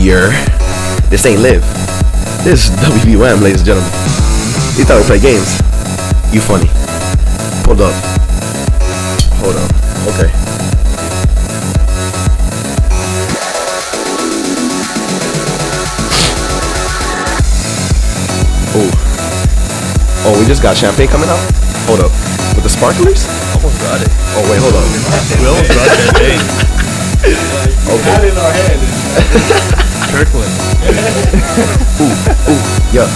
year. This ain't live. This is WBUM, ladies and gentlemen. You thought we play games. You funny. Hold up. Hold up. Okay. Oh, we just got champagne coming out? Hold up. With the sparklers? Almost got it. Oh, wait, hold up. We almost got champagne. Okay. Got it in our hand. Kirkland. Ooh, yeah.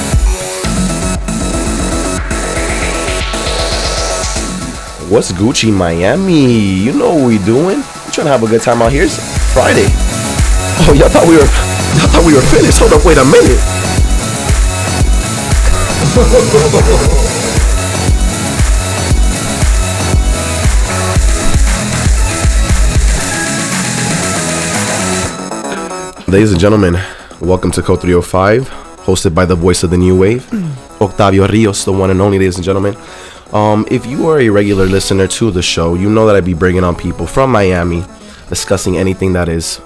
What's Gucci Miami? You know what we doing? We trying to have a good time out here. It's Friday. Oh, y'all thought we were finished. Hold up, wait a minute. Ladies and gentlemen, welcome to Code 305, hosted by the voice of the new wave, Octavio Rios, the one and only, ladies and gentlemen. If you are a regular listener to the show, you know that I'd be bringing on people from Miami, discussing anything that is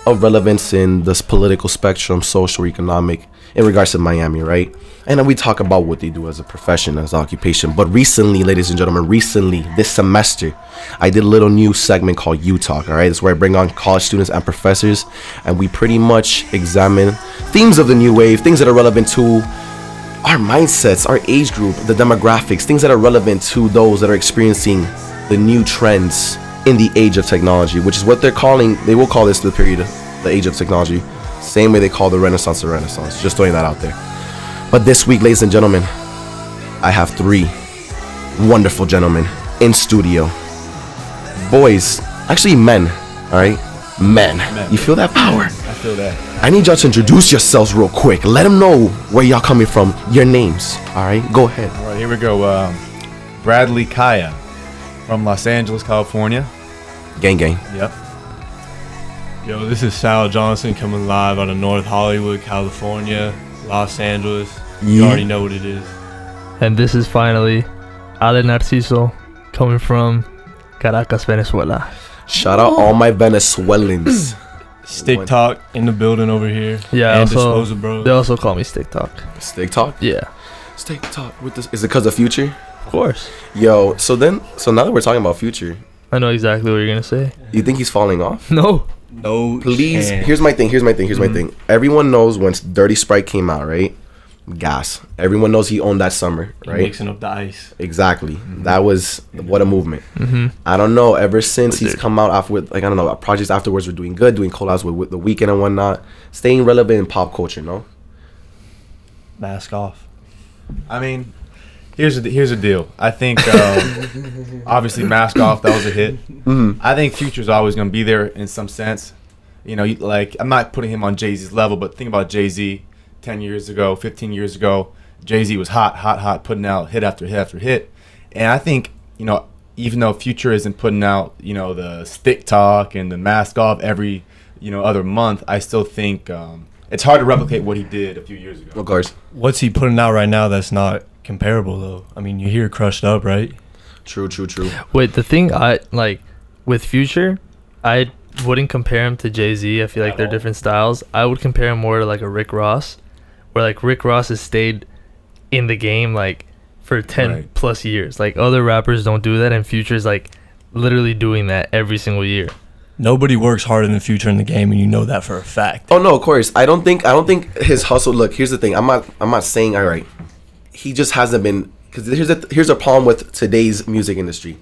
of relevance in this political spectrum, social, economic, in regards to Miami, right? And then we talk about what they do as a profession, as occupation. But recently, ladies and gentlemen, this semester, I did a little new segment called You Talk, all right? It's where I bring on college students and professors, and we pretty much examine themes of the new wave, things that are relevant to our mindsets, our age group, the demographics, things that are relevant to those that are experiencing the new trends in the age of technology, which is what they will call this the period, the age of technology. Same way they call the Renaissance the Renaissance. Just throwing that out there. But this week, ladies and gentlemen, I have three wonderful gentlemen in studio. Boys, actually men, all right? Men. You feel that power? I feel that. I need y'all to introduce yourselves real quick. Let them know where y'all coming from, your names, all right? Go ahead. All right, here we go. Brad Kaaya from Los Angeles, California. Gang, gang. Yep. Yo, this is Sal Johnson coming live out of North Hollywood, California, Los Angeles. You already know what it is. And this is finally Ale Narciso coming from Caracas, Venezuela. Shout out all my Venezuelans. Stick Talk in the building over here. Yeah, and also, Disposal Bros. they also call me Stick Talk. Stick Talk? Yeah. Stick Talk with this. Is it because of Future? Of course. Yo, so now that we're talking about Future, I know exactly what you're going to say. you think he's falling off? No. No Please, chance. here's my thing. Everyone knows when Dirty Sprite came out, right? Gas. Everyone knows he owned that summer, right? Mixing up the ice. Exactly. That was what a movement. Mm-hmm. I don't know. Ever since he's come out off with, like, I don't know, projects afterwards were doing good, doing collabs with The Weeknd and whatnot, staying relevant in pop culture, no? Mask off. I mean, here's the deal. I think obviously Mask Off, that was a hit. Mm-hmm. I think Future's always going to be there in some sense. You know, like, I'm not putting him on Jay-Z's level, but think about Jay-Z 10 years ago, 15 years ago. Jay-Z was hot, putting out hit after hit after hit. And I think, you know, even though Future isn't putting out, you know, the Stick Talk and the Mask Off every, you know, other month, I still think it's hard to replicate what he did a few years ago. Of course. What's he putting out right now that's not comparable, though? I mean, you hear Crushed Up, right? True. Wait, the thing I like with Future, I wouldn't compare him to Jay-Z. I feel like they're different styles. I would compare him more to like a Rick Ross, where like Rick Ross has stayed in the game like for 10 plus years. Like other rappers don't do that, and Future's like literally doing that every single year. Nobody works harder than Future in the game, and you know that for a fact. Oh no, of course. I don't think his hustle. Look, here's the thing. I'm not saying all right. He just hasn't been, because here's a problem with today's music industry.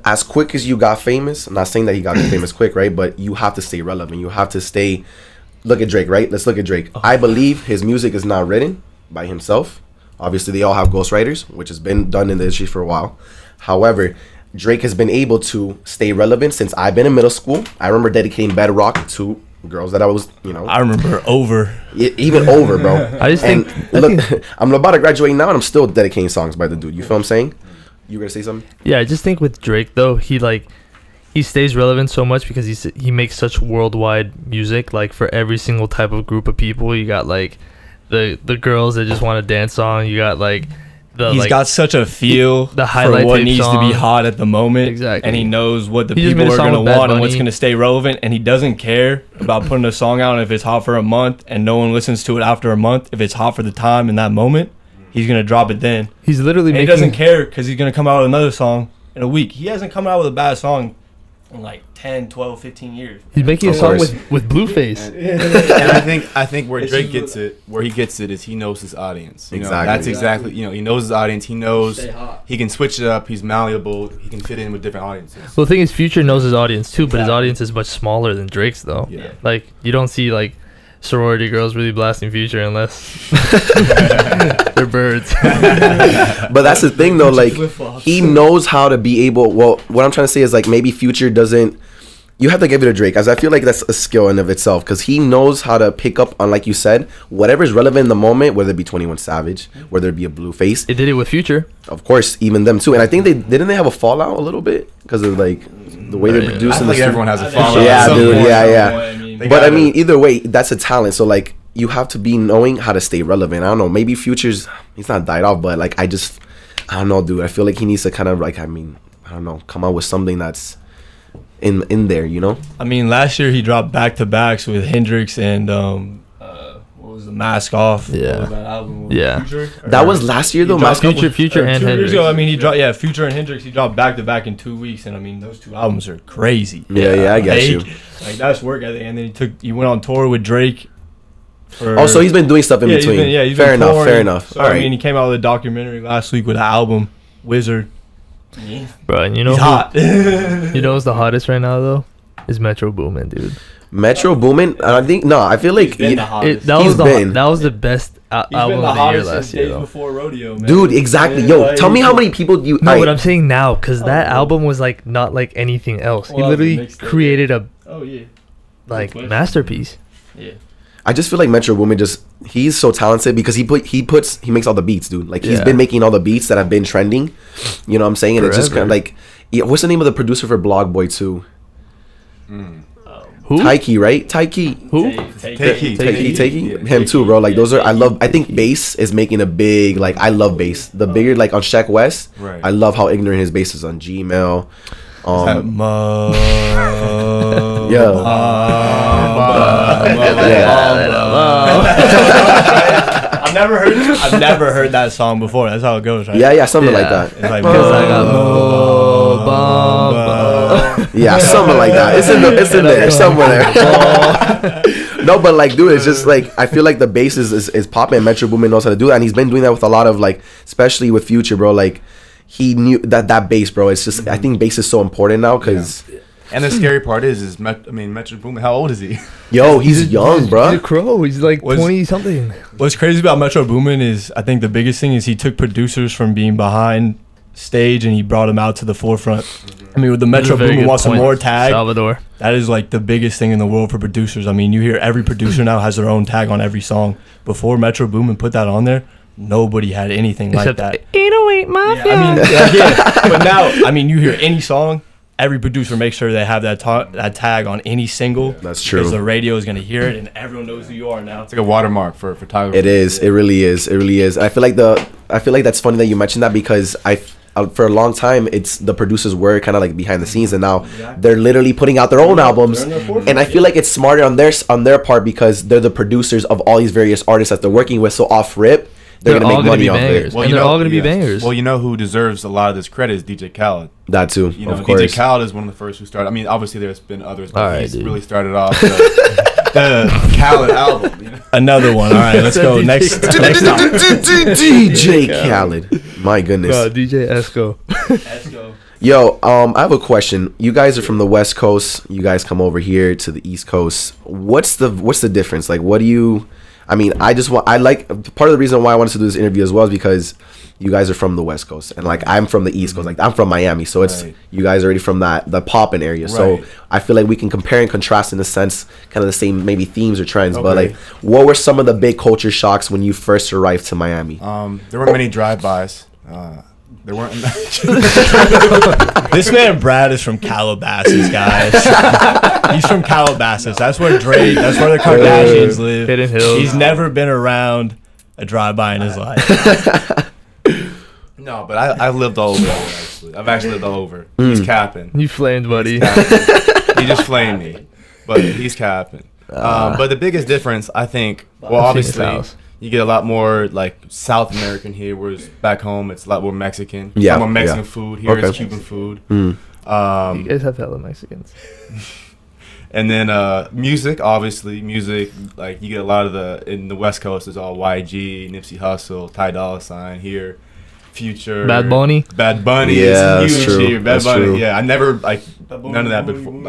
As quick as you got famous, I'm not saying that he got famous quick, right? But you have to stay relevant. You have to stay. Look at Drake, right? Let's look at Drake. I believe his music is not written by himself. Obviously, they all have ghostwriters, which has been done in the industry for a while. However, Drake has been able to stay relevant since I've been in middle school. I remember dedicating Bedrock to girls that I was, you know. I remember Over. Even Over, bro. I just think, look, I'm about to graduate now, and I'm still dedicating songs by the dude. You feel what I'm saying? You gonna say something? Yeah, I just think with Drake though, he stays relevant so much because he makes such worldwide music, like for every single type of group of people. You got like the girls that just want to dance on. You got like he's got such a feel the for highlight what tape needs to song. be hot at the moment. Exactly. And he knows what the He just people made a are song going to with Bad want and what's Bunny. going to stay relevant. And he doesn't care about putting a song out if it's hot for a month and no one listens to it after a month. If it's hot for the time in that moment, he's going to drop it then. He's literally And he making. doesn't care because he's going to come out with another song in a week. He hasn't come out with a bad song in like 10, 12, 15 years. He's making a Of song course. with Blueface. And I think where It's Drake just- gets it is he knows his audience. You know, Exactly. that's exactly, he knows his audience. He knows Stay hot. he can switch it up. He's malleable. He can fit in with different audiences. Well, the thing is, Future knows his audience too, but his Exactly. audience is much smaller than Drake's though. Yeah. Like you don't see like sorority girls really blasting Future unless they're birds. But that's the thing though, like Flip-flops. he knows how to be able. Well, what I'm trying to say is like maybe Future doesn't. You have to give it to Drake, as I feel like that's a skill in of itself, because he knows how to pick up on, like you said, whatever is relevant in the moment, whether it be 21 Savage, whether it be a Blueface, It did it with Future. of course, even them too. And I think they have a fallout a little bit because of like the way they're Yeah. producing I the think studio. everyone has a I think follow. so. Yeah, Some dude, point, yeah, some yeah. point, I mean, They But I gotta- mean, either way, that's a talent. So like, you have to be knowing how to stay relevant. I don't know. Maybe Future's he's not died off, but like I don't know, dude. I feel like he needs to kind of like I don't know, come out with something that's in there, you know? I mean, last year he dropped back-to-backs with Hendrix and what was the Mask Off? Yeah. What was that album? Yeah. Future? That was last year though. He dropped Mask Off Future Or and 2 years Hendrix. ago, I mean, he dropped Future and Hendrix. He dropped back-to-back in 2 weeks, and I mean, those two albums are crazy. Yeah, I get you. Like that's work ethic. And then he went on tour with Drake. Oh, so he's been doing stuff in between. He's Fair been enough. touring. Fair enough. So, All I right. mean, he came out with a documentary last week with an album, Wizard. Bro, and you know He's who- hot. You know who's the hottest right now though? Is Metro Boomin, dude. Metro Boomin. I think I feel like He's been the hottest. He's That was the best album been the of the year hottest last since year Days though. Before Rodeo, man. dude, exactly. Yeah, Yo, like, tell me how many people you. No, Aight. but I'm saying now because that Oh. album was like not like anything else. Well, He that was a literally mixtape. created a Oh yeah. like Twist. masterpiece. Yeah. I just feel like Metro Boomin he's so talented because he makes all the beats, dude. Like he's Yeah. been making all the beats that have been trending. You know what I'm saying? And it's just kind of Forever. like, yeah, what's the name of the producer for Blog Boy 2? Who? Taiki, right? Taiki. Who? Taiki. Him too, bro. Like those are I think bass is making a big like I love bass. The bigger like on Sheck West. Right. I love how ignorant his bass is on Gmail. I've never heard that song before. That's how it goes, right? Yeah, something like Yeah. that. It's like, Because I got Mo Yeah, something like that. It's in there somewhere. No, but like, dude, it's just like I feel like the bass is popping. And Metro Boomin knows how to do that, and he's been doing that with a lot of like, especially with Future, bro. Like he knew that bass, bro. It's just I think bass is so important now because And the scary part is Metro Boomin. How old is he? yo, he's young, He's a bro. crow. He's like Was- 20 something. What's crazy about Metro Boomin is I think the biggest thing is he took producers from being behind stage and he brought them out to the forefront. I mean, with the Metro Boomin wants some more tag. Salvador. That is like the biggest thing in the world for producers. I mean, you hear every producer now has their own tag on every song. Before Metro Boomin put that on there, nobody had anything Except like that. 808 Mafia. I mean, yeah, but now, I mean, you hear any song, every producer makes sure they have that tag on any single. That's true. Because the radio is gonna hear it, and everyone knows who you are now. It's like a watermark for Tyler. It is. It really is. It really is. I feel like that's funny that you mentioned that because for a long time it's the producers were kind of like behind the scenes and now they're literally putting out their own albums They're in their forefront, and I feel like it's smarter on their part because they're the producers of all these various artists that they're working with, so off rip they're gonna all make gonna money be off bangers. it. And they're all gonna be bangers. Well, you know who deserves a lot of this credit is DJ Khaled. That too, You know, of course. DJ Khaled is one of the first who started. I mean, obviously there's been others, but All right, he's dude. really started off the Khaled album. You know? Another one. All right, let's go. DJ Next Khaled. next stop. DJ Khaled. My goodness. DJ Esco. Let's go. Yo, I have a question. You guys are from the West Coast. You guys come over here to the East Coast. What's the difference? Like, what do you? I mean, part of the reason why I wanted to do this interview as well is because you guys are from the West Coast and like I'm from the East Coast. Like I'm from Miami, so it's Right. you guys are already from the poppin' area. So Right. I feel like we can compare and contrast in a sense, kind of the same maybe themes or trends. But Okay. like, what were some of the big culture shocks when you first arrived to Miami? There weren't many drive-bys. There weren't. This man Brad is from Calabasas, guys. He's from Calabasas. That's where Drake. That's where the Kardashians live. Hidden Hills. He's never been around a drive-by in his life. No, but I've lived all over. Actually, I've actually lived all over. He's capping. You flamed, buddy. He just flamed me, but he's capping. But the biggest difference, I think, well, obviously, you get a lot more like South American here, whereas back home it's a lot more Mexican. Yeah, more Mexican food here. It's Cuban food. You guys have hella Mexicans. And then music, obviously, like you get a lot of in the West Coast is all YG, Nipsey Hussle, Ty Dolla $ign here, Future, Bad Bunny. Yeah, is huge true. here. Bad That's Bunny, true. yeah. I never like none of that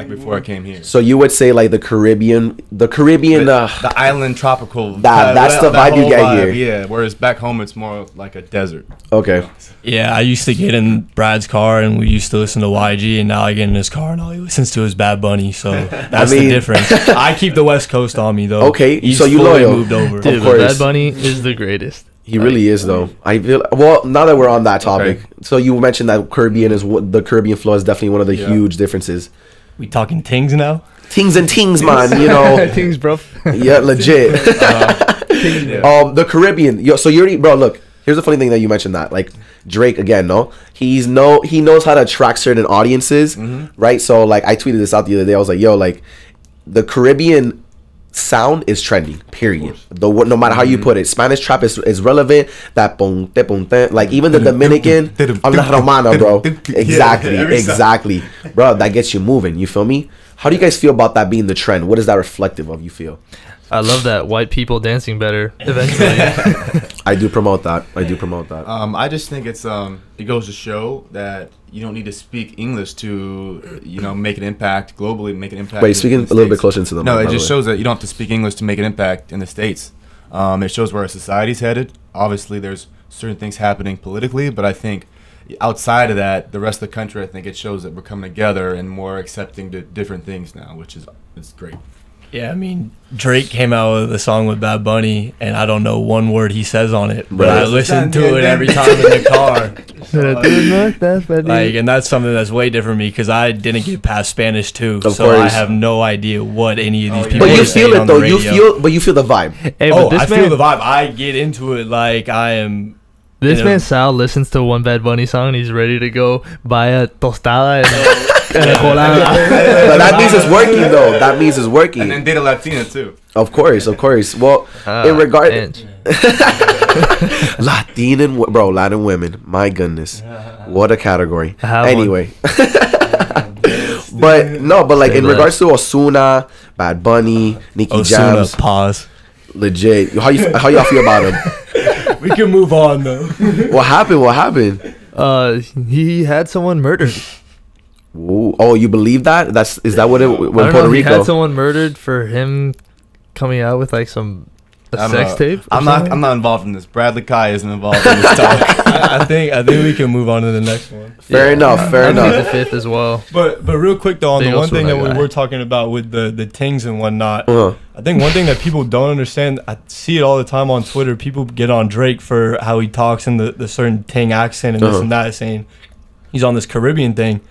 before I came here. So you would say like the Caribbean, The island tropical. that's the vibe you whole get here. Yeah, whereas back home it's more like a desert. Okay. Yeah, I used to get in Brad's car and we used to listen to YG, and now I get in his car and all he listens to is Bad Bunny. So that's the difference. I keep the West Coast on me though. Okay, He's so you fully loyal. moved over. Dude, Of but course. Bad Bunny is the greatest. He really is though. I feel now that we're on that topic. So you mentioned that the Caribbean flow is definitely one of the huge differences. We talking tings now? Tings and tings, man. You know. Things, bro. Yeah, legit. The Caribbean. So you already, bro. Look, here's the funny thing that you mentioned that. Like Drake again, no, he knows how to attract certain audiences, right? So like I tweeted this out the other day. I was like, yo, like the Caribbean sound is trending, period. No matter how you put it, Spanish trap is relevant. That boom, like even the Dominican, I'm not Romana, bro. Exactly, bro. That gets you moving. You feel me? How do you guys feel about that being the trend? What is that reflective of? You feel? I love that white people dancing better eventually. I do promote that. I just think it goes to show that you don't need to speak English to make an impact globally, make an impact. Wait, speaking a little bit closer into the mic. No, it just shows that you don't have to speak English to make an impact in the States. It shows where our society's headed. Obviously, there's certain things happening politically, but I think outside of that, the rest of the country, I think it shows that we're coming together and more accepting to different things now, which is great. Yeah, I mean, Drake came out with a song with Bad Bunny, and I don't know one word he says on it, but I listen to it every time in the car. Like, and that's something that's way different for me because I didn't get past Spanish too, so I have no idea what any of these people. But you are feel saying it on though. the radio. You feel the vibe. Hey, Oh, I feel the vibe. I get into it like I am. This man Sal listens to one Bad Bunny song and he's ready to go buy a tostada and a colada. But that means it's working though. That means it's working. And then date a Latina too. Of course. Well, in regard Latin women. My goodness, what a category. Anyway, but like in regards to Ozuna, Bad Bunny, Nicki Jams, pause. Legit. How y'all feel about him? We can move on though. What happened? He had someone murdered. Ooh. Oh, you believe that? Is that what it when I don't Puerto know, Rico? he had someone murdered for him coming out with like a sex tape. I'm not involved in this. Bradley Kaaya isn't involved in this talk. I think we can move on to the next one. Fair enough. The fifth as well. But real quick though, on the one thing that we were talking about with the tings and whatnot, I think one thing that people don't understand, I see it all the time on Twitter. People get on Drake for how he talks in the certain ting accent and this and that, saying he's on this Caribbean thing.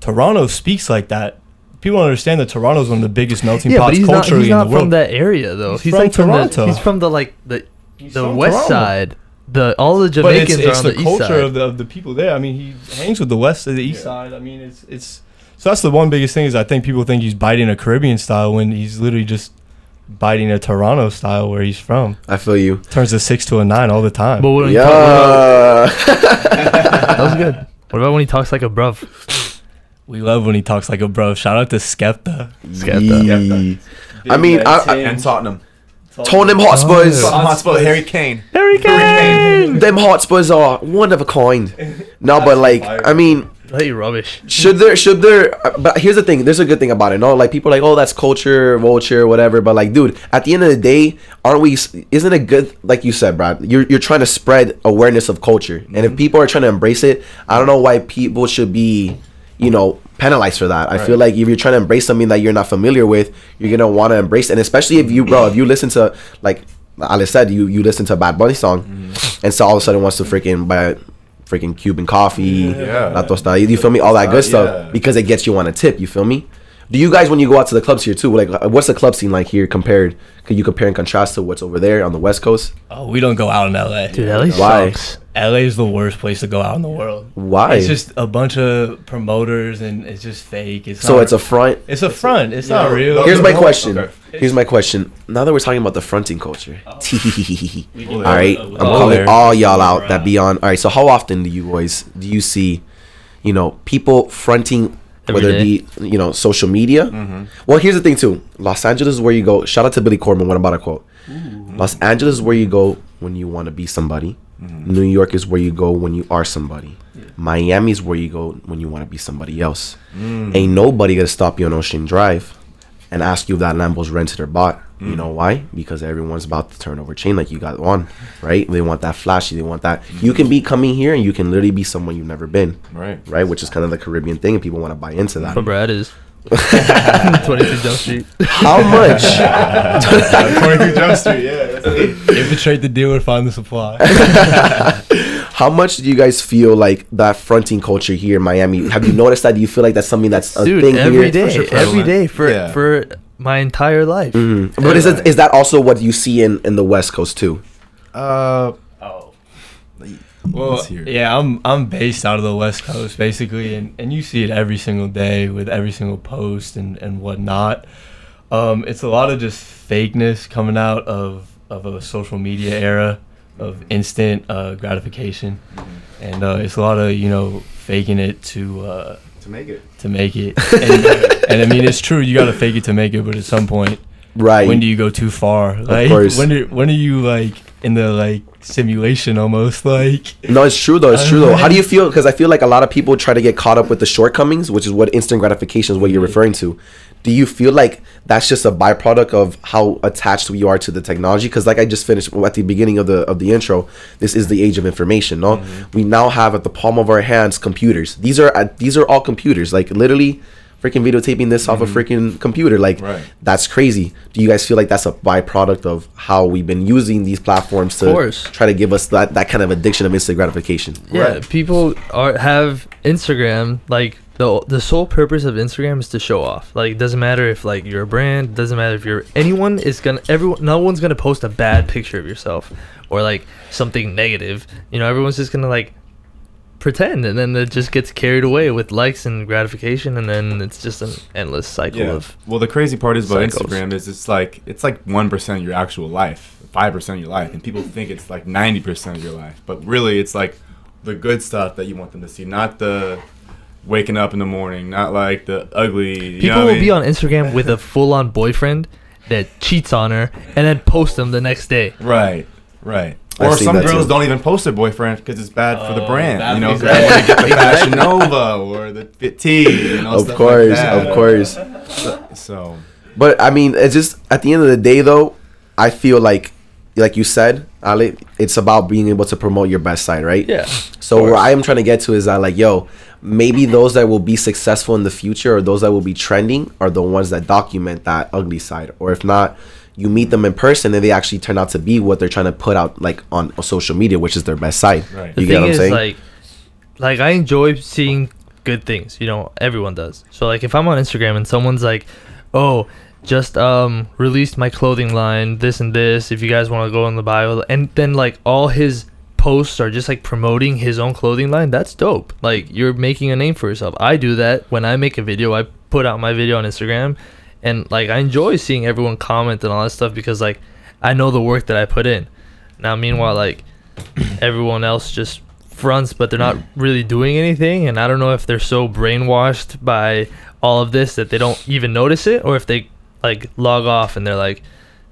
Toronto speaks like that. People don't understand that Toronto is one of the biggest melting pots culturally he's not in the world. from that area though. He's from like Toronto. He's from the west Toronto. side. All the Jamaicans but it's are on the the east culture side. of the people there. I mean, he hangs with the west of the east side. I mean, it's so that's the one biggest thing is I think people think he's biting a Caribbean style when he's literally just biting a Toronto style where he's from. I feel you. Turns a 6 to a 9 all the time. But when that was good. What about when he talks like a bruv? We love when he talks like a bro. Shout out to Skepta. I mean, And Tottenham. Tottenham Hotspurs. Tottenham Hotspur, Harry Kane. Them Hotspurs are one of a kind. No, but like, I mean, Hey, rubbish. should there? But here's the thing. There's a good thing about it. No, like people are like, oh, that's culture, vulture, whatever. But like, dude, at the end of the day, aren't we? Isn't it good? Like you said, Brad, you're trying to spread awareness of culture, and if people are trying to embrace it, I don't know why people should be, penalized for that. I feel like if you're trying to embrace something that you're not familiar with, you're gonna want to embrace it. And especially if you listen to, like Alice said, you listen to a Bad Bunny song, and so all of a sudden wants to freaking buy freaking Cuban coffee, la tostada, you feel me, all that good stuff, because it gets you on a tip, you feel me. Do you guys, when you go out to the clubs here too, like what's the club scene like here compared? Could you compare and contrast to what's over there on the West Coast? Oh, we don't go out in LA. Dude, LA Why? sucks. LA is the worst place to go out in the world. Why? It's just a bunch of promoters and it's just fake. It's a front. It's a front. It's not real. Here's my question. Here's my question. Now that we're talking about the fronting culture, all right, I'm calling all y'all out that be on. All right, so how often do you see, people fronting? Whether it be, social media. Mm-hmm. Well, here's the thing, too. Los Angeles is where you go. Shout out to Billy Corben. What about a quote? Mm-hmm. Los Angeles is where you go when you want to be somebody. Mm-hmm. New York is where you go when you are somebody. Yeah. Miami is where you go when you want to be somebody else. Mm. Ain't nobody going to stop you on Ocean Drive and ask you if that Lambo's rented or bought. You know why? Because everyone's about to turn over chain like you got one, right? They want that flashy. They want that. You can be coming here and you can literally be someone you've never been. Right? Which is kind of the Caribbean thing, and people want to buy into that. But Brad is 22 Jump Street. How much? 22 Jump Street, yeah. Infiltrate the dealer, find the supply. How much do you guys feel like that fronting culture here in Miami? Have you noticed that? Do you feel like that's something that's a thing every here? day, every day for my entire life. Mm-hmm. But is that also what you see in the West Coast too? Well, yeah, I'm based out of the West Coast basically, and you see it every single day with every single post and whatnot. It's a lot of just fakeness coming out of a social media era of instant gratification, and it's a lot of faking it to make it. And I mean, it's true, you gotta fake it to make it, but at some point, right, when do you go too far? Like, of course. When are you like in the like simulation almost? Like, no, it's true though. How do you feel? Because I feel like a lot of people try to get caught up with the shortcomings, which is what instant gratification is what you're referring to. Do you feel like that's just a byproduct of how attached we are to the technology? Because like I just finished at the beginning of the intro, this is the age of information. No, we now have at the palm of our hands computers. These are all computers. Like literally, freaking videotaping this off a freaking computer. Like that's crazy. Do you guys feel like that's a byproduct of how we've been using these platforms to try to give us that kind of addiction of instant gratification? Yeah, people have Instagram like. The sole purpose of Instagram is to show off. Like, it doesn't matter if like you're a brand, doesn't matter if you're no one's gonna post a bad picture of yourself or like something negative. Everyone's just gonna like pretend, and then it just gets carried away with likes and gratification, and then it's just an endless cycle of. Well, the crazy part is about Instagram is it's like 1% of your actual life, 5% of your life, and people think it's like 90% of your life, but really it's like the good stuff that you want them to see, not the waking up in the morning, not like the ugly. People will be on Instagram with a full-on boyfriend that cheats on her and then post them the next day. Right. Or some girls don't even post their boyfriend because it's bad for the brand. They want to get the Fashion Nova or the Fit Tee. Of course. So, but I mean, it's just at the end of the day, though, I feel like you said, Ale, it's about being able to promote your best side, right? Yeah. So where I am trying to get to is that, like, maybe those that will be successful in the future or those that will be trending are the ones that document that ugly side. Or if not, you meet them in person and they actually turn out to be what they're trying to put out like on social media, which is their best side. Right. You get what I'm saying? Like I enjoy seeing good things. Everyone does. So like if I'm on Instagram and someone's like, oh, just released my clothing line, this and this, if you guys want to go in the bio, and then like all his posts are just like promoting his own clothing line, that's dope. Like you're making a name for yourself. I do that when I make a video. I put out my video on Instagram, and like I enjoy seeing everyone comment and all that stuff because like I know the work that I put in. Now meanwhile, like everyone else just fronts, but they're not really doing anything, and I don't know if they're so brainwashed by all of this that they don't even notice it, or if they like log off and they're like,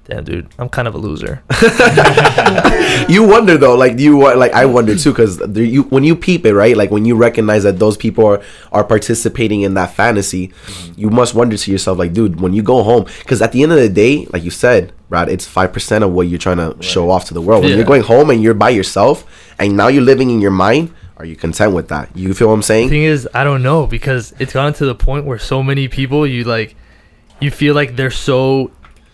damn, dude, I'm kind of a loser. You wonder though, like I wonder too, because when you peep it, right, like when you recognize that those people are participating in that fantasy, you must wonder to yourself, like, dude, when you go home, because at the end of the day, like you said, Brad, it's 5% of what you're trying to show off to the world. When you're going home and you're by yourself and now you're living in your mind, are you content with that? You feel what I'm saying? The thing is, I don't know, because it's gotten to the point where so many people, you feel like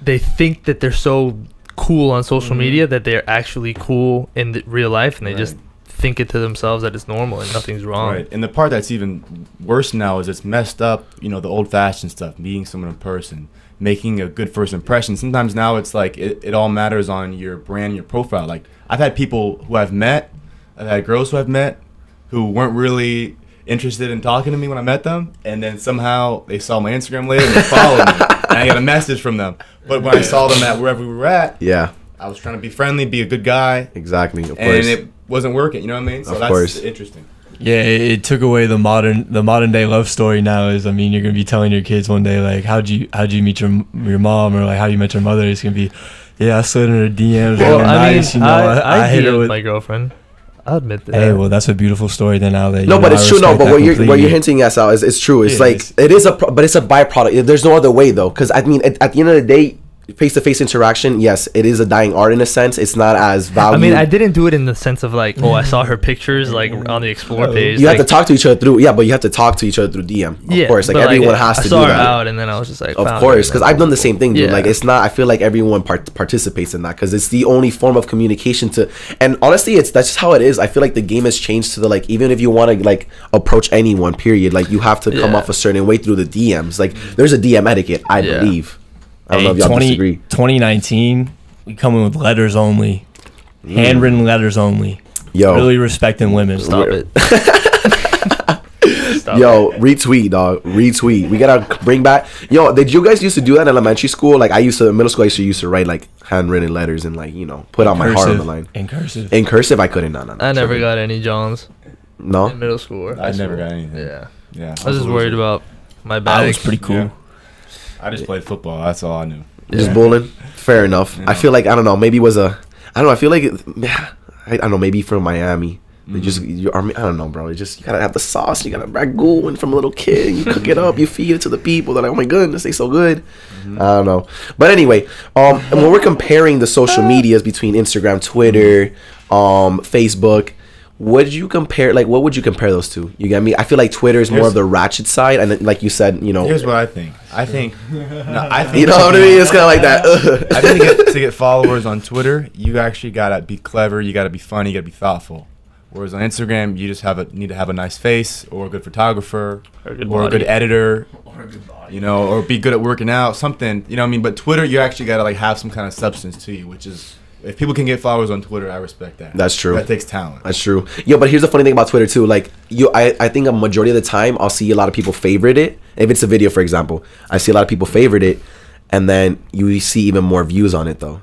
they think that they're so cool on social media that they're actually cool in the real life, and they just think it to themselves that it's normal and nothing's wrong. Right. And the part that's even worse now is it's messed up, you know, the old-fashioned stuff, meeting someone in person, making a good first impression. Sometimes now it's like it all matters on your brand, your profile. Like, I've had people who I've had girls who I've met who weren't really interested in talking to me when I met them, and then somehow they saw my Instagram later and they followed me, and I got a message from them. But when I saw them at wherever we were at, I was trying to be friendly, be a good guy. Exactly, of course. And it wasn't working, you know what I mean? So that's interesting. Yeah, it took away the modern day love story now. Is, I mean, you're gonna be telling your kids one day, like, how'd you meet your mom, or like how you met your mother. It's gonna be, yeah, I slid in her DMs. Well, nice, mean, you know, I hit her with my girlfriend. I'll admit that. Hey, well, that's a beautiful story. Then now that no, but it's true. No, but what you're hinting at, Sal, is true. It's like it is but it's a byproduct. There's no other way though, because I mean, at the end of the day, face-to-face interaction, yes, it is a dying art in a sense. It's not as valuable. I mean, I didn't do it in the sense of like, oh, I saw her pictures like on the Explore page. You have to talk to each other through, but you have to talk to each other through DM. Of course, like everyone has to do that. I saw her out, and then I was just like, of course, because I've done the same thing, dude. Like, it's not. I feel like everyone participates in that because it's the only form of communication to. And honestly, that's just how it is. I feel like the game has changed to the like, even if you want to like approach anyone, period, like you have to come off a certain way through the DMs. Like, there's a DM etiquette, I believe. I don't know if y'all disagree. 2019, we come in with letters only, handwritten letters only. Yo, really respecting women. Stop it. Yo, retweet, dog. Retweet. We gotta bring back. Yo, did you guys used to do that in elementary school? Like, I used to in middle school. I used to write like handwritten letters and like, you know, put out my heart on the line. In cursive. In cursive, I couldn't. No. I never got any Johns. No. In middle school. I never got anything. Yeah. I was just worried about my bag. That was pretty cool. Yeah. I just played football. That's all I knew. Just bowling. Fair enough. I feel like, I don't know. Maybe it was a. I don't know. I feel like I don't know. Maybe from Miami. They just I don't know, bro. You gotta have the sauce. You gotta ragu, and from a little kid, you cook it up, you feed it to the people. They're like, oh my goodness, they so good. I don't know, but anyway, and when we're comparing the social medias between Instagram, Twitter, Facebook, what would you compare those to? You get me? I feel like Twitter is more of the ratchet side, and like you said, you know. Here's what I think. I think you know what I mean? It's kind of like that. I think to get followers on Twitter, you actually gotta be clever. You gotta be funny. You gotta be thoughtful. Whereas on Instagram, you just need to have a nice face, or a good photographer, or a good editor, or a good body, you know, or be good at working out, something, you know what I mean? But Twitter, you actually got to like have some kind of substance to you, which is, if people can get followers on Twitter, I respect that. That's true. That takes talent. That's true. Yo, but here's the funny thing about Twitter too. Like, I think a majority of the time, I'll see a lot of people favorite it. If it's a video, for example, I see a lot of people favorite it, and then you see even more views on it though.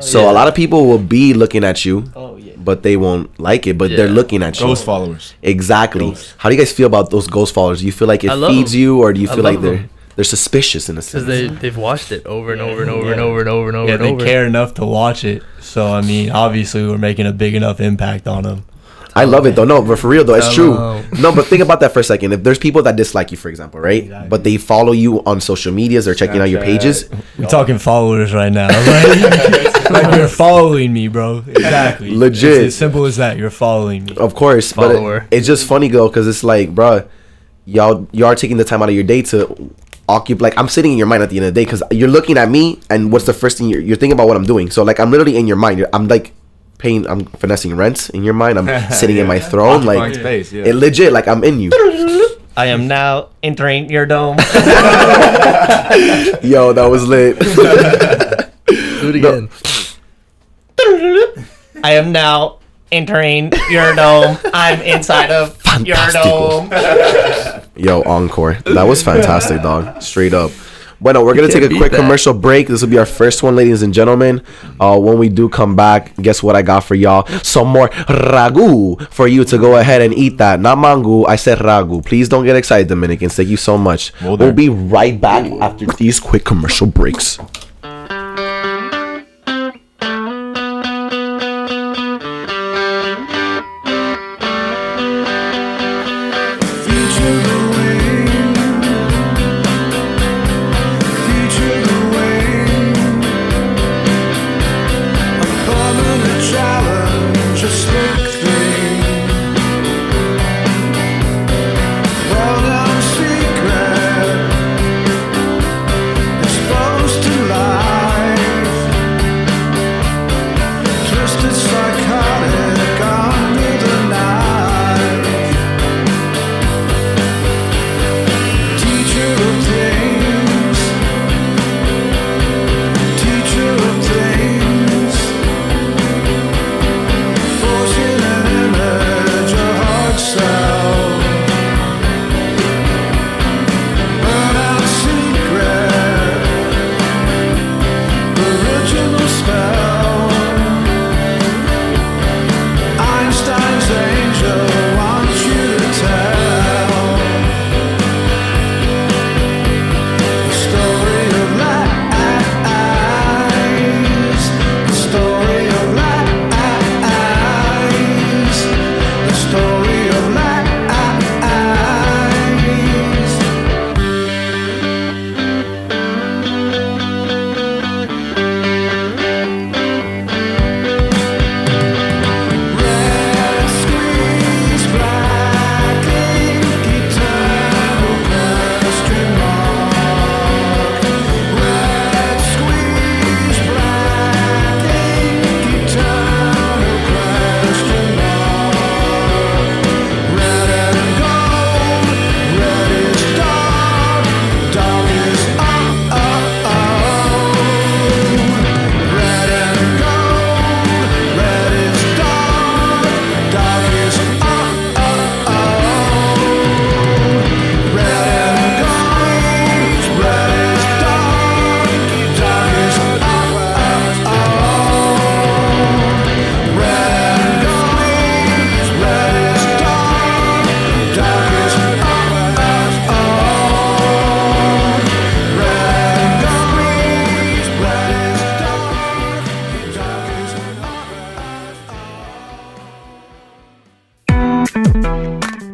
So a lot of people will be looking at you, but they won't like it, but they're looking at you. Ghost followers. Exactly. Ghost. How do you guys feel about those ghost followers? Do you feel like it feeds you, or do you feel like they're suspicious in a sense? Because they've watched it over and over and over and over and over and over. Yeah, and they over. care enough to watch it. So I mean, obviously, we're making a big enough impact on them. I love it though. No, but for real though, it's true. No, but think about that for a second. If there's people that dislike you, for example, right? Exactly. But they follow you on social medias or checking out your pages. We're talking followers right now. Like you're following me, bro. Exactly. Legit. It's as simple as that. You're following me. Of course. Follower. But it's just funny though, because it's like, bro, you are taking the time out of your day to occupy. Like, I'm sitting in your mind at the end of the day, because you're looking at me, and what's the first thing you're thinking about what I'm doing. So like, I'm literally in your mind. I'm like I'm finessing rents in your mind. I'm sitting in my throne, like space, it legit, like I'm in you. I am now entering your dome. Yo, that was lit. Do it again. I am now entering your dome. I'm inside of your dome. Yo, encore. That was fantastic, dog. Straight up. Bueno, we're going to take a quick commercial break. This will be our first one, ladies and gentlemen. When we do come back, guess what I got for y'all? Some more ragu for you to go ahead and eat that. Not mango, I said ragu. Please don't get excited, Dominicans. Thank you so much. We'll be right back after these quick commercial breaks. Supposed to lie.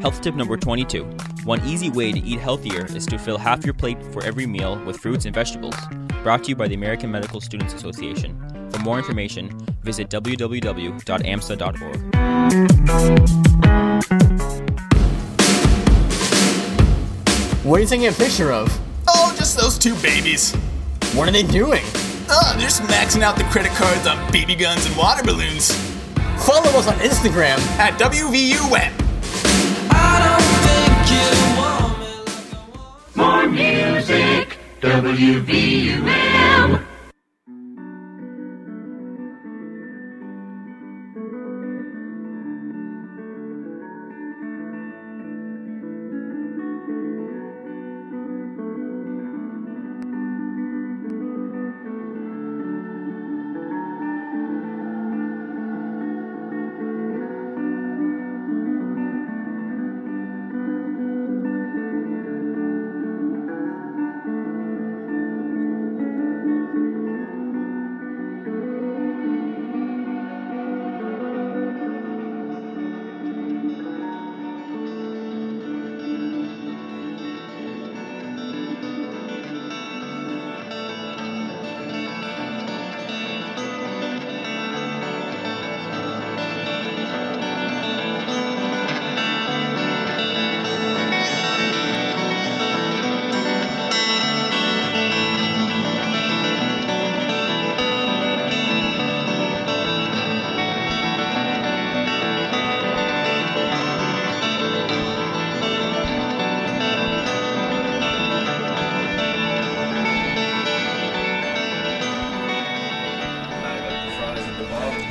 Health tip number 22. One easy way to eat healthier is to fill half your plate for every meal with fruits and vegetables. Brought to you by the American Medical Students Association. For more information, visit www.amsa.org. What are you taking a picture of? Oh, just those two babies. What are they doing? Oh, they're just maxing out the credit cards on BB guns and water balloons. Follow us on Instagram at WVUM. More music, WVUM.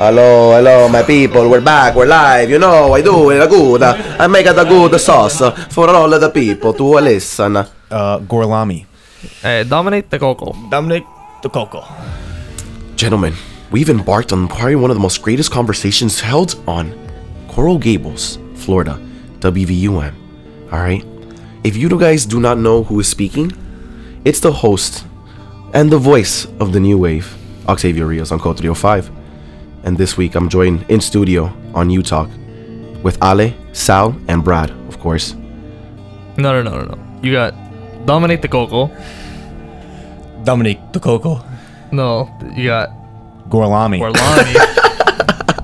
Hello, my people. We're back. We're live. You know, I do it good. I make it a good sauce for all of the people to listen. Gorlami. Dominic the Coco. Dominic the Coco. Gentlemen, we've embarked on probably one of the most greatest conversations held on Coral Gables, Florida, WVUM. Alright? If you guys do not know who is speaking, it's the host and the voice of the new wave, Octavio Rios on Code 305. And this week I'm joined in studio on U-Talk with Ale, Sal, and Brad, of course. No. You got Dominic the Coco. Dominic the Coco. No, you got Gorlami.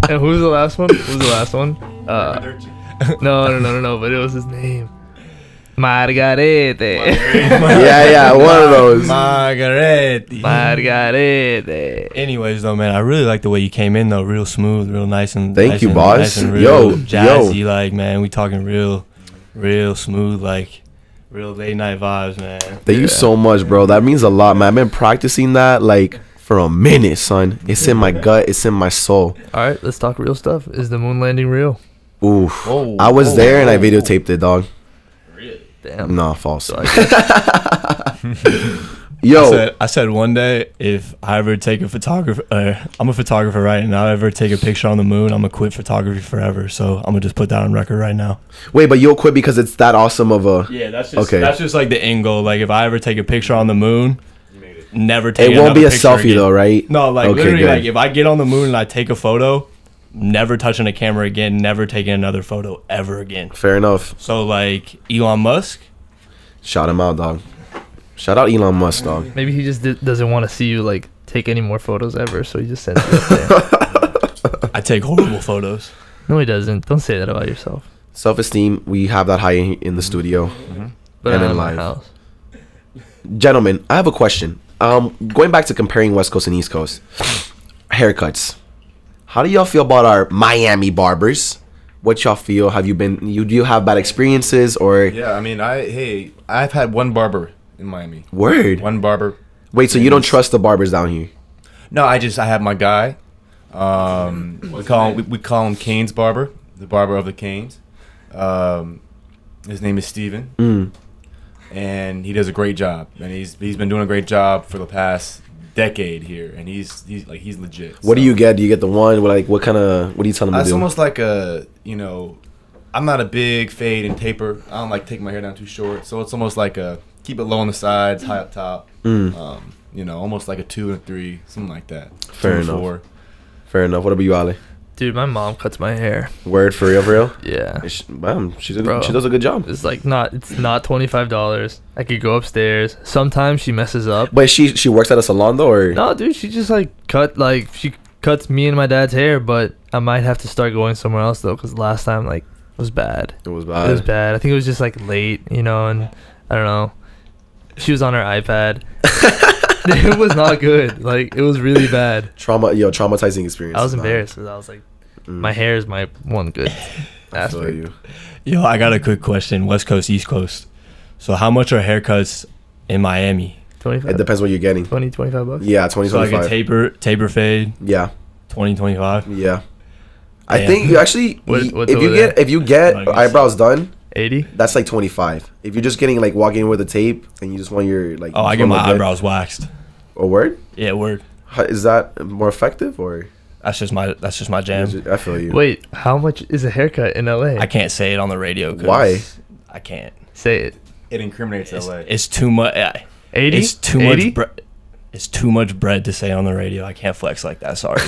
And who's the last one? No, but it was his name. Margarete. yeah, one of those. Margarete. Anyways, though, man, I really like the way you came in, though. Real smooth, real nice and Thank you, boss. Nice and real jazzy, like, man. We talking real smooth, like real late night vibes, man. Thank you so much, bro. That means a lot, man. I've been practicing that like for a minute, son. It's in my gut. It's in my soul. All right, let's talk real stuff. Is the moon landing real? Oof. I was there and I videotaped it, dog. Damn. No, false. Yo, I said one day if I ever take a photographer, I'm a photographer, right? And I ever take a picture on the moon, I'm gonna quit photography forever. So I'm gonna just put that on record right now. Wait, but you'll quit because it's that awesome of a. Yeah, that's just like the end goal. Like if I ever take a picture on the moon, never take. It won't be a selfie again. Though, right? No, like okay, literally, good. like if I get on the moon and I take a photo, never touching a camera again, never taking another photo ever again. Fair enough. So like Elon Musk. Shout him out, dog. Shout out Elon Musk, dog. Maybe he just doesn't want to see you like take any more photos ever, so he just sends you up there. I take horrible photos. No, he doesn't. Don't say that about yourself. Self-esteem, we have that high in the studio But and in in my live. house. Gentlemen, I have a question. Going back to comparing West Coast and East Coast, haircuts. How do y'all feel about our Miami barbers? What y'all feel? Have you been? Do you have bad experiences or? Yeah, I mean, I've had one barber in Miami. Word. One barber. Wait, so you don't trust the barbers down here? No, I have my guy. We call him Kane's barber, the barber of the Canes. His name is Steven. And he does a great job. And he's been doing a great job for the past decade here, and he's legit. What do you get? Do you get the one? What are you telling him to do? It's almost like I'm not a big fade and taper. I don't like taking my hair down too short, so it's almost like a keep it low on the sides, high up top. Almost like a 2 and 3, something like that. Fair enough. Fair enough. What about you, Ali? Dude, my mom cuts my hair. Word, for real? Yeah. She does a good job. It's like it's not $25. I could go upstairs. Sometimes she messes up. But she works at a salon though, or no, dude, she just she cuts me and my dad's hair. But I might have to start going somewhere else though, because last time it was bad. It was bad. It was bad. I think it was just late, and I don't know. She was on her iPad. It was not good. It was really bad. Traumatizing experience. I was embarrassed because I was like, my hair is my one good aspect. Yo, I got a quick question. West Coast, East Coast. So how much are haircuts in Miami? 25. It depends what you're getting. 20, 25 bucks. Yeah, 20, so 25. Like a taper fade. Yeah. 20, 25. Yeah. I think you actually, if you get eyebrows done, 80. That's 25. If you're just getting walking with a tape and you just want your I get my eyebrows waxed. A word? Yeah, word. Is that more effective or? That's just my jam. I feel you. Wait, how much is a haircut in LA? I can't say it on the radio. Why? I can't say it. It incriminates LA. It's too much. 80. It's too 80? Much. It's too much bread to say on the radio. I can't flex like that. Sorry.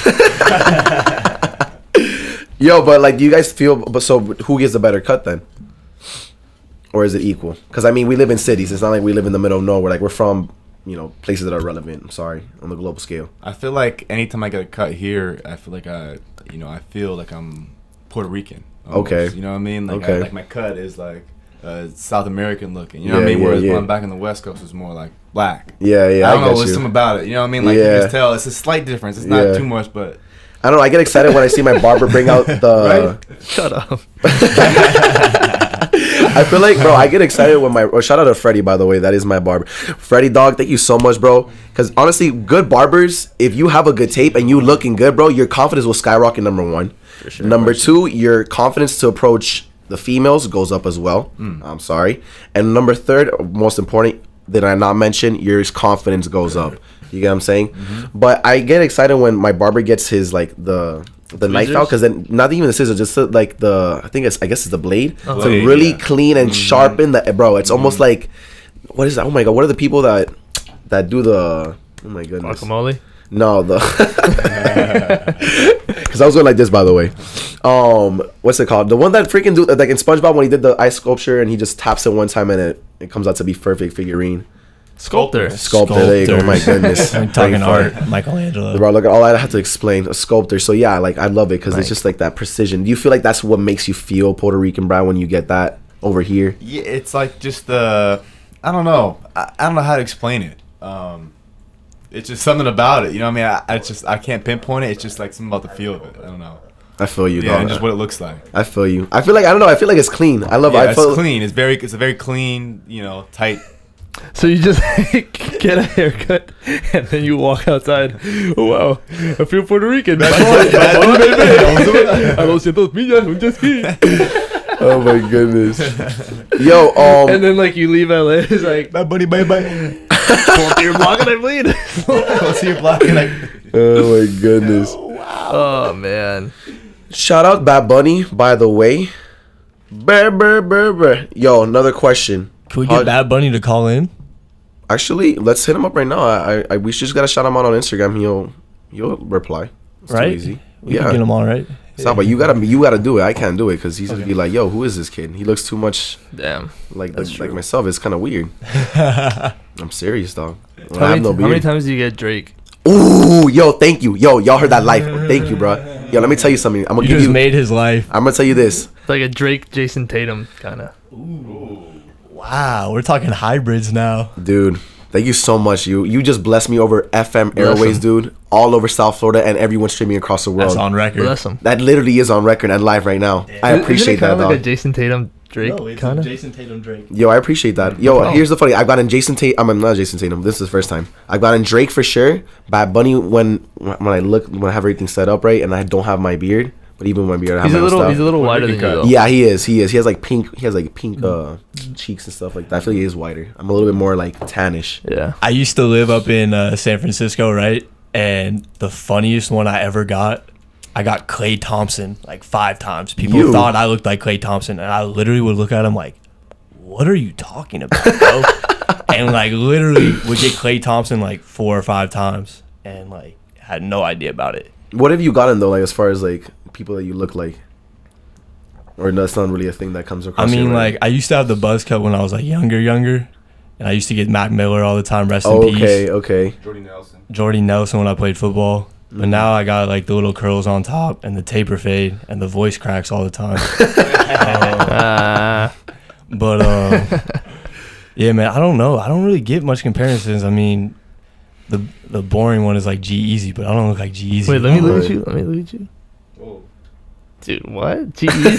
Yo, but do you guys feel? But so who gets the better cut then? Or is it equal? Because I mean, we live in cities. It's not like we live in the middle of nowhere. We're from places that are relevant. I'm sorry, on the global scale. I feel like anytime I get a cut here, I feel like I feel like I'm Puerto Rican. Almost. Okay. You know what I mean? Like my cut is South American looking. You know what I mean? Whereas when I'm back in the West Coast, it's more black. Yeah. I don't know. There's something about it. You know what I mean? You can just tell. It's a slight difference. It's not too much, but. I don't know. I get excited when I see my barber bring out the. Right? Shut up. I feel like, bro, I get excited when shout out to Freddie, by the way. That is my barber. Freddie, dog, thank you so much, bro. Because honestly, good barbers, if you have a good tape and you looking good, bro, your confidence will skyrocket, number one. For sure, number two, your confidence to approach the females goes up as well. I'm sorry. And number third, most important, did I not mention, your confidence goes up. You get what I'm saying? Mm-hmm. But I get excited when my barber gets his the knife out, because then not even the scissors, just I guess it's the blade to really clean and sharpen the It's almost like, what is that? Oh my god, what are the people that do the, oh my goodness, guacamole? No, because I was going like this, by the way. What's it called? The one that freaking do in SpongeBob when he did the ice sculpture and he just taps it one time and it comes out to be perfect figurine. Sculptor. There you go. My goodness. I'm talking art. Michelangelo. Bro, look at all I had to explain. A sculptor. So yeah, I love it because it's just that precision. Do you feel like that's what makes you feel Puerto Rican, Brad, when you get that over here? Yeah, it's just I don't know. I don't know how to explain it. It's just something about it. You know what I mean? I can't pinpoint it. It's just something about the feel of it. I don't know. I feel you, yeah, and just what it looks like. I feel you. I feel like, I don't know. I feel like it's clean. It's clean. It's a very clean, tight. So you just get a haircut and then you walk outside. Oh wow, I feel Puerto Rican. A los 200 millas, un jet ski. Oh my goodness. Yo, and then you leave LA, it's bad buddy, bye. Pull up to your block and I bleed. Pull to your block and I. Oh my goodness. Oh, wow. Oh man. Shout out Bad Bunny, by the way. Brr. Yo, another question. Can we get Bad Bunny to call in? Actually, let's hit him up right now. We just gotta shout him out on Instagram. He'll reply. It's right? Too easy. We can get him on, right? Stop, but you gotta do it. I can't do it because he's gonna be like, "Yo, who is this kid? He looks too much." Damn. Like myself. It's kind of weird. I'm serious, dog. How many times do you get Drake? Ooh, yo, thank you. Yo, y'all heard that life. Thank you, bro. Yo, let me tell you something. I'm gonna give you. Made his life. I'm gonna tell you this. It's like a Drake, Jason Tatum kind of. Ooh. Wow, we're talking hybrids now, dude. Thank you so much. You just blessed me over FM Airways, dude. All over South Florida and everyone streaming across the world. That's on record. Bless him. That literally is on record and live right now. Damn. I appreciate that, dog. Like a Jason Tatum Drake kind of. Jason Tatum Drake. Yo, I appreciate that. Yo, here's the funny. I've gotten Jason Tatum. I'm not Jason Tatum. This is the first time. I've gotten Drake for sure. Bad Bunny when I have everything set up right and I don't have my beard. But even when beard, he's a little wider than you, though. Yeah, he is. He has pink. He has pink cheeks and stuff like that. I feel like he is whiter. I'm a little bit more tannish. Yeah. I used to live up in San Francisco, right? And the funniest one I ever got, I got Klay Thompson 5 times. People thought I looked like Klay Thompson, and I literally would look at him like, "What are you talking about, bro?" And literally would get Klay Thompson 4 or 5 times, and had no idea about it. What have you gotten though? As far as people that you look like? Or that's not really a thing that comes across. I mean, like, I used to have the buzz cut when I was like younger, and I used to get Mac Miller all the time. Rest in peace. Okay. Jordy Nelson when I played football. But now I got like the little curls on top and the taper fade and the voice cracks all the time. Yeah, man, I don't know. I don't really get much comparisons. I mean, the boring one is like G-Eazy, but I don't look like G-Eazy. Wait, let me look at you. Whoa. Dude, what? G-Eazy.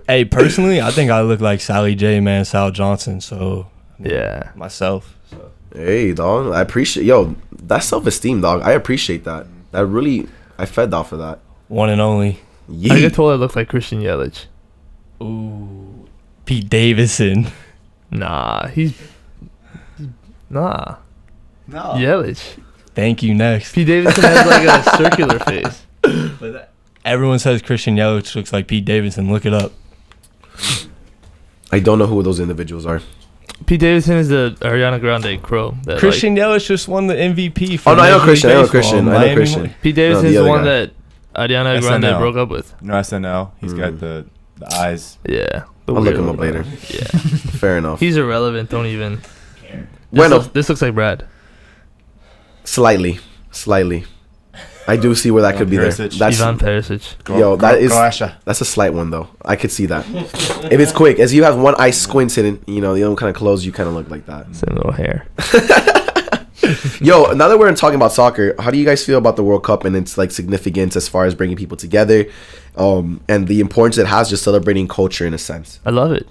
Hey, personally, I think I look like Sally J, man, Sal Johnson. So, yeah. Myself. So. Hey, dog. I appreciate... Yo, that's self-esteem, dog. I appreciate that. That really... I fed off of that. One and only. Yeah. I get told I look like Christian Yelich. Ooh. Pete Davidson. Nah, Nah. No. Yelich. Thank you, next. Pete Davidson has like a circular face. But everyone says Christian Yelich looks like Pete Davidson. Look it up. I don't know who those individuals are. Pete Davidson is the Ariana Grande crow. Christian Yelich just won the MVP for I know Christian. I know Christian. Pete Davidson is the one guy that Ariana Grande broke up with. No, SNL. He's got the eyes. Yeah. I'll look him up later. Yeah. Fair enough. He's irrelevant. Don't even care. This looks like Brad. Slightly. I do see where that could be there. That's Ivan Perisic. That's a slight one though. I could see that. If it's quick, as you have one eye squinted and the other one kind of closed, you kind of look like that. Same little hair. Yo, now that we're talking about soccer, how do you guys feel about the World Cup and its like significance as far as bringing people together, and the importance it has just celebrating culture in a sense? I love it.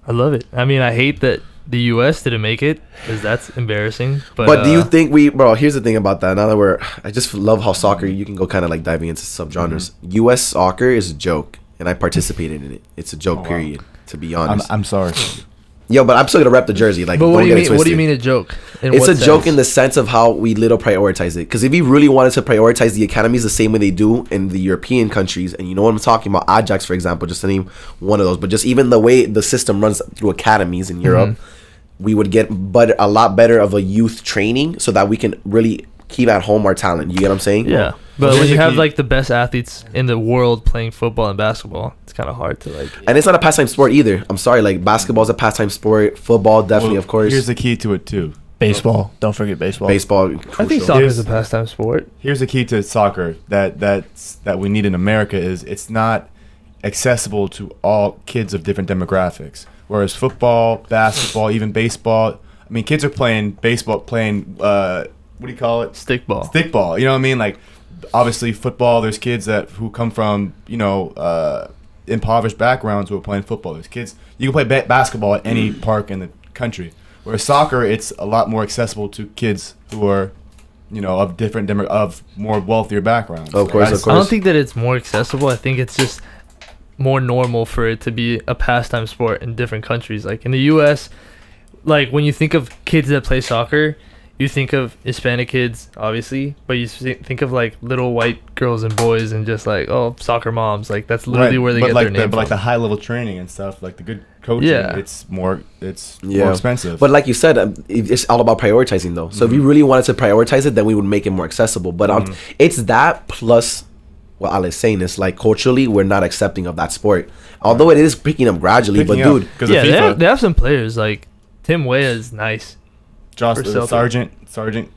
I mean, I hate that the U.S. didn't make it because that's embarrassing. But do you think here's the thing about that. Now that I just love how soccer, you can go kind of like diving into subgenres. U.S. soccer is a joke, and I participated in it. It's a joke, period. To be honest, I'm sorry. Yo, but I'm still gonna rep the jersey. Like, but what do you mean? What do you mean a joke? It's a joke in the sense of how we little prioritize it. Because if we really wanted to prioritize the academies the same way they do in the European countries, and you know what I'm talking about, Ajax, for example, just to name one of those. But just even the way the system runs through academies in Europe, we would get a lot better of a youth training so that we can really keep at home our talent. You get what I'm saying? Yeah. But when you have like the best athletes in the world playing football and basketball, it's kind of hard to like. And it's not a pastime sport either. I'm sorry, like basketball's a pastime sport. Football definitely, of course. Here's the key to it too. Baseball. Don't forget baseball. Baseball. I think soccer is a pastime sport. Here's the key to soccer that we need in America is it's not accessible to all kids of different demographics. Whereas football, basketball, even baseball, I mean, kids are playing baseball, playing what do you call it? Stickball. Stickball. You know what I mean? Like, obviously, football. There's kids who come from impoverished backgrounds who are playing football. There's kids. You can play basketball at any park in the country. Whereas soccer, it's a lot more accessible to kids who are, of different of more wealthier backgrounds. Of course. I don't think that it's more accessible. I think it's just more normal for it to be a pastime sport in different countries. Like in the U.S., like when you think of kids that play soccer, you think of Hispanic kids, obviously, but you think of like little white girls and boys and just like, soccer moms. Like that's literally where they get their name from. But like the high level training and stuff, like the good coaching, it's more expensive. But like you said, it's all about prioritizing though. So if you really wanted to prioritize it, then we would make it more accessible. But it's that plus what Ale's saying is like culturally we're not accepting of that sport. Although it is picking up gradually, they have some players like Tim Weah is nice. Josh Sargent.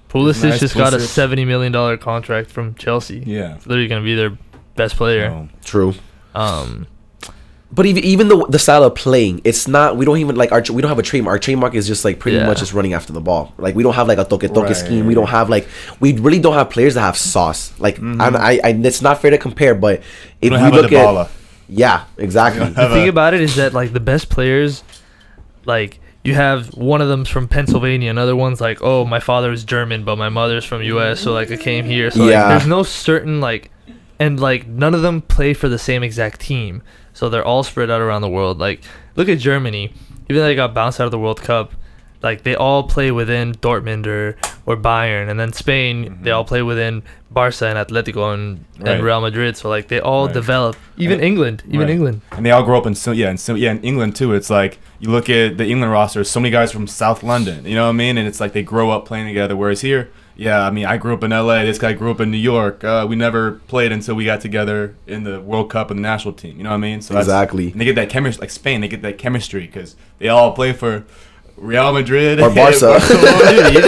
Pulisic just got a $70 million contract from Chelsea. Yeah, it's literally gonna be their best player. True. But even the style of playing, it's not. We don't even like we don't have a trademark. Our trademark is just like pretty much just running after the ball. Like we don't have like a toque scheme. We don't have like we really don't have players that have sauce. Like and it's not fair to compare, but if we look at exactly. The thing about it is that like the best players, like. You have one of them's from Pennsylvania, another one's like, my father is German, but my mother's from U.S., so like I came here. So like, there's no certain like, and like none of them play for the same exact team, so they're all spread out around the world. Like look at Germany, even though they got bounced out of the World Cup, like they all play within Dortmund or Bayern, and then Spain they all play within Barca and Atletico and Real Madrid. So like they all develop. Even England, England, and they all grow up in in England too. It's like you look at the England roster, so many guys from South London. You know what I mean? And it's like they grow up playing together. Whereas here, Yeah, I mean, I grew up in L.A. This guy grew up in New York. We never played until we got together in the World Cup and the national team. You know what I mean? So Exactly. And they get that chemistry, like Spain. They get that chemistry because they all play for Real Madrid or Barca.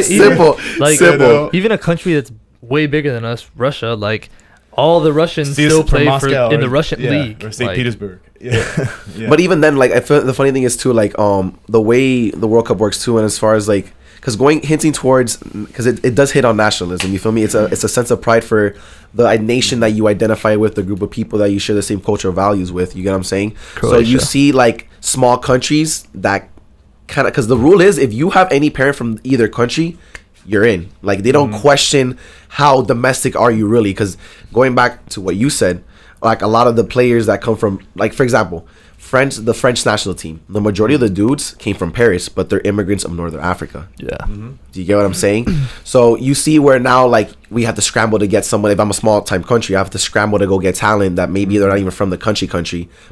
Simple. Like, simple. Even a country that's way bigger than us, Russia, like all the Russians still play in the Russian league or St. Petersburg. Yeah. But even then, like, I feel the funny thing is too, like, the way the World Cup works too, and as far as like, because hinting towards, because it does hit on nationalism. You feel me? It's a sense of pride for the nation that you identify with, the group of people that you share the same cultural values with. You get what I'm saying? Croatia. So you see like small countries that kind of, because the rule is if you have any parent from either country, you're in. Like, they don't question how domestic are you really, because going back to what you said, like a lot of the players that come from, like, for example, the French national team, the majority of the dudes came from Paris, but they're immigrants of Northern Africa. Yeah. Do you get what I'm saying? So you see where now, like, we have to scramble to get someone. If I'm a small time country, I have to scramble to go get talent that maybe they're not even from the country,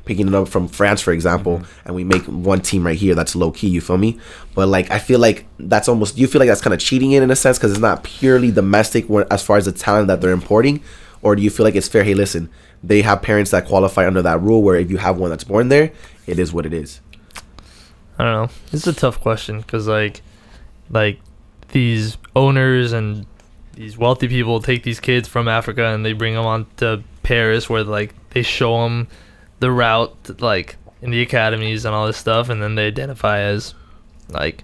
picking it up from France, for example, and we make one team right here that's low key. You feel me? But like, I feel like that's almost. Do you feel like that's kind of cheating in a sense because it's not purely domestic as far as the talent that they're importing, or do you feel like it's fair? Hey, listen, they have parents that qualify under that rule where if you have one that's born there, it is what it is. I don't know. It's a tough question because like these owners and these wealthy people take these kids from Africa and they bring them on to Paris where like they show them the route like in the academies and all this stuff, and then they identify as like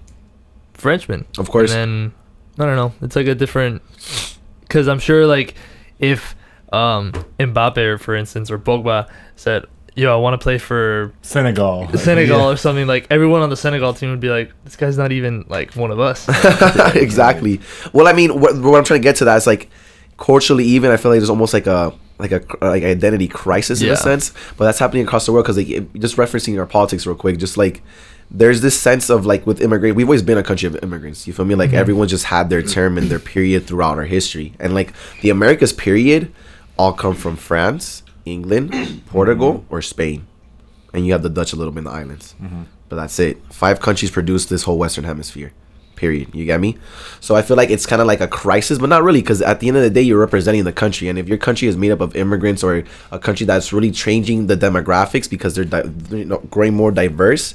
Frenchmen. Of course. And then I don't know. It's like a different, because I'm sure like if Mbappe, for instance, or Pogba said, yo, I want to play for Senegal Yeah. or something, like everyone on the Senegal team would be like, this guy's not even like one of us. Exactly. Well, I mean, what I'm trying to get to that is like culturally, even I feel like there's almost like a identity crisis in a sense, but that's happening across the world because like, just referencing our politics real quick, just like there's this sense of like with immigrants, we've always been a country of immigrants. You feel me? Like everyone just had their term and their period throughout our history, and like the Americas period all come from France, England, Portugal, or Spain, and you have the Dutch a little bit in the islands, but that's it. 5 countries produce this whole Western Hemisphere, period. You get me? So I feel like it's kind of like a crisis, but not really, because at the end of the day, you're representing the country, and if your country is made up of immigrants or a country that's really changing the demographics because they're growing more diverse,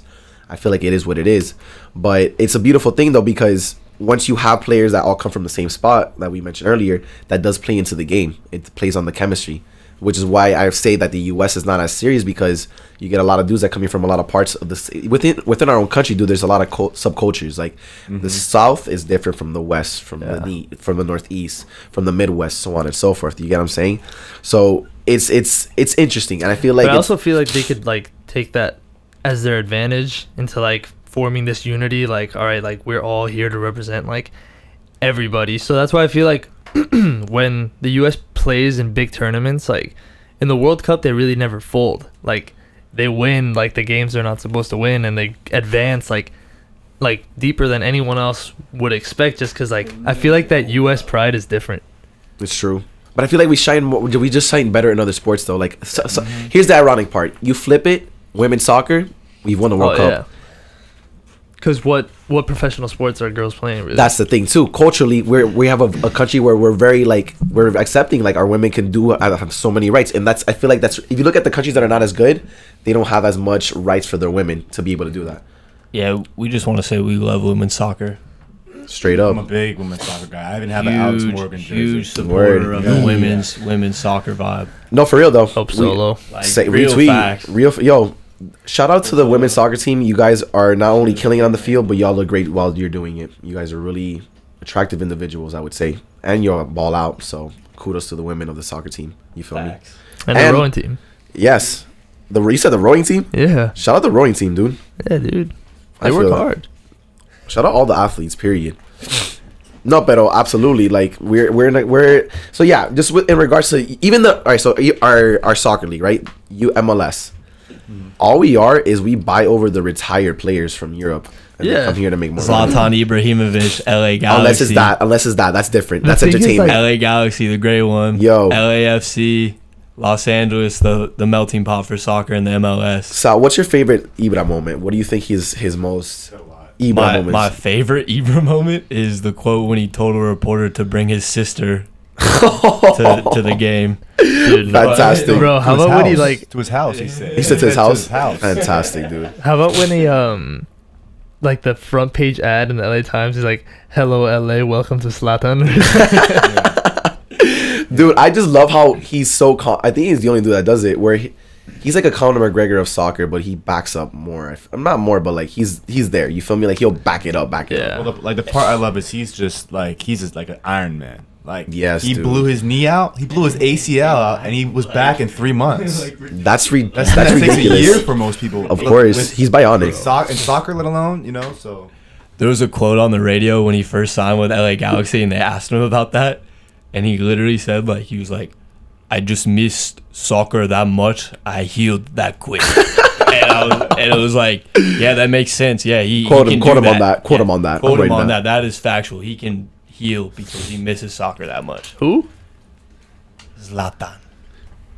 I feel like it is what it is. But it's a beautiful thing though, because once you have players that all come from the same spot that we mentioned earlier, that does play into the game. It plays on the chemistry, which is why I say that the U.S. is not as serious, because you get a lot of dudes that come in from a lot of parts of the within our own country. Dude, there's a lot of subcultures. Like the South is different from the West, from the Northeast, from the Midwest, so on and so forth. You get what I'm saying? So it's interesting, and I feel like I also feel like they could like take that as their advantage into like forming this unity. Like, all right, like we're all here to represent like everybody. So that's why I feel like when the US plays in big tournaments, like in the World Cup, they really never fold. Like they win like the games they're not supposed to win, and they advance like deeper than anyone else would expect, just because like I feel like that US pride is different. It's true, but I feel like we just shine better in other sports though. Like here's the ironic part: you flip it, women's soccer, we've won the World Cup. Because what professional sports are girls playing? Really? That's the thing too. Culturally, we have a country where we're very like we're accepting. Like our women can have so many rights, and I feel like that's if you look at the countries that are not as good, they don't have as much rights for their women to be able to do that. Yeah, we just want to say we love women's soccer. Straight up, I'm a big women's soccer guy. I even have an Alex Morgan jersey. Huge supporter of the women's soccer vibe. No, for real though. Hope Solo. Yo. Shout out to the women's soccer team. You guys are not only killing it on the field, but y'all look great while you're doing it. You guys are really attractive individuals, I would say. And you're ball out, so kudos to the women of the soccer team. You feel me? And the rowing team. Yes. You said the rowing team? Yeah. Shout out the rowing team, dude. Yeah, dude. They work hard. Shout out all the athletes, period. No, pero absolutely. Like we're so yeah, just in regards to even our soccer league, right? MLS. All we are is we buy over the retired players from Europe and they come here to make more money. Zlatan Ibrahimovic, LA Galaxy. Unless it's that, that's different. That's entertainment. LA Galaxy, the great one. Yo. LAFC, Los Angeles, the melting pot for soccer in the MLS. Sal, what's your favorite Ibra moment? What do you think his most? My favorite Ibra moment is the quote when he told a reporter to bring his sister to the game. Dude, fantastic, bro. How about when he like to his house? He said to his house. Fantastic, dude. How about when he like the front page ad in the LA Times is like, "Hello LA, welcome to Zlatan." Dude, I just love how he's so I think he's the only dude that does it, where he's like a Conor McGregor of soccer, but he backs up more. I'm not more, but like he's there. You feel me? Like he'll back it up. Well, the part I love is he's just like an Iron Man. Like, yes, he dude. blew his knee out, he blew his ACL out, and he was back in 3 months. That's ridiculous. That takes a year for most people. Of course, he's bionic. In soccer, let alone, you know. So there was a quote on the radio when he first signed with LA Galaxy, and they asked him about that, and he literally said, like, he was like, "I just missed soccer that much. I healed that quick." and it was like, yeah, that makes sense. Yeah, quote him on that. Quote him on that. Quote him on that. That is factual. He can heal because he misses soccer that much. Who? Zlatan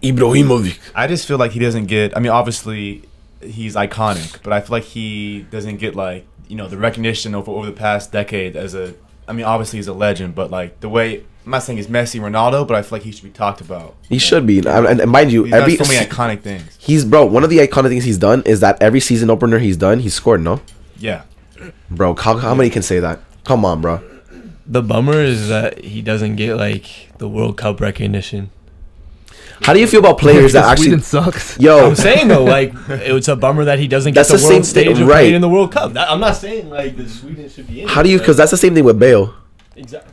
Ibrahimovic. I just feel like he doesn't get. I mean, obviously, he's iconic, but I feel like he doesn't get, like, you know, the recognition over the past decade as a. I mean, obviously he's a legend, but like the way. I'm not saying he's Messi, Ronaldo, but I feel like he should be talked about. He should be, and mind you, he's done so many iconic things. One of the iconic things he's done is that every season opener he's done, he's scored. No. Yeah. Bro, how many can say that? Come on, bro. The bummer is that he doesn't get like the World Cup recognition. How do you feel about players that actually Sweden sucks? Yo, I'm saying though, like it's a bummer that he doesn't get the world stage of playing in the World Cup. I'm not saying like the Sweden should be in. How do you? Because that's the same thing with Bale. Exactly.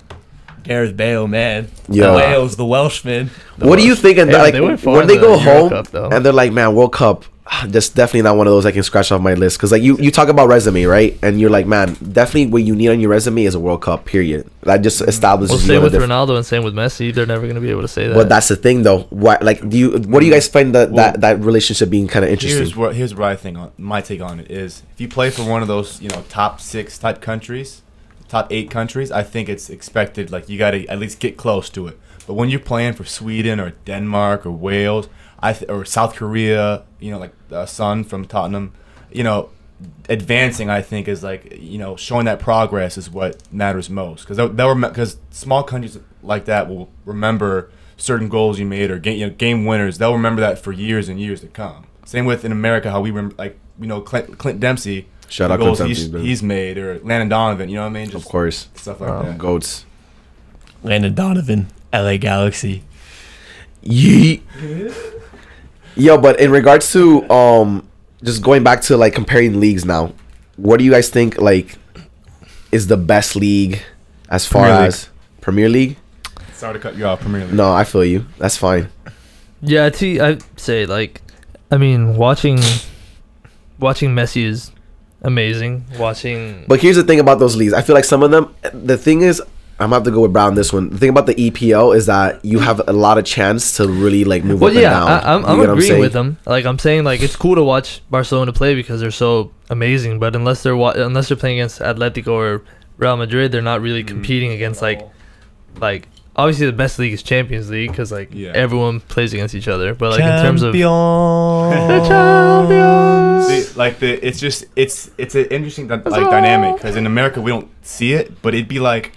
Gareth Bale, man. Yo. Wales, the Welshman. What do you think? And like when they go home Cup, and they're like, man, World Cup, just definitely not one of those I can scratch off my list. Because like you talk about resume, right? And you're like, man, definitely what you need on your resume is a World Cup. Period. That just establishes. Well, same with Ronaldo and same with Messi. They're never going to be able to say that. But that's the thing, though. What do you guys find that relationship being kind of interesting? Here's what I think. My take on it is, if you play for one of those, you know, top 6 type countries, top 8 countries, I think it's expected, like, you got to at least get close to it. But when you're playing for Sweden or Denmark or Wales or South Korea, you know, like Son from Tottenham, you know, advancing, I think, is like, you know, showing that progress is what matters most. Because small countries like that will remember certain goals you made or game winners. They'll remember that for years and years to come. Same with in America, how we remember, like, you know, Clint Dempsey. Shout out goals he's made, or Landon Donovan, you know what I mean? Just of course. Stuff like that. Goats. Landon Donovan, LA Galaxy. Yeet. Yo, but in regards to just going back to like comparing leagues now, what do you guys think like is the best league as far as Premier League? Sorry to cut you off, Premier League. No, I feel you. That's fine. Yeah, I'd say, like, I mean, watching Messi is amazing. But here's the thing about those leagues. I feel like some of them, the thing is, I'm gonna have to go with Brown this one. The thing about the EPL is that you have a lot of chance to really like move up and down. I'm agreeing with them. Like, I'm saying, like, it's cool to watch Barcelona play because they're so amazing. But unless they're playing against Atletico or Real Madrid, they're not really competing against like obviously the best league is Champions League because everyone plays against each other. But like in terms of the champions, it's an interesting dynamic because in America we don't see it, but it'd be like,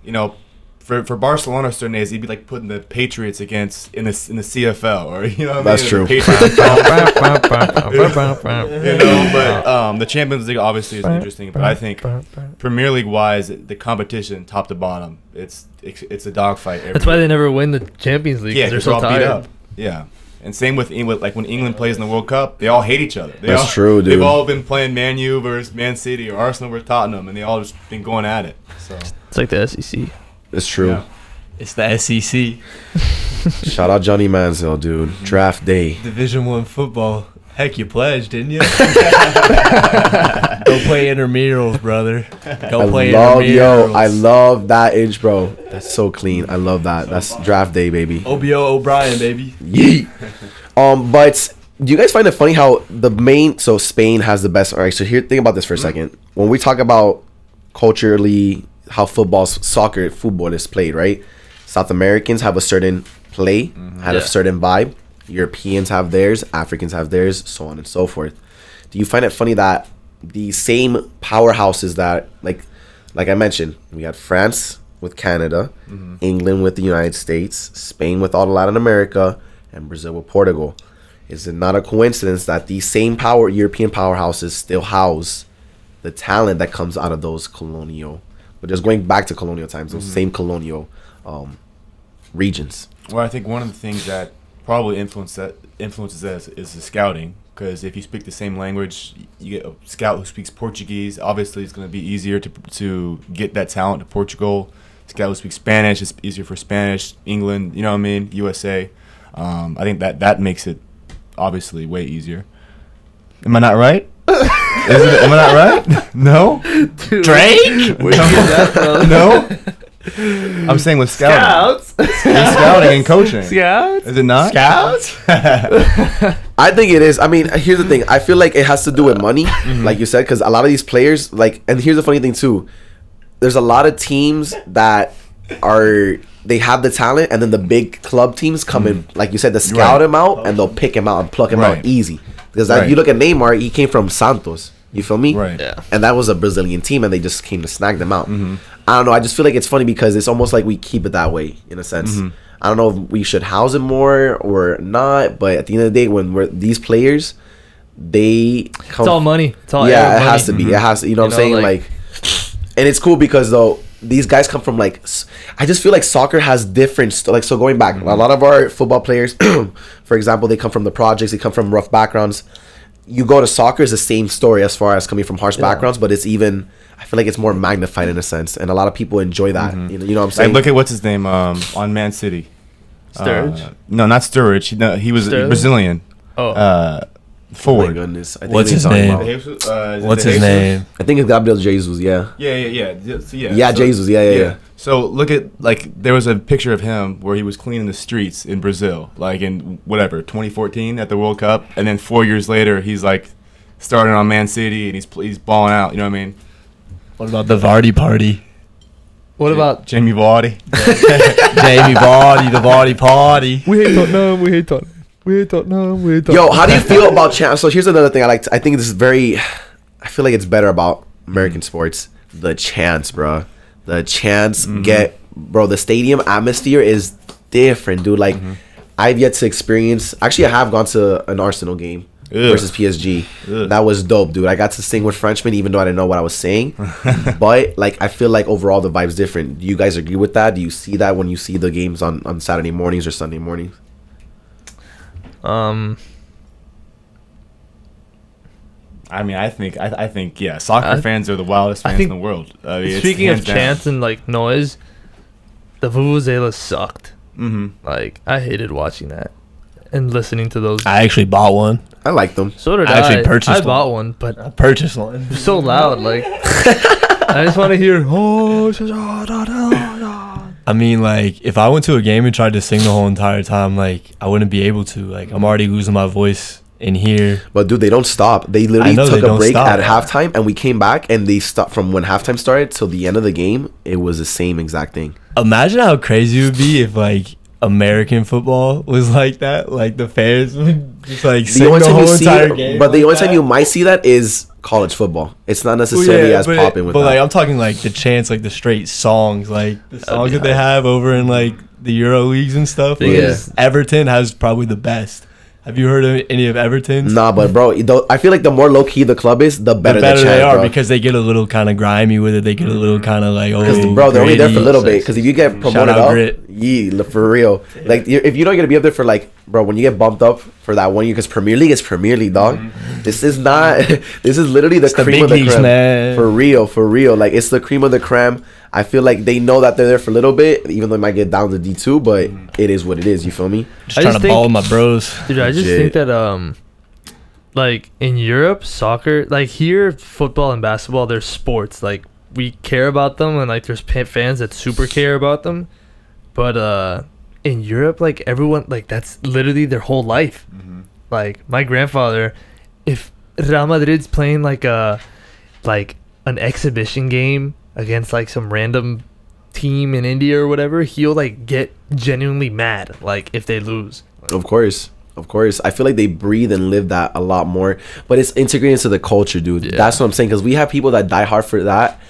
you know, for Barcelona certain days, he'd be like putting the Patriots against in the CFL, or, you know what that's I mean? True. You know, but the Champions League obviously is interesting, but I think Premier League wise, the competition top to bottom, it's a dogfight. That's why they never win the Champions League. Yeah, they're so tired. beat up. Yeah. And same with England, like when England plays in the World Cup, they all hate each other. That's true, dude. They've all been playing Man U versus Man City or Arsenal versus Tottenham, and they all just been going at it. So it's like the SEC. It's true. Yeah. It's the SEC. Shout out Johnny Manziel, dude. Draft day. Division I football. Heck, you pledged, didn't you? Go play intramurals, brother. Go play intramurals. I love that inch, bro. That's so clean. I love that. That's draft day, baby. OBO O'Brien, baby. Yeet. But do you guys find it funny how so Spain has the best? All right, so think about this for a second. When we talk about culturally how football is played, right? South Americans have a certain play, a certain vibe. Europeans have theirs, Africans have theirs, so on and so forth. Do you find it funny that the same powerhouses that like I mentioned, we had France with Canada, England with the United States, Spain with all of Latin America, and Brazil with Portugal. Is it not a coincidence that these same European powerhouses still house the talent that comes out of those colonial, but just going back to colonial times, those same colonial regions? Well, I think one of the things that probably influences that is the scouting. Because if you speak the same language, you get a scout who speaks Portuguese. Obviously, it's going to be easier to get that talent to Portugal. Scout who speaks Spanish, it's easier for Spanish. England, you know what I mean? USA. I think that makes it obviously way easier. Am I not right? Am I not right? No? Dude, Drake? No? I'm saying with scouting. Scouting and coaching. Scouts? Is it not? Scouts? I think it is. I mean, here's the thing. I feel like it has to do with money, like you said, because a lot of these players, like, and here's the funny thing too. There's a lot of teams that they have the talent, and then the big club teams come in, like you said, to scout him out, and they'll pick him out and pluck him out easy. Because if you look at Neymar, he came from Santos. You feel me? Right. Yeah. And that was a Brazilian team, and they just came to snag them out. I don't know. I just feel like it's funny because it's almost like we keep it that way in a sense. I don't know if we should house him more or not, but at the end of the day, when we're these players, they come. It's all money. It's all it money. has to be. It has to. You know what I'm saying? Like, and it's cool because though these guys come from like, I just feel like soccer has different so going back, a lot of our football players, for example, they come from the projects. They come from rough backgrounds. You go to soccer, it's the same story as far as coming from harsh backgrounds, but it's even, I feel like it's more magnified in a sense, and a lot of people enjoy that. You know what I'm saying? Like, look at what's his name on Man City. Sturridge? No, not Sturridge. No, he was Sterling? Brazilian. Oh Forward. my goodness. I think What's his name? What's his name? I think it's Gabriel Jesus. Yeah. Yeah. Yeah, Jesus. Yeah. So look at, like, there was a picture of him where he was cleaning the streets in Brazil, like in 2014 at the World Cup, and then 4 years later he's like starting on Man City and he's balling out. You know what I mean? What about the Vardy party? What about Jamie Vardy? Jamie Vardy, the Vardy party. we hate Tottenham? We hate Tottenham. We hate Tottenham. We hate Tottenham. Yo, how do you feel about chance? So here's another thing I think this is very. I feel like it's better about American sports. The chance, bro. The chance the stadium atmosphere is different, dude. Like, I've yet to experience. Actually, I have gone to an Arsenal game versus PSG. That was dope, dude. I got to sing with Frenchmen, even though I didn't know what I was saying. But like, I feel like overall the vibe's different. Do you guys agree with that? Do you see that when you see the games on Saturday mornings or Sunday mornings? I mean, I think yeah, soccer fans are the wildest fans in the world. I mean, speaking of chants and like noise, the vuvuzelas sucked. Like, I hated watching that and listening to those. I actually bought one. I like them. So did I actually purchased I bought one, but I purchased one. it was so loud. Like, I just want to hear. I mean, like, if I went to a game and tried to sing the whole entire time, like, I wouldn't be able to. Like, I'm already losing my voice in here. But dude, they don't stop. They literally took a break at halftime, and we came back, and they stopped from when halftime started till the end of the game. It was the same exact thing. Imagine how crazy it would be if, like, American football was like that. Like, the fans would just, like, sing the whole entire game. But the only time you might see that is college football. It's not necessarily as popping with that. But, like, I'm talking, like, the chants, like, the straight songs. Like, the songs that they have over in, like, the Euro leagues and stuff. Yeah. Everton has probably the best. Have you heard of any of Everton's? Nah, but bro, I feel like the more low key the club is, the better the chant, they are, bro. Because they get a little kind of grimy with it. They get a little kind of like, bro, they're only there for a little bit. Because if you get promoted up, grit. For real. Like, if you don't get to be up there for, like, bro, when you get bumped up for that 1 year, because Premier League is Premier League, dog. This is not. This is literally the cream of the creme. Man. For real. Like, it's the cream of the creme. I feel like they know that they're there for a little bit, even though it might get down to D2, but it is what it is. You feel me? Just trying to ball with my bros. Dude, I just think that, like, in Europe, soccer, like, here, football and basketball, they're sports. Like, we care about them, and, like, there's fans that super care about them. But in Europe, like, everyone, like, that's literally their whole life. Like, my grandfather, if Real Madrid's playing, like, an exhibition game against, like, some random team in India or whatever, he'll, like, get genuinely mad, like, if they lose. Of course. Of course. I feel like they breathe and live that a lot more. But it's integrated into the culture, dude. Yeah. That's what I'm saying. Because we have people that die hard for that.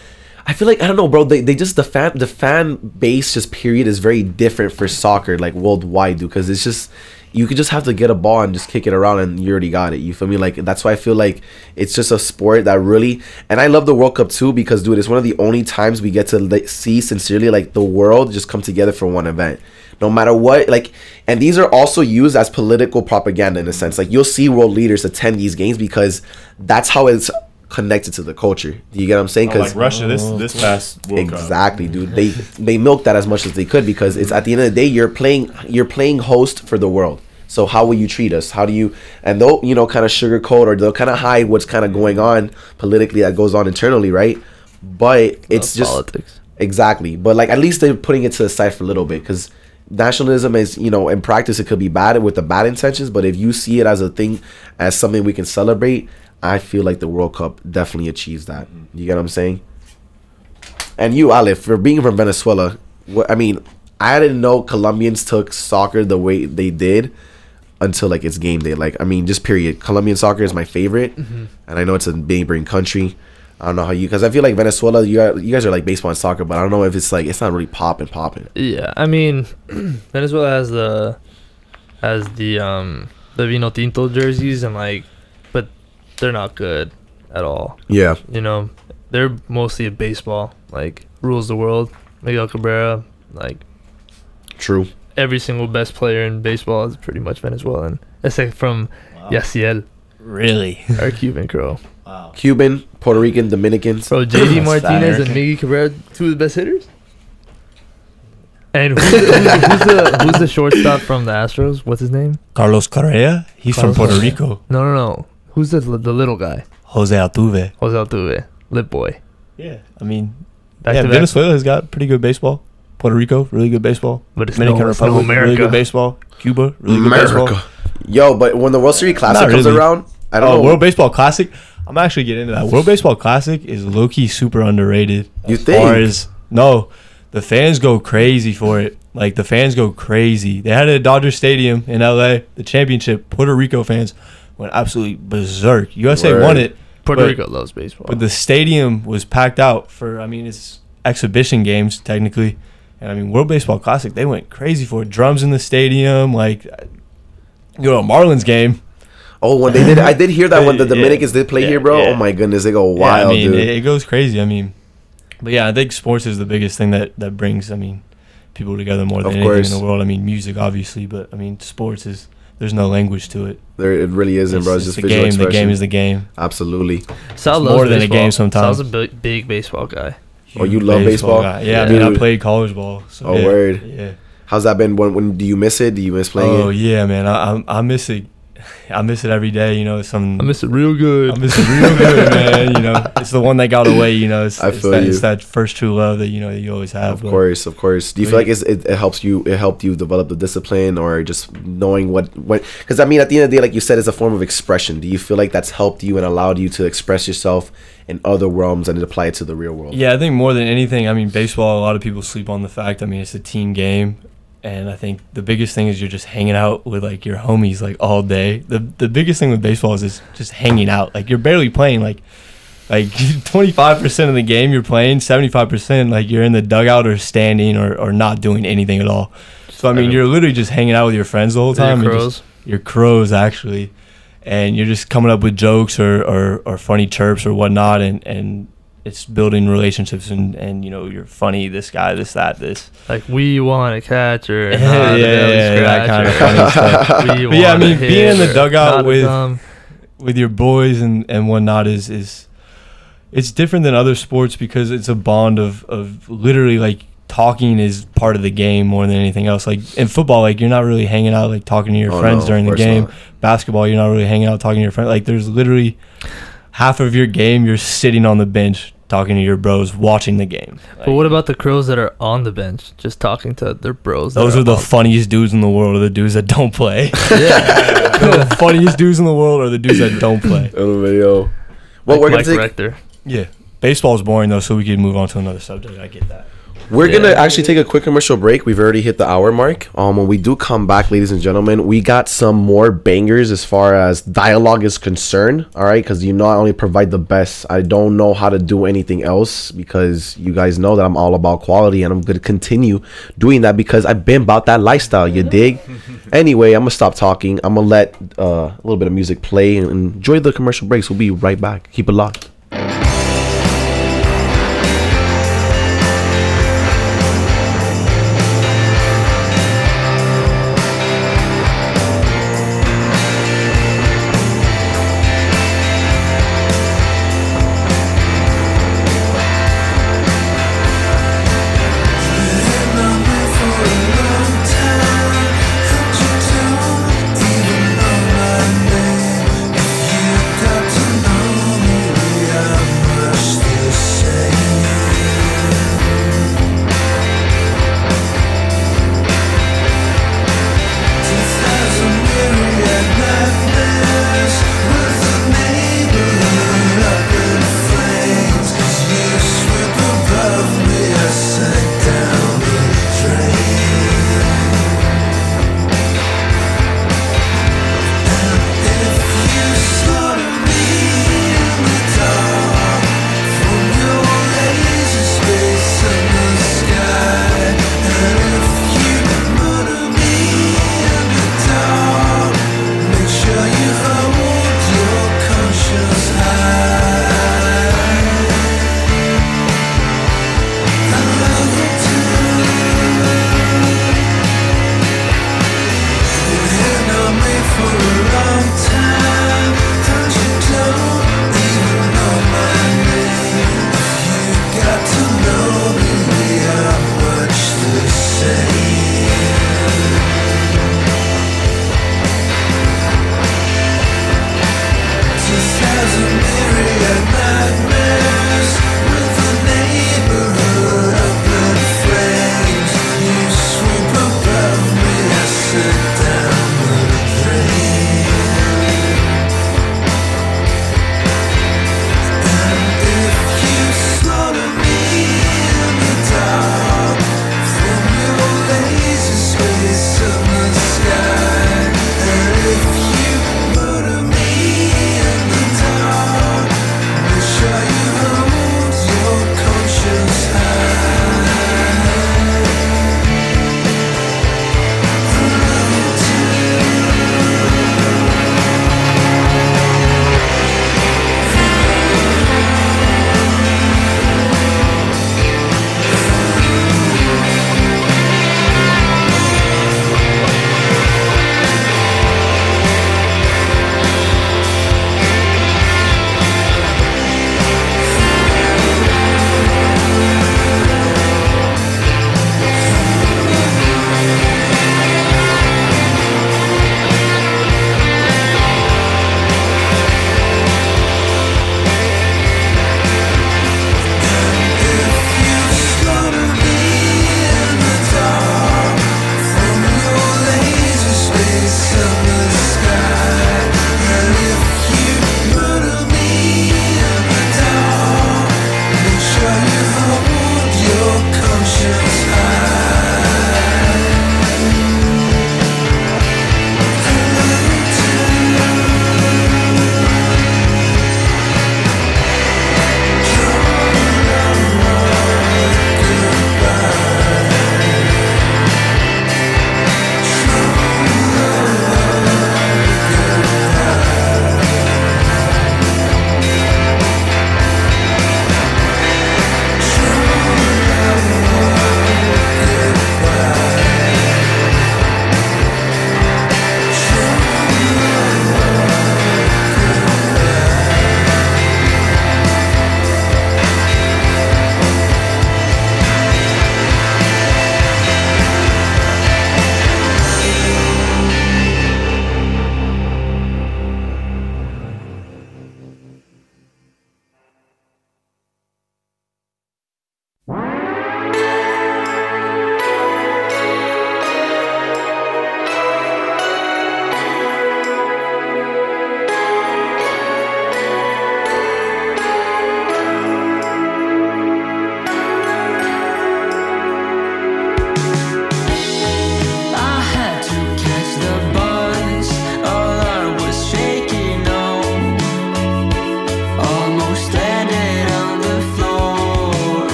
I feel like, I don't know, bro. They just, the fan base just period is very different for soccer, like worldwide, dude. Because it's just, you could just have to get a ball and just kick it around and you already got it. You feel me? Like, that's why I feel like it's just a sport that really, and I love the World Cup too, because, dude, it's one of the only times we get to see sincerely, like, the world just come together for one event. No matter what, like, and these are also used as political propaganda in a sense. Like, you'll see world leaders attend these games because that's how it's connected to the culture. Do you get what I'm saying? Like Russia, this past World Cup. Exactly, dude. They milk that as much as they could because it's at the end of the day you're playing host for the world. So how will you treat us? How do you, and they'll kind of sugarcoat or they'll kind of hide what's kind of going on politically that goes on internally, right? But it's just politics. Exactly. But like at least they're putting it to the side for a little bit because nationalism is, in practice it could be bad with the bad intentions, but if you see it as a thing, as something we can celebrate, I feel like the World Cup definitely achieves that. You get what I'm saying? And you, Ale, for being from Venezuela, I didn't know Colombians took soccer the way they did until like it's game day. Like, just period. Colombian soccer is my favorite, and I know it's a neighboring country. I don't know how because I feel like Venezuela, you guys are like baseball and soccer, but I don't know if it's like it's not really popping. Yeah, Venezuela has the Vino Tinto jerseys and like, but they're not good at all. Yeah, they're mostly a baseball, like rules the world. Miguel Cabrera, like, true. Every single best player in baseball is pretty much Venezuelan, except from Yaciel. Really? Our Cuban crow. Wow. Cuban, Puerto Rican, Dominicans. Bro, JD Martinez and Miggy Cabrera, two of the best hitters. And who's the shortstop from the Astros? What's his name? Carlos Correa. He's from Puerto Rico. No. Who's the little guy? Jose Altuve. Lip boy. Yeah. Venezuela has got pretty good baseball. Puerto Rico, really good baseball. But it's Dominican Republic, really good baseball. Cuba, really good baseball. Yo, but when the World Series Classic comes around, I don't know. World Baseball Classic, I'm actually getting into that. World Baseball Classic is low-key super underrated. You think? No, the fans go crazy for it. Like, the fans go crazy. They had it at Dodger Stadium in L.A., the championship. Puerto Rico fans went absolutely berserk. USA won it. Puerto Rico loves baseball. But the stadium was packed out for, it's exhibition games, technically. And, World Baseball Classic, they went crazy for it. Drums in the stadium, like, a Marlins game. Oh, when they did, I did hear that when the Dominicans did play here, bro. Yeah. Oh my goodness, they go wild, dude. It goes crazy. But yeah, I think sports is the biggest thing that brings, people together more than anything in the world. Music, obviously, but sports is, there's no language to it. It really isn't, bro. It's just visual expression. The game is the game. Absolutely. Sal loves more than baseball. A game sometimes. Sal's a big baseball guy. Oh, you love baseball? Yeah, I played college ball. So word. Yeah. How's that been? When do you miss it? Do you miss playing it? Oh yeah, man. I miss it. I miss it every day. I miss it real good. Man. It's the one that got away. It's that first true love that you always have. Of course. Do you feel like it helps you? It helped you develop the discipline, or just knowing what? Because at the end of the day, like you said, it's a form of expression. Do you feel like that's helped you and allowed you to express yourself in other realms and apply it to the real world? Yeah, I think more than anything, baseball. A lot of people sleep on the fact. It's a team game. And I think the biggest thing is you're just hanging out with like your homies like all day. The biggest thing with baseball is just hanging out. Like you're barely playing. Like 25% of the game you're playing, 75% like you're in the dugout or standing or not doing anything at all. So you're literally just hanging out with your friends the whole time. Your crows actually, and you're just coming up with jokes or funny chirps or whatnot, and it's building relationships and you're funny, this guy, this, that, this. Like, we want to catch or that kind of funny stuff. But being in the dugout with your boys and whatnot is it's different than other sports because it's a bond of literally like talking is part of the game more than anything else. Like in football, like you're not really hanging out like talking to your friends during the game. Not. Basketball, you're not really hanging out talking to your friends. Like there's literally half of your game you're sitting on the bench talking to your bros watching the game. But what about the crows that are on the bench just talking to their bros? Those are the funniest dudes in the world, are the dudes that don't play. Yeah. The funniest dudes in the world are the dudes that don't play. Well, we're going to take... Yeah. Baseball's boring, though, so we can move on to another subject. I get that. We're gonna actually take a quick commercial break. We've already hit the hour mark. When we do come back, ladies and gentlemen, we got some more bangers as far as dialogue is concerned. All right, because I only provide the best. I don't know how to do anything else because you guys know that I'm all about quality, and I'm gonna continue doing that because I've been about that lifestyle. You dig? Anyway, I'm gonna stop talking. I'm gonna let a little bit of music play and enjoy the commercial breaks. We'll be right back. Keep it locked.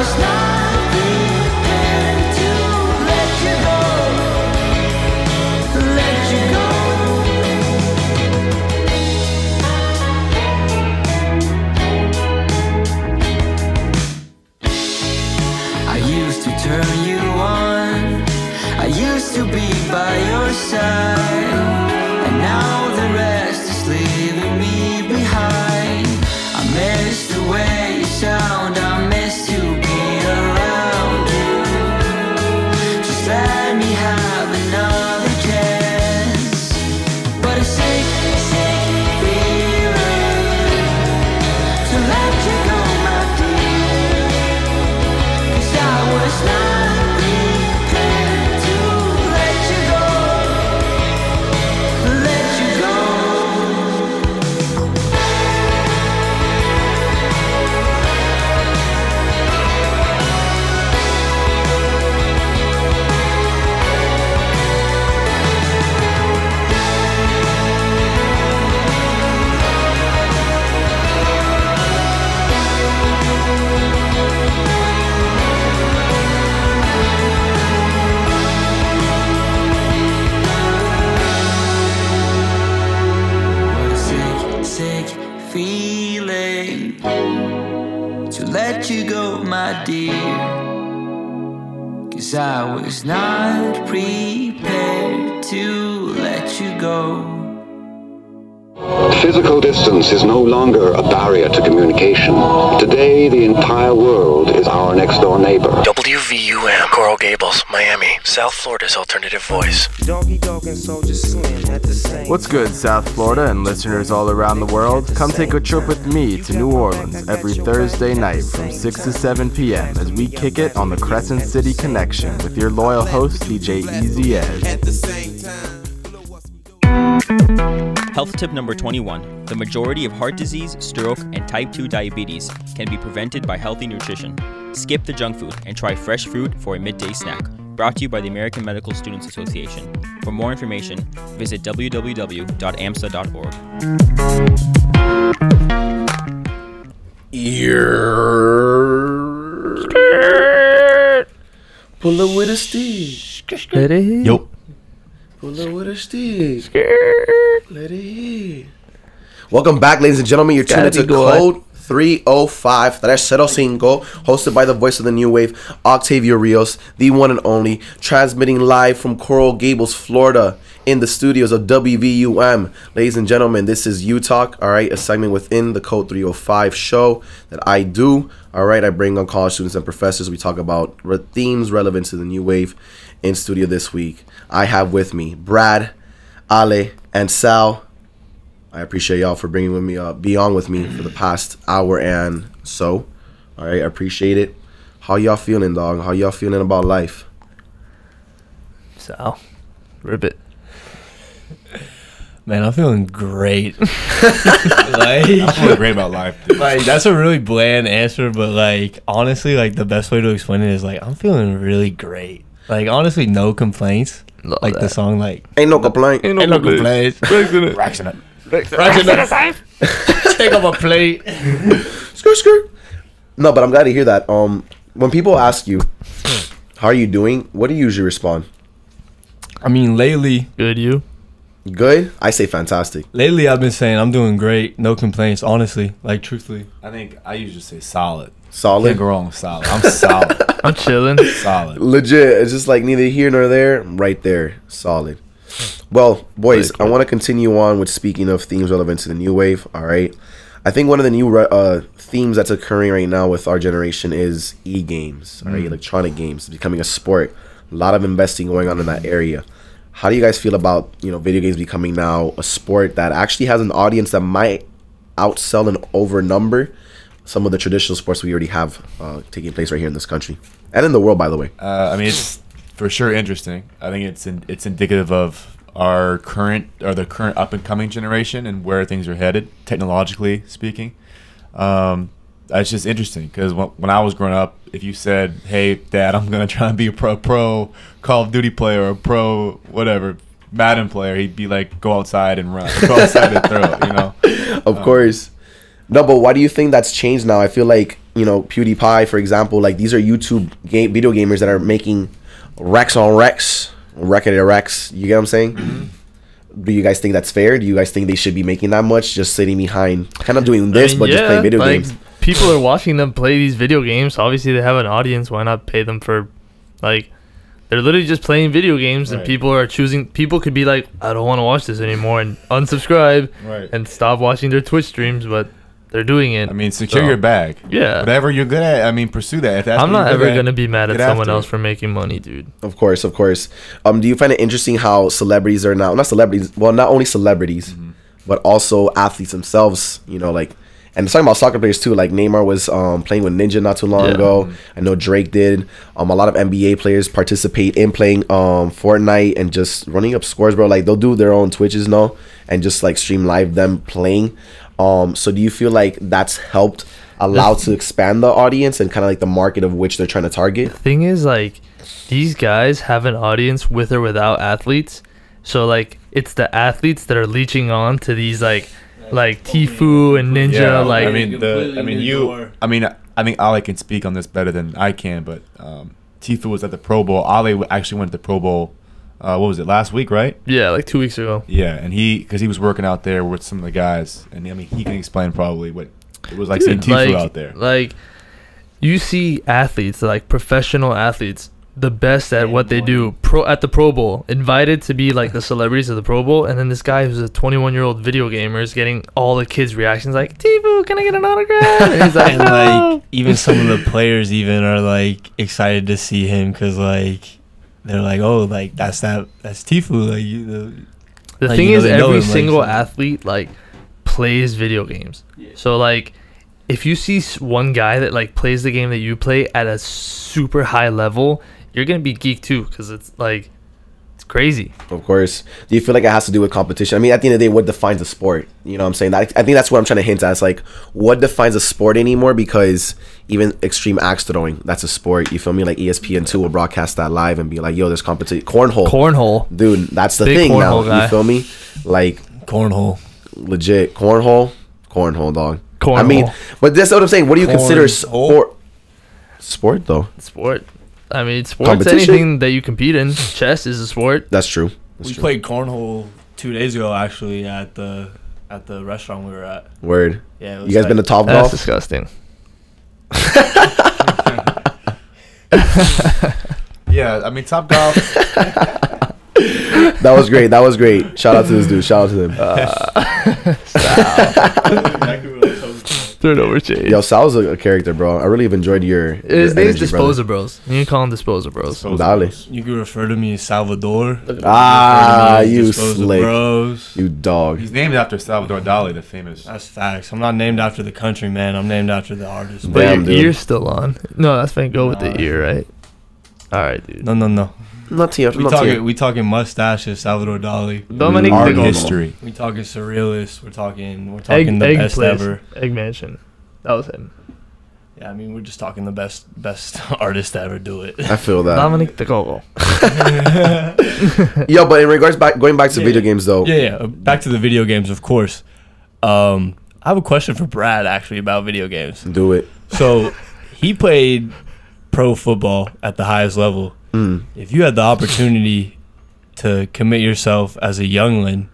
was not prepared to let you go, let you go. I used to turn you on, I used to be by your side, and now the rest is leaving me behind. I miss the way you sound, I miss to be around you. Just let me have another chance. But a sick, sick feeling to let you go, my dear, 'cause I was not prepared to let you go, let you go. What a sick, sick feeling to let you go, my dear, 'cause I was not prepared to let you go. Physical distance is no longer a barrier to communication. Today, the entire world is our next-door neighbor. WVUM, Coral Gables, Miami, South Florida's alternative voice. What's good, South Florida and listeners all around the world? Come take a trip with me to New Orleans every Thursday night from 6 to 7 p.m. as we kick it on the Crescent City Connection with your loyal host, DJ Easy Ez. Health tip number 21. The majority of heart disease, stroke, and type 2 diabetes can be prevented by healthy nutrition. Skip the junk food and try fresh fruit for a midday snack. Brought to you by the American Medical Students Association. For more information, visit www.amsa.org. Pull up with a stick. Let it hit. Yo. Pull up with a stick. Let it hit. Welcome back, ladies and gentlemen. You're tuned into Code 305, 305, hosted by the voice of the new wave, Octavio Rios, the one and only, transmitting live from Coral Gables, Florida, in the studios of WVUM. Ladies and gentlemen, this is You Talk, all right, a segment within the Code 305 show that I do, all right. I bring on college students and professors. We talk about themes relevant to the new wave. In studio this week, I have with me Brad, Ale, and Sal. I appreciate y'all for bringing with me, be on with me for the past hour and so. All right, I appreciate it. How y'all feeling, dog? How y'all feeling about life? Sal, ribbit. Man, I'm feeling great. I'm feeling great about life, dude. Like, that's a really bland answer, but like honestly, like the best way to explain it is like I'm feeling really great. Like honestly, no complaints. Love like that. the song, like Ain't no complaint. ain't no complaints. Racks in it. Take up a plate. Skirt. No, but I'm glad to hear that. When people ask you, how are you doing? What do you usually respond? I mean, lately Good? I say fantastic. Lately, I've been saying I'm doing great. No complaints, honestly. Like, truthfully. I think I usually say solid. Solid? Can't go wrong with solid. I'm solid. I'm chilling. Solid. Legit. It's just like neither here nor there. Right there. Solid. Well, boys, I want to continue on with speaking of themes relevant to the new wave. All right. I think one of the new themes that's occurring right now with our generation is e-games, all right? Electronic games. It's becoming a sport. A lot of investing going on in that area. How do you guys feel about, video games becoming now a sport that actually has an audience that might outsell and overnumber some of the traditional sports we already have taking place right here in this country and in the world, by the way? I mean, it's for sure interesting. I think it's indicative of the current up and coming generation and where things are headed, technologically speaking. It's just interesting because when I was growing up, if you said, "Hey, Dad, I'm gonna try and be a pro Call of Duty player or a pro whatever Madden player," he'd be like, "Go outside and run, go outside and throw," Of course. No, but why do you think that's changed now? I feel like you know, PewDiePie, for example, like these are YouTube video gamers that are making Rex on Rex, record to Rex. You get what I'm saying? Mm-hmm. Do you guys think that's fair? Do you guys think they should be making that much, just sitting behind, kind of doing this, but just playing video games? People are watching them play these video games. Obviously, they have an audience. Why not pay them for, like, they're literally just playing video games, and people are choosing. People could be like, I don't want to watch this anymore, and unsubscribe and stop watching their Twitch streams, but they're doing it. I mean, secure your bag. Yeah. Whatever you're good at, I mean, pursue that. If that's I'm not ever going to be mad at someone else for making money, dude. Of course, of course. Do you find it interesting how celebrities are now, not celebrities, well, not only celebrities, but also athletes themselves, you know, like, and talking about soccer players too, like Neymar was playing with Ninja not too long ago. I know Drake did. A lot of NBA players participate in playing Fortnite and just running up scores, bro. Like, they'll do their own Twitches now and just like stream live them playing. So do you feel like that's helped allow to expand the audience and kind of like the market of which they're trying to target? The thing is, like, these guys have an audience with or without athletes. So like it's the athletes that are leeching on to these like Tfue and Ninja. Yeah, like I think Ale can speak on this better than I can, but Tfue was at the Pro Bowl. Ale actually went to the Pro Bowl. What was it, last week, right? Yeah, like 2 weeks ago. Yeah, and because he was working out there with some of the guys, and I mean, he can explain probably what it was like seeing Tfue out there. Like, you see athletes, like professional athletes, the best at what they do, at the Pro Bowl, invited to be like the celebrities of the Pro Bowl, and then this guy who's a 21-year-old video gamer is getting all the kids' reactions like, Tfue, can I get an autograph? And he's like, and like even some of the players even are like excited to see him because like they're like, oh, like that's Tfue. Like the like, thing is, every him, single like, athlete like plays video games. So like, if you see one guy that like plays the game that you play at a super high level, you're gonna be geeked too, because it's like, it's crazy. Of course. Do you feel like it has to do with competition? I mean, at the end of the day, what defines a sport? You know what I'm saying? I think that's what I'm trying to hint at. It's like, what defines a sport anymore? Because even extreme axe throwing, that's a sport. You feel me? Like ESPN2 will broadcast that live and be like, yo, there's competition. Cornhole. Dude, that's the thing now. Guy. You feel me? Like, cornhole. Legit. Cornhole, dog. Cornhole. I mean, but that's what I'm saying. What do you consider sport? Sport, though. Sport. I mean, sport's anything that you compete in. Chess is a sport. That's true. We played cornhole 2 days ago, actually, at the restaurant we were at. Word. Yeah. You guys been to Top That's Golf? disgusting. Yeah, I mean, Top Golf. That was great. That was great. Shout out to this dude. Shout out to him. Turnover change. Yo, Sal's a character, bro. I really have enjoyed his name's Disposer Bros. You can call him Disposer Bros. Dale. You can refer to me as Salvador. You slick. Bros. You dog. He's named after Salvador Dali, the famous. That's facts. I'm not named after the country, man. I'm named after the artist. But your ear's still on. No, that's fine. Go with the ear, right? All right, dude. No. Not here. We talking mustaches, Salvador Dali. Dominic Art history. We talking surrealist. We're talking the egg best place. ever. Egg Mansion. That was him. Yeah, I mean, we're just talking the best artist to ever do it. I feel that. Dominic the Gogo. Yo, but in regards going back to video games though. Yeah. Back to the video games, of course. I have a question for Brad actually about video games. Do it. So he played pro football at the highest level. If you had the opportunity to commit yourself as a youngling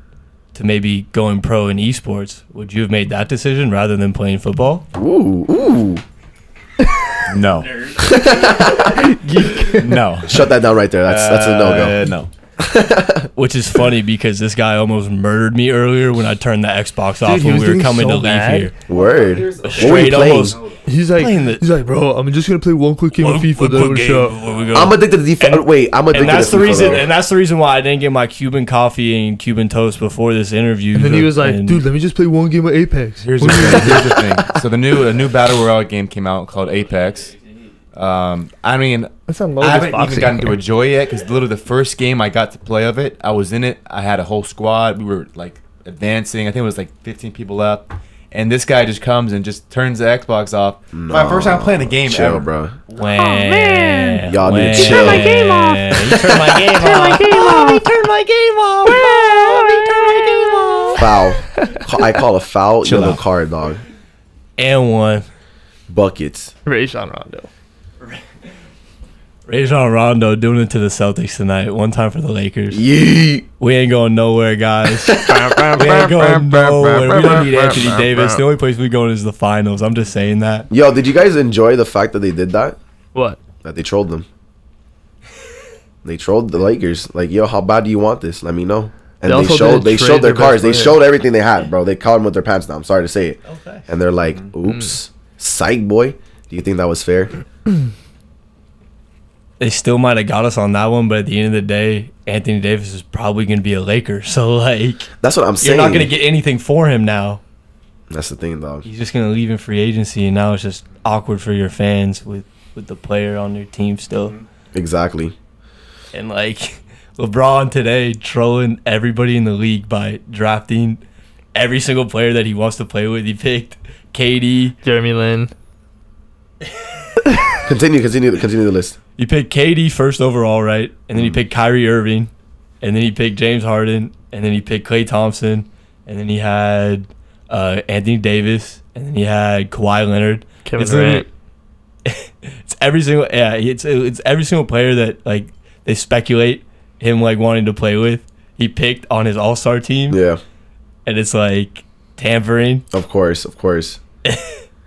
to maybe going pro in esports, would you have made that decision rather than playing football? Ooh. No. No. Shut that down right there. That's a no-go. No. Which is funny because this guy almost murdered me earlier when I turned the Xbox off when we were coming to leave here. Word. Straight almost. He's like, bro, I'm just gonna play one quick game of FIFA. Then we'll show. I'm addicted to defense. Wait, I'm addicted and that's to the FIFA, reason. though. And that's the reason why I didn't get my Cuban coffee and Cuban toast before this interview. And then he was like, dude, let me just play one game of Apex. Here's the thing. So a new battle royale game came out called Apex. I mean, I haven't even gotten to enjoy it yet because literally the first game I got to play of it, I was in it. I had a whole squad. We were like advancing. I think it was like 15 people left. And this guy just comes and just turns the Xbox off. No. My first time playing the game Chill, ever. bro. Man. Y'all need to You chill. turned my game off. You turned my game off. He turned my game off. Foul. I call a foul. Chill Yellow out. card, dog. And one. Buckets. Rajon Rondo. Rajon Rondo doing it to the Celtics tonight. One time for the Lakers. Yeah. We ain't going nowhere, guys. We ain't going nowhere. We don't need Anthony Davis. The only place we going is the finals. I'm just saying that. Yo, did you guys enjoy the fact that they did that? What? That they trolled them. They trolled the Lakers. Like, yo, how bad do you want this? Let me know. And they showed their cards. They showed everything they had, bro. They caught them with their pants down. I'm sorry to say it. Okay. And they're like, oops, psych, boy. Do you think that was fair? They still might have got us on that one, but at the end of the day, Anthony Davis is probably going to be a Laker. So, like, that's what I'm saying. You're not going to get anything for him now. That's the thing, dog. He's just going to leave in free agency, and now it's just awkward for your fans with the player on their team still. Exactly. And, like, LeBron today trolling everybody in the league by drafting every single player that he wants to play with. He picked KD. Jeremy Lin. Continue the list. You picked KD first overall, right? And then he picked Kyrie Irving. And then he picked James Harden. And then he picked Klay Thompson. And then he had Anthony Davis. And then he had Kawhi Leonard. Kevin Durant. It's every single it's every single player that, like, they speculate him, like, wanting to play with. He picked on his all-star team. Yeah. And it's like tampering. Of course.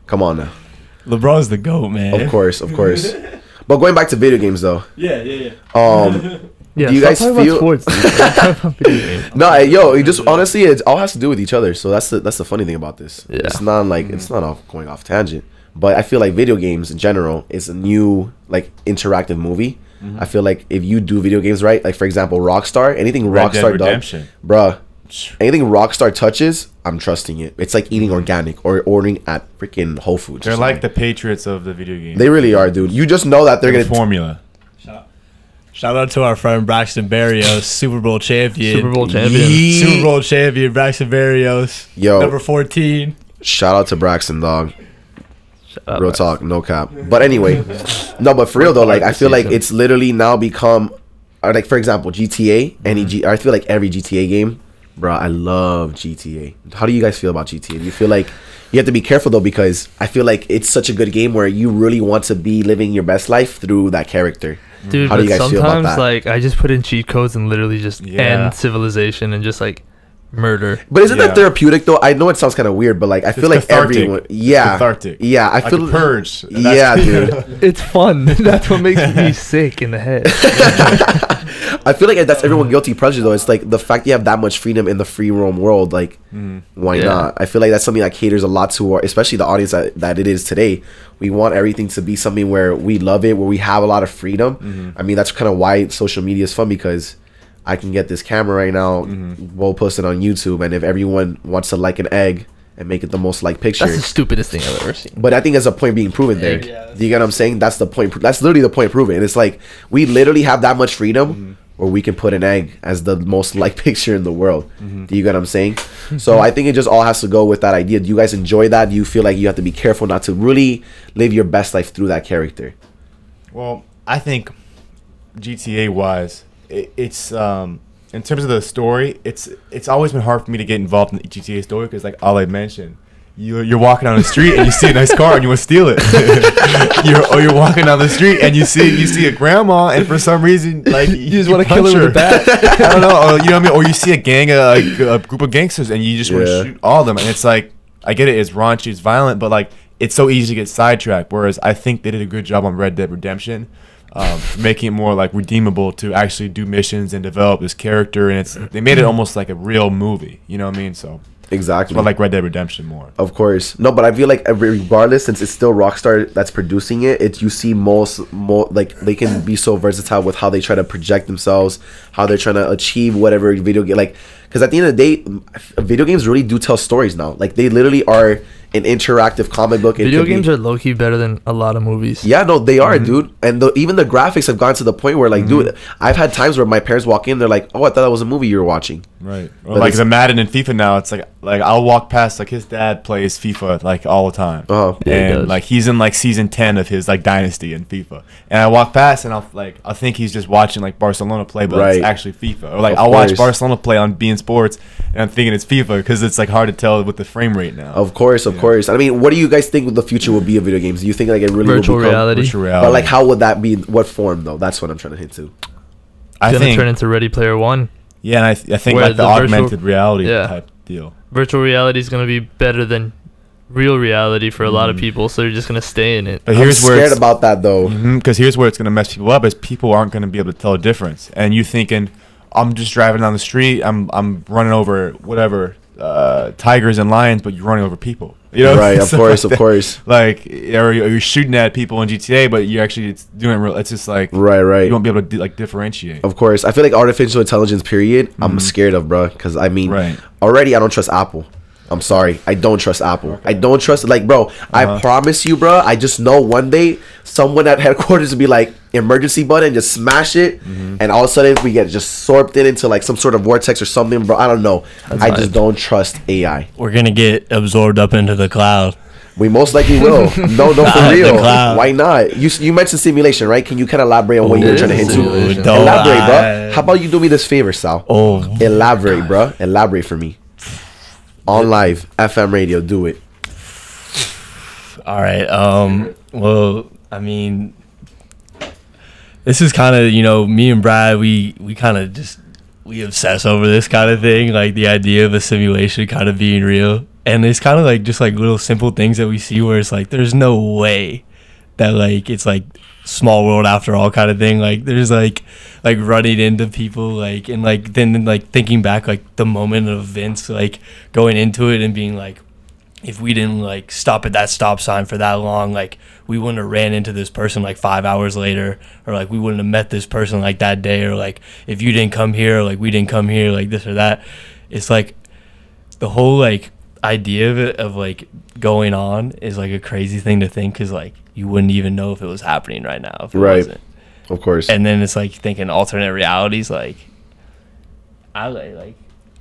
Come on now. LeBron's the GOAT, man. Of course. But going back to video games, though. Yeah. Do you guys feel? Sports, No, yo, it just honestly, it all has to do with each other. So that's the funny thing about this. Yeah. It's not like it's not going off tangent, but I feel like video games in general is a new, like, interactive movie. I feel like if you do video games right, like, for example, Rockstar, anything Rockstar does, bruh, anything Rockstar touches, I'm trusting it. It's like eating organic or ordering at freaking Whole Foods. They're like the Patriots of the video game. They really are, dude. You just know that they're gonna formula. Shout out to our friend Braxton Berrios, Super Bowl champion. Super Bowl champion, Braxton Berrios. Yo, number 14. Shout out to Braxton, dog. Real talk, no cap. But anyway, no, but for real though, like, I feel like it's literally now become, like, for example, GTA. I feel like every GTA game, bro. I love GTA. How do you guys feel about GTA? Do you feel like you have to be careful though, because I feel like it's such a good game where you really want to be living your best life through that character. Dude, how do you guys feel about that? Like, I just put in cheat codes and literally just end civilization and just, like, murder. But isn't that therapeutic though? I know it sounds kind of weird, but, like, I feel like everyone, cathartic. Yeah, I feel purge. Yeah, dude, it's fun. That's what makes me sick in the head. I feel like that's everyone guilty pleasure though. It's like the fact you have that much freedom in the free roam world. Like, why not? I feel like that's something that caters a lot to our, especially the audience that it is today. We want everything to be something where we love it, where we have a lot of freedom. I mean, that's kind of why social media is fun, because I can get this camera right now, we'll post it on YouTube, and if everyone wants to like an egg and make it the most liked picture, that's the stupidest thing I've ever seen. But I think there's a point being proven there. Do you get what I'm saying? That's the point. That's literally the point proven. It's like we literally have that much freedom where we can put an egg as the most liked picture in the world. Do you get what I'm saying? So I think it just all has to go with that idea. Do you guys enjoy that? Do you feel like you have to be careful not to really live your best life through that character? Well, I think GTA wise, it's in terms of the story, it's always been hard for me to get involved in the GTA story, because, like all I mentioned, you're walking down the street and you see a nice car and you want to steal it. you're walking down the street and you see a grandma, and for some reason, like, you just want to kill her with a bat. I don't know, you know what I mean? Or you see a group of gangsters and you just want to shoot all of them, and it's like, I get it, it's raunchy, it's violent, but, like, it's so easy to get sidetracked. Whereas I think they did a good job on Red Dead Redemption, making it more, like, redeemable to actually do missions and develop this character, and they made it almost like a real movie. You know what I mean? So exactly, I like Red Dead Redemption more. Of course, no, but I feel like regardless, since it's still Rockstar that's producing it, you see more like they can be so versatile with how they try to project themselves, how they're trying to achieve whatever video game, like, because at the end of the day, video games really do tell stories now. Like, they literally are an interactive comic book. Video games are low-key better than a lot of movies. Yeah, no, they are, dude. And even the graphics have gone to the point where, like, dude, I've had times where my parents walk in, they're like, oh, I thought that was a movie you were watching. Right. Or like the Madden and FIFA now, it's like I'll walk past, like, his dad plays FIFA, like, all the time. And like, he's in, like, season 10 of his, like, dynasty in FIFA. And I walk past and I'll think he's just watching, like, Barcelona play, but it's actually FIFA. Or, like, I'll watch Barcelona play on beIN Sports and I'm thinking it's FIFA, because it's, like, hard to tell with the frame rate now. Of course. course. I mean, what do you guys think the future will be of video games? Do you think like it really virtual will become reality? Virtual reality. But like, how would that be? What form though? That's what I'm trying to hint to. I It's think gonna turn into Ready Player One. Yeah, and I think Where like the augmented reality type deal. Virtual reality is gonna be better than real reality for a lot of people, so they're just gonna stay in it. But here's I'm scared about that though, because here's where it's gonna mess people up: is people aren't gonna be able to tell a difference. And you thinking, I'm just driving down the street, I'm running over whatever tigers and lions, but you're running over people. You know, right? Of course, of course. Like, or you're shooting at people in GTA, but you actually it's doing real. It's just like right. You won't be able to like differentiate. Of course, I feel like artificial intelligence. Period. I'm scared of, bro. Because I mean, already I don't trust Apple. I'm sorry, I don't trust Apple. Okay. I don't trust, like, bro, I promise you, bro, I just know one day someone at headquarters will be like, emergency button, just smash it, and all of a sudden we get just sorped into like some sort of vortex or something, bro. I don't know. I just don't trust AI. We're gonna get absorbed up into the cloud. We most likely will. No, for real. Why not? You mentioned simulation, right? Can you kind of elaborate on what you were trying to hint to? Elaborate, bro. How about you do me this favor, Sal? Elaborate, bro. Elaborate for me. On live, FM radio, do it. All right. Well, I mean, this is kind of, you know, me and Brad, we kind of just, we obsess over this kind of thing, like the idea of a simulation kind of being real. And it's kind of like just like little simple things that we see where it's like, there's no way that like it's like small world after all kind of thing. Like there's like running into people, like, and like then like thinking back like the moment of events, like going into it and being like, if we didn't like stop at that stop sign for that long, like we wouldn't have ran into this person like 5 hours later, or like we wouldn't have met this person like that day, or like if you didn't come here, like we didn't come here, like this or that. It's like the whole like idea of it, of like going on, is like a crazy thing to think, because like you wouldn't even know if it was happening right now if it wasn't. Of course. And then it's like thinking alternate realities. Like I like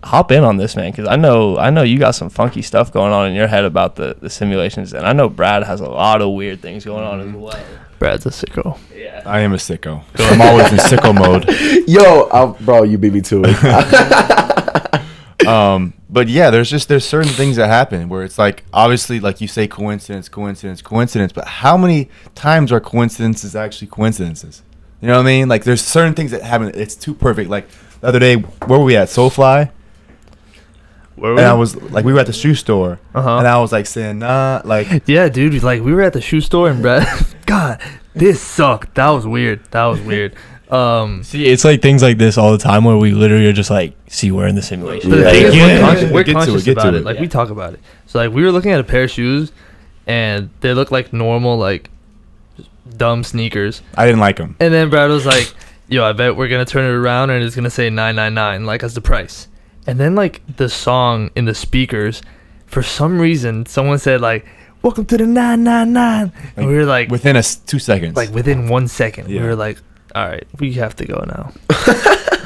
hop in on this, man, because I know you got some funky stuff going on in your head about the simulations, and I know Brad has a lot of weird things going on as well. Brad's a sicko. Yeah, I am a sicko. I'm always in sicko mode. Yo, bro, you beat me to it. But yeah, there's certain things that happen where it's like, obviously, like you say, coincidence, but how many times are coincidences actually coincidences? You know what I mean? Like there's certain things that happen, it's too perfect. Like the other day, where were we at? Soulfly? And I was like, we were at the shoe store, and I was like saying, nah, like, yeah, dude, like we were at the shoe store, and Brad, God, this sucked. That was weird. See, it's like things like this all the time where we literally are just like, see, we're in the simulation. But the thing is, we're conscious about it. Like we talk about it. So like we were looking at a pair of shoes, and they look like normal, like just dumb sneakers. I didn't like them. And then Brad was like, yo, I bet we're gonna turn it around and it's gonna say $999 like as the price. And then like the song in the speakers, for some reason, someone said like, "Welcome to the 999," and we were like, within 2 seconds, like within 1 second, we were like, all right, we have to go now.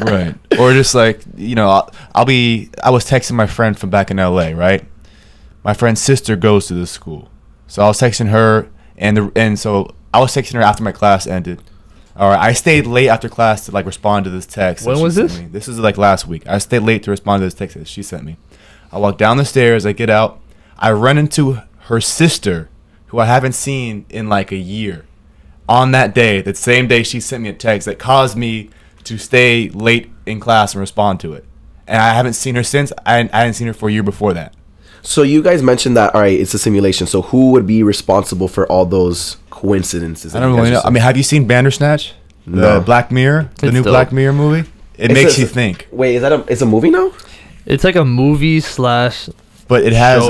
Right. Or just like, you know, I was texting my friend from back in LA, right? My friend's sister goes to this school, so I was texting her, and so I was texting her after my class ended. All right, I stayed late after class to like respond to this text. When was this? This is like last week. I stayed late to respond to this text that she sent me. I walk down the stairs, I get out, I run into her sister, who I haven't seen in like a year. On that day, that same day, she sent me a text that caused me to stay late in class and respond to it. And I haven't seen her since. I hadn't seen her for a year before that. So you guys mentioned that, all right, it's a simulation. So who would be responsible for all those coincidences? I don't really know. I mean, have you seen Bandersnatch? No. The Black Mirror? The new Black Mirror movie? It makes you think. Wait, is that it's a movie now? It's like a movie slash. But it has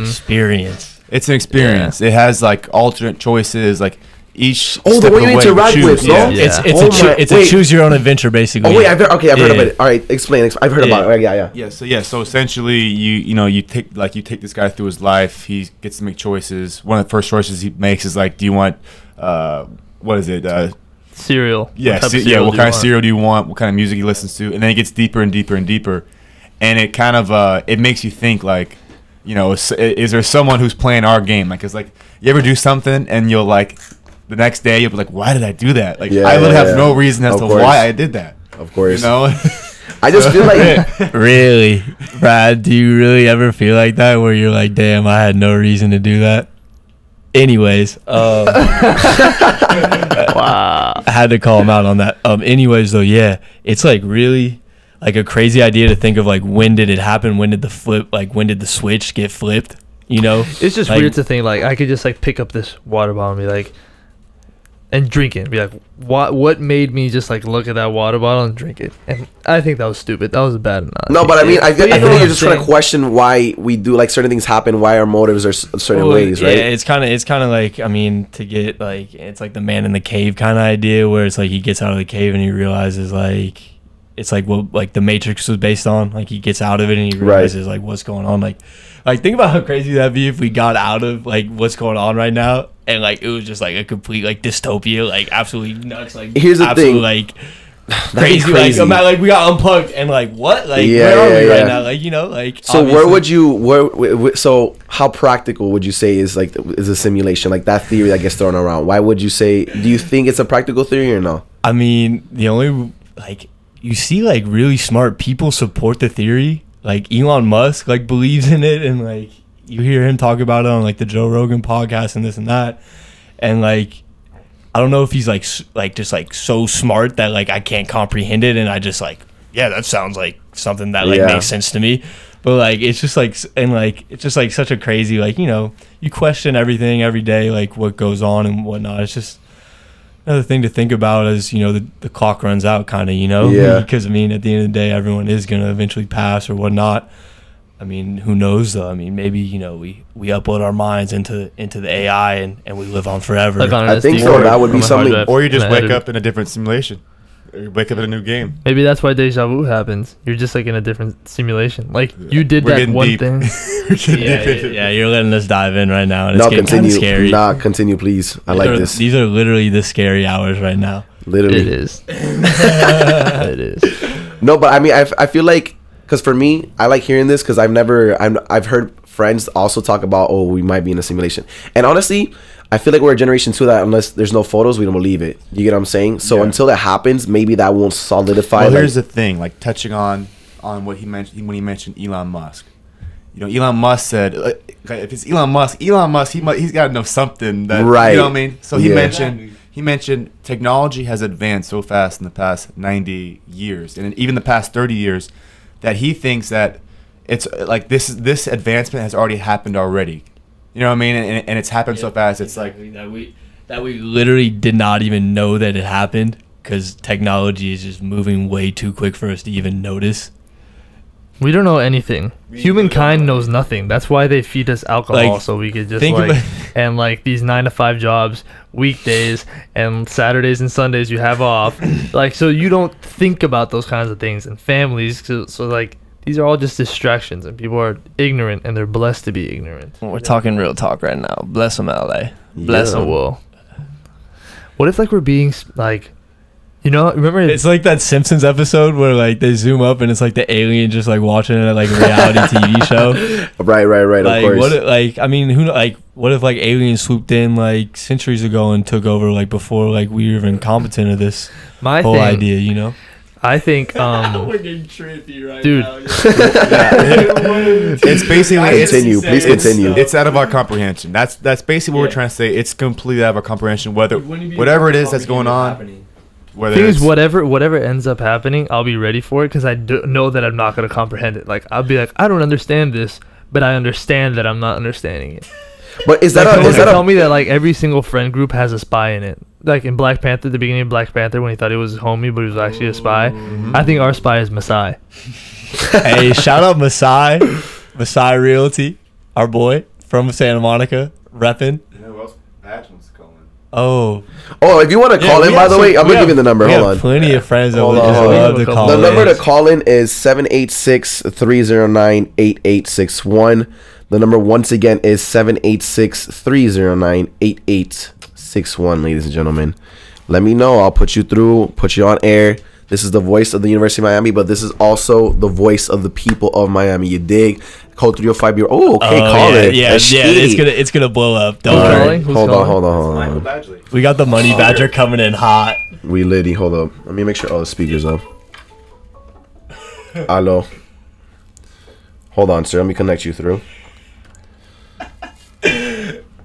experience. It's an experience. Yeah. It has like alternate choices, like each. The one you interact with, no? Yeah. It's a choose your own adventure, basically. Oh wait, I've heard about it. All right, explain. I've heard about it. Yeah. So essentially, you take this guy through his life. He gets to make choices. One of the first choices he makes is like, do you want what is it? Cereal. Yeah, what kind of cereal do you want? What kind of music he listens to? And then it gets deeper and deeper and deeper, and it kind of it makes you think like, you know, is there someone who's playing our game? Like, it's like, you ever do something and you'll like, the next day you'll be like, why did I do that? Like, I really have no reason as to why I did that. Of course. You know? I just feel like really, Brad, do you really ever feel like that where you're like, damn, I had no reason to do that? Anyways, wow, I had to call him out on that. Anyways, though, yeah, it's like really like a crazy idea to think of like, when did it happen? When did the switch get flipped? You know, it's just like, weird to think like I could just like pick up this water bottle and be like, and drink it and be like, what made me just like look at that water bottle and drink it? And I think that was stupid. That was a bad analogy. No, but I mean, I feel like you're just trying to question why we do like certain things happen, why our motives are certain ways, right? Yeah, it's kind of like, I mean, to get like, it's like the man in the cave kind of idea where it's like he gets out of the cave and he realizes like, it's like what like the Matrix was based on. Like he gets out of it and he realizes like what's going on. Like think about how crazy that'd be if we got out of like what's going on right now and like it was just like a complete like dystopia, like absolutely nuts. Like here's the thing, like crazy. Like we got unplugged and like what? Like where are we right now? Like, you know, like so obviously. Where would you so how practical would you say is a simulation, like that theory that gets thrown around? Why would you say, do you think it's a practical theory or no? I mean, the only like you see like really smart people support the theory. Like Elon Musk like believes in it, and like you hear him talk about it on like the Joe Rogan podcast and this and that. And like I don't know if he's like just like so smart that like I can't comprehend it, and I just like, yeah, that sounds like something that like makes sense to me. But like it's just like, and like it's just like such a crazy, like, you know, you question everything every day, like what goes on and whatnot. It's just another thing to think about as, you know, the clock runs out kind of, you know? Yeah. Because, I mean, at the end of the day, everyone is going to eventually pass or whatnot. I mean, who knows, though? I mean, maybe, you know, we upload our minds into the AI and we live on forever. Like on I think so. That would be something. Or you just wake up in a different simulation. Or you wake up in a new game. Maybe that's why deja vu happens. You're just like in a different simulation. Like you did that one deep. thing. Yeah, you're letting us dive in right now. And it's getting kind of scary. Continue, please. I like this. These are literally the scary hours right now. Literally. It is. It is. No, but I mean, I feel like, because for me, I like hearing this because I've heard friends also talk about, oh, we might be in a simulation. And honestly, I feel like we're a generation too that unless there's no photos, we don't believe it. You get what I'm saying? So until that happens, maybe that won't solidify. Well, here's the thing, like touching on what he mentioned when he mentioned Elon Musk. You know, Elon Musk said, if it's Elon Musk, he's got to know something that, right. You know what I mean? So he mentioned technology has advanced so fast in the past 90 years and even the past 30 years that he thinks that it's like this advancement has already happened already. You know what I mean? And it's happened so fast. It's exactly. like that we literally did not even know that it happened because technology is just moving way too quick for us to even notice. We don't know anything. Humankind knows nothing. That's why they feed us alcohol, like, so we could just like and like these 9-to-5 jobs, weekdays and Saturdays and Sundays you have off, like so you don't think about those kinds of things and families. So like. These are all just distractions, and people are ignorant, and they're blessed to be ignorant. We're talking real talk right now. Bless them, LA. Bless them. Well, what if like we're being like, you know, remember? It's like that Simpsons episode where like they zoom up and it's like the alien just like watching a like reality TV show. Right. Like, of course. What if, like, I mean, what if like aliens swooped in like centuries ago and took over like before like we were even competent of this whole idea, you know? I think we're getting trippy right dude. now. It's basically Please continue. It's out of our comprehension. That's basically what we're trying to say. It's completely out of our comprehension. Whatever it is that's going on. Thing is, whatever ends up happening, I'll be ready for it because I know that I'm not going to comprehend it. Like I'll be like, I don't understand this, but I understand that I'm not understanding it. But is that like, tell me that like every single friend group has a spy in it? Like in Black Panther, the beginning of Black Panther, when he thought he was his homie, but he was actually a spy. Mm-hmm. I think our spy is Masai. Hey, shout out Masai Realty, our boy from Santa Monica, repping. You know who else Badge wants to call in? Oh, if you want to call in, by the way, I'm gonna give you the number. Hold on. Plenty of friends that would just love to call in. The number to call in is 786-309-8861. The number once again is 786-309-8861, ladies and gentlemen. Let me know. I'll put you through, put you on air. This is the voice of the University of Miami, but this is also the voice of the people of Miami. You dig? Code 305. Call it. Yeah, it's gonna blow up. Don't worry. Hold on. Micheal Badgley. We got the money badger coming in hot. We litty. Hold up. Let me make sure all the speakers up. Hello. Hold on, sir. Let me connect you through.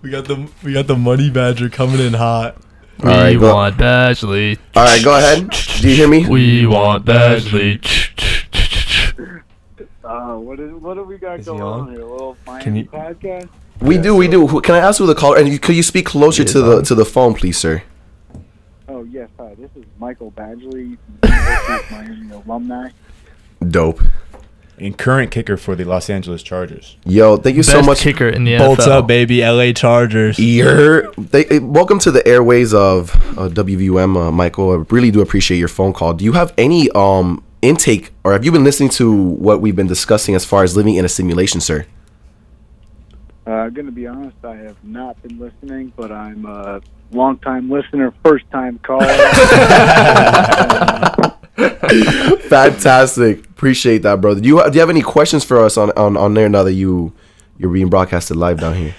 We got the money badger coming in hot. We want Badgley. All right, go ahead. Do you hear me? We want Badgley. What do we got going on here? A little Miami podcast? We do. Can I ask who the caller? And could you speak closer to the phone, please, sir? Oh yes, hi. This is Micheal Badgley, University of Miami alumni. Dope. And current kicker for the Los Angeles Chargers. Yo, thank you so much. Kicker in the NFL. Bolts up, baby, LA Chargers. Welcome to the airways of WVUM, Michael. I really do appreciate your phone call. Do you have any intake, or have you been listening to what we've been discussing as far as living in a simulation, sir? I'm going to be honest, I have not been listening, but I'm a long-time listener, first-time caller. Fantastic. Appreciate that, brother. Do you have any questions for us on there now that you're being broadcasted live down here?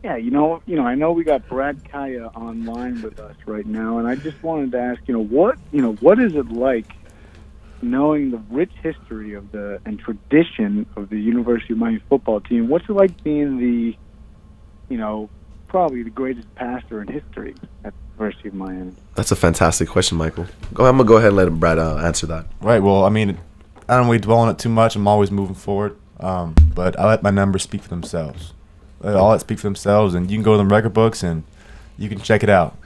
Yeah, I know we got Brad Kaaya online with us right now, and I just wanted to ask, what is it like knowing the rich history of and tradition of the University of Miami football team? What's it like being the, probably the greatest passer in history at the University of Miami? That's a fantastic question, Michael. I'm going to go ahead and let Brad answer that. Right. Well, I mean, I don't really dwell on it too much. I'm always moving forward. But I let my numbers speak for themselves. I'll let speak for themselves, and you can go to the record books and you can check it out.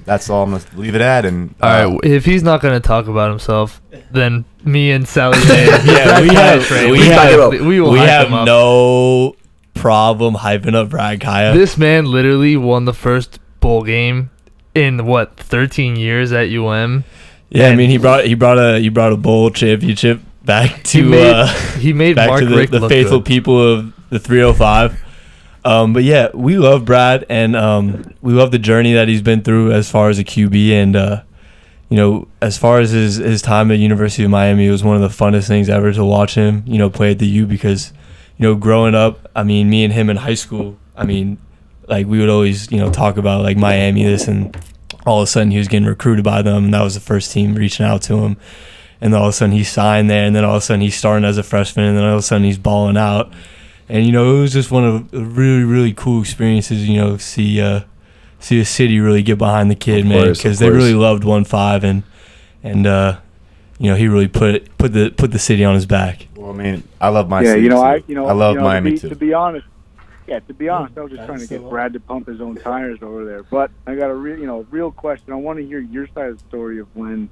That's all I'm going to leave it at. And all right, if he's not going to talk about himself, then me and Sal and Ale, we have no problem hyping up Brad Kaaya. This man literally won the first bowl game in 13 years at UM. Yeah, I mean he brought a bowl championship back to he made back Mark to Richt the faithful good. people of the 305. But yeah, we love Brad, and we love the journey that he's been through as far as a QB, and as far as his time at University of Miami, it was one of the funnest things ever to watch him play at the U, because growing up, I mean, me and him in high school, I mean, like we would always talk about like Miami this, and all of a sudden he was getting recruited by them, and that was the first team reaching out to him, and all of a sudden he signed there, and then all of a sudden he's starting as a freshman, and then all of a sudden he's balling out. And it was just one of the really, really cool experiences. See a city really get behind the kid, man, because they really loved 1-5, and he really put the city on his back. Well, I mean, I love my city. I love Miami too. To be honest, I was just trying to get Brad to pump his own tires over there. But I got a real question. I want to hear your side of the story of when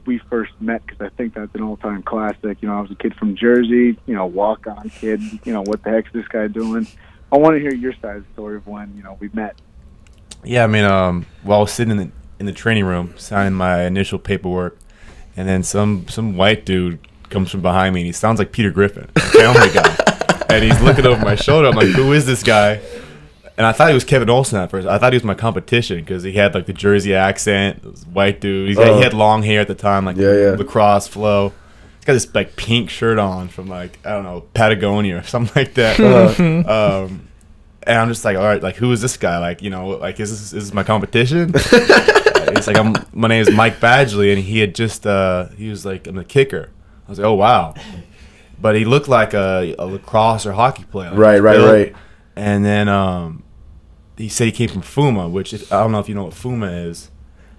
we first met, because I think that's an all-time classic. I was a kid from Jersey, walk-on kid. What the heck's this guy doing? I want to hear your side of the story of when, we met. Yeah, I mean, I was sitting in the training room signing my initial paperwork, and then some white dude comes from behind me, and he sounds like Peter Griffin, Family Guy. And he's looking over my shoulder. I'm like, who is this guy? And I thought he was Kevin Olsen at first. I thought he was my competition because he had like the Jersey accent. This white dude. He had long hair at the time, like lacrosse flow. He's got this like pink shirt on from like, I don't know, Patagonia or something like that. And I'm just like, all right, like who is this guy? Like, is this my competition? It's like my name is Mike Badgley, and he had just he was like, I'm a kicker. I was like, oh wow. But he looked like a lacrosse or hockey player. Like right. And then he said he came from Fuma, which I don't know if you know what Fuma is,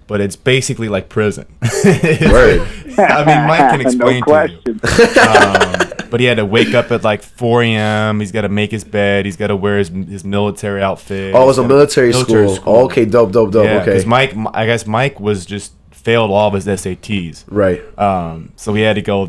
but it's basically like prison. Word. I mean, Mike can explain no to you. But he had to wake up at like 4 a.m. He's got to make his bed. He's got to wear his military outfit. Oh, it was a military school. Oh, okay, dope. Yeah, okay. Because I guess Mike was just failed all of his SATs. Right. So he had to go.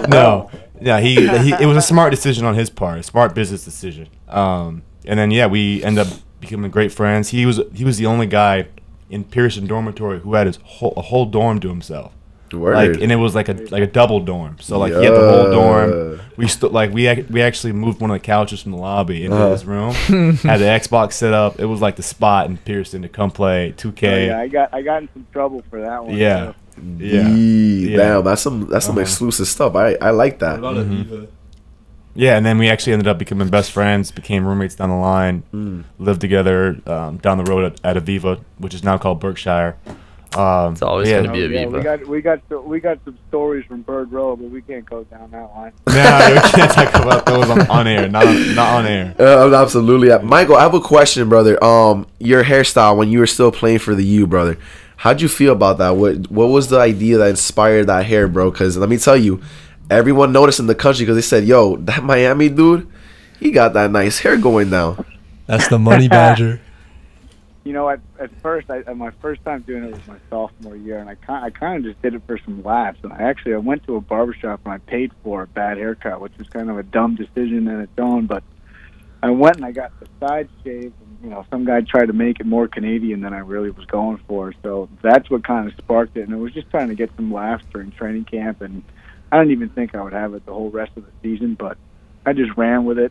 No. Yeah, it was a smart decision on his part, a smart business decision. And then we ended up becoming great friends. He was the only guy in Pearson dormitory who had a whole dorm to himself. Word. And it was like a double dorm. So he had the whole dorm. We actually moved one of the couches from the lobby into his room. Had the Xbox set up. It was like the spot in Pearson to come play 2K. Oh, yeah, I got in some trouble for that one. Yeah. Damn, that's some exclusive stuff. I like that. Yeah, and then we actually ended up becoming best friends, became roommates down the line, lived together down the road at Aviva, which is now called Berkshire. It's always going to be a Viva. We got some stories from Bird Row, but we can't go down that line. Nah, we can't talk about those on air. Not on air. Absolutely. Michael, I have a question, brother. Your hairstyle when you were still playing for the U, brother. How'd you feel about that? What was the idea that inspired that hair, bro? Because let me tell you, everyone noticed in the country because they said, yo, that Miami dude, he got that nice hair going down. That's the money badger. You know, at first, my first time doing it was my sophomore year, and I kind of just did it for some laughs. And I went to a barbershop and I paid for a bad haircut, which was kind of a dumb decision in its own. But I went and I got the side shave, and you know, some guy tried to make it more Canadian than I really was going for. So that's what kind of sparked it, and it was just trying to get some laughs during training camp. And I didn't even think I would have it the whole rest of the season, but I just ran with it.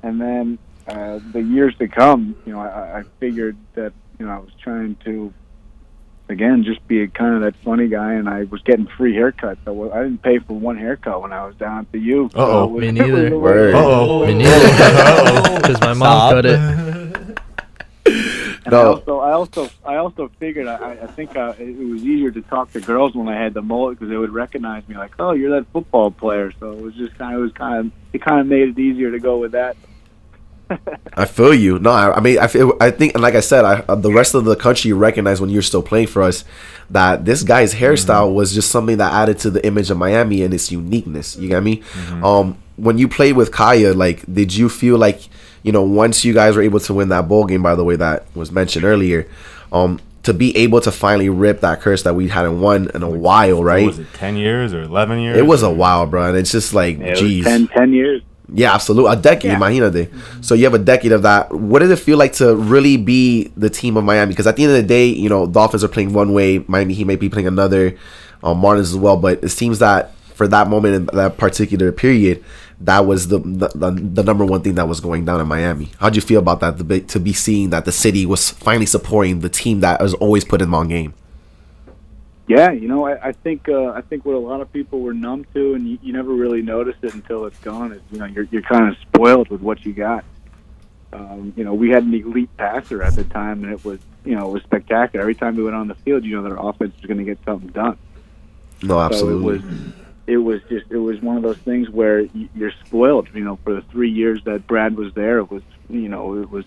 And then the years to come, you know, I figured that, you know, I was trying to, again, just be kind of that funny guy, and I was getting free haircuts. So I didn't pay for one haircut when I was down at the U. Uh-oh. So Me neither. Uh-oh. Me neither. Because my mom cut it. And no. I also figured I think it was easier to talk to girls when I had the mullet because they would recognize me, like, oh, you're that football player. So it was just kind of made it easier to go with that. I feel you. No, I mean, I think, and like I said, the rest of the country recognized when you were still playing for us that this guy's hairstyle was just something that added to the image of Miami and its uniqueness. You get me? When you played with Kaaya, like, did you feel like, you know, once you guys were able to win that bowl game, by the way, that was mentioned earlier, to be able to finally rip that curse that we hadn't won in a while, right? What was it, 10 years or 11 years? It was a while, bro, and it's just like, geez. 10 years. Yeah, absolutely. A decade, imagínate. So you have a decade of that. What did it feel like to really be the team of Miami? Because at the end of the day, you know, Dolphins are playing one way. Miami, he may be playing another. Marlins as well. But it seems that for that moment in that particular period, that was the number one thing that was going down in Miami. How'd you feel about that, to be seeing that the city was finally supporting the team that has always put them on game? Yeah, you know, I think what a lot of people were numb to, and you never really notice it until it's gone, is, you know, you're kind of spoiled with what you got. You know, we had an elite passer at the time, and it was spectacular. Every time we went on the field, you know, their offense was going to get something done. No, absolutely. So it was one of those things where you're spoiled. You know, for the 3 years that Brad was there, it was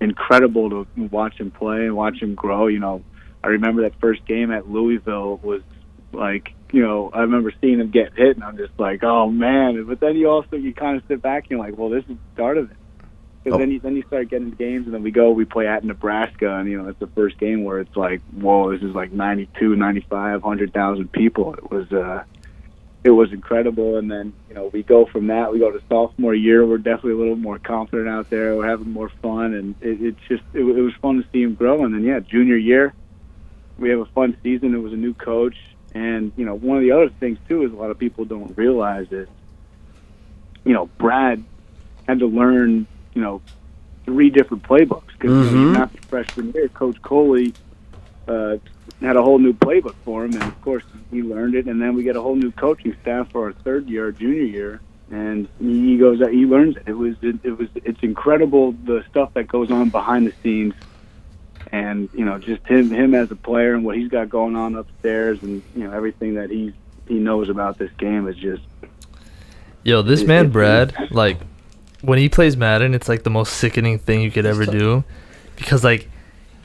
incredible to watch him play and watch him grow. You know, I remember that first game at Louisville was like, you know, I remember seeing him get hit, and I'm just like, oh man. But then you kind of sit back and you're like, well, this is the start of it. Because then you start getting games, and then we play at Nebraska, and, you know, it's the first game where it's like, whoa, this is like 92, 95, 100,000 people. It was incredible. And then, you know, we go from that, we go to sophomore year, we're definitely a little more confident out there, we're having more fun, and it was fun to see him grow. And then, yeah, junior year, we have a fun season. It was a new coach. And, you know, one of the other things, too, is a lot of people don't realize is, you know, Brad had to learn, you know, 3 different playbooks. Because, you know, after freshman year, Coach Coley had a whole new playbook for him. And, of course, he learned it. And then we get a whole new coaching staff for our third year, our junior year. And he goes out, he learns it. It's incredible, the stuff that goes on behind the scenes. And, you know, just him as a player and what he's got going on upstairs, and, you know, everything that he knows about this game is just... Yo, this man, Brad, like, when he plays Madden, it's like the most sickening thing you could ever do. Because, like,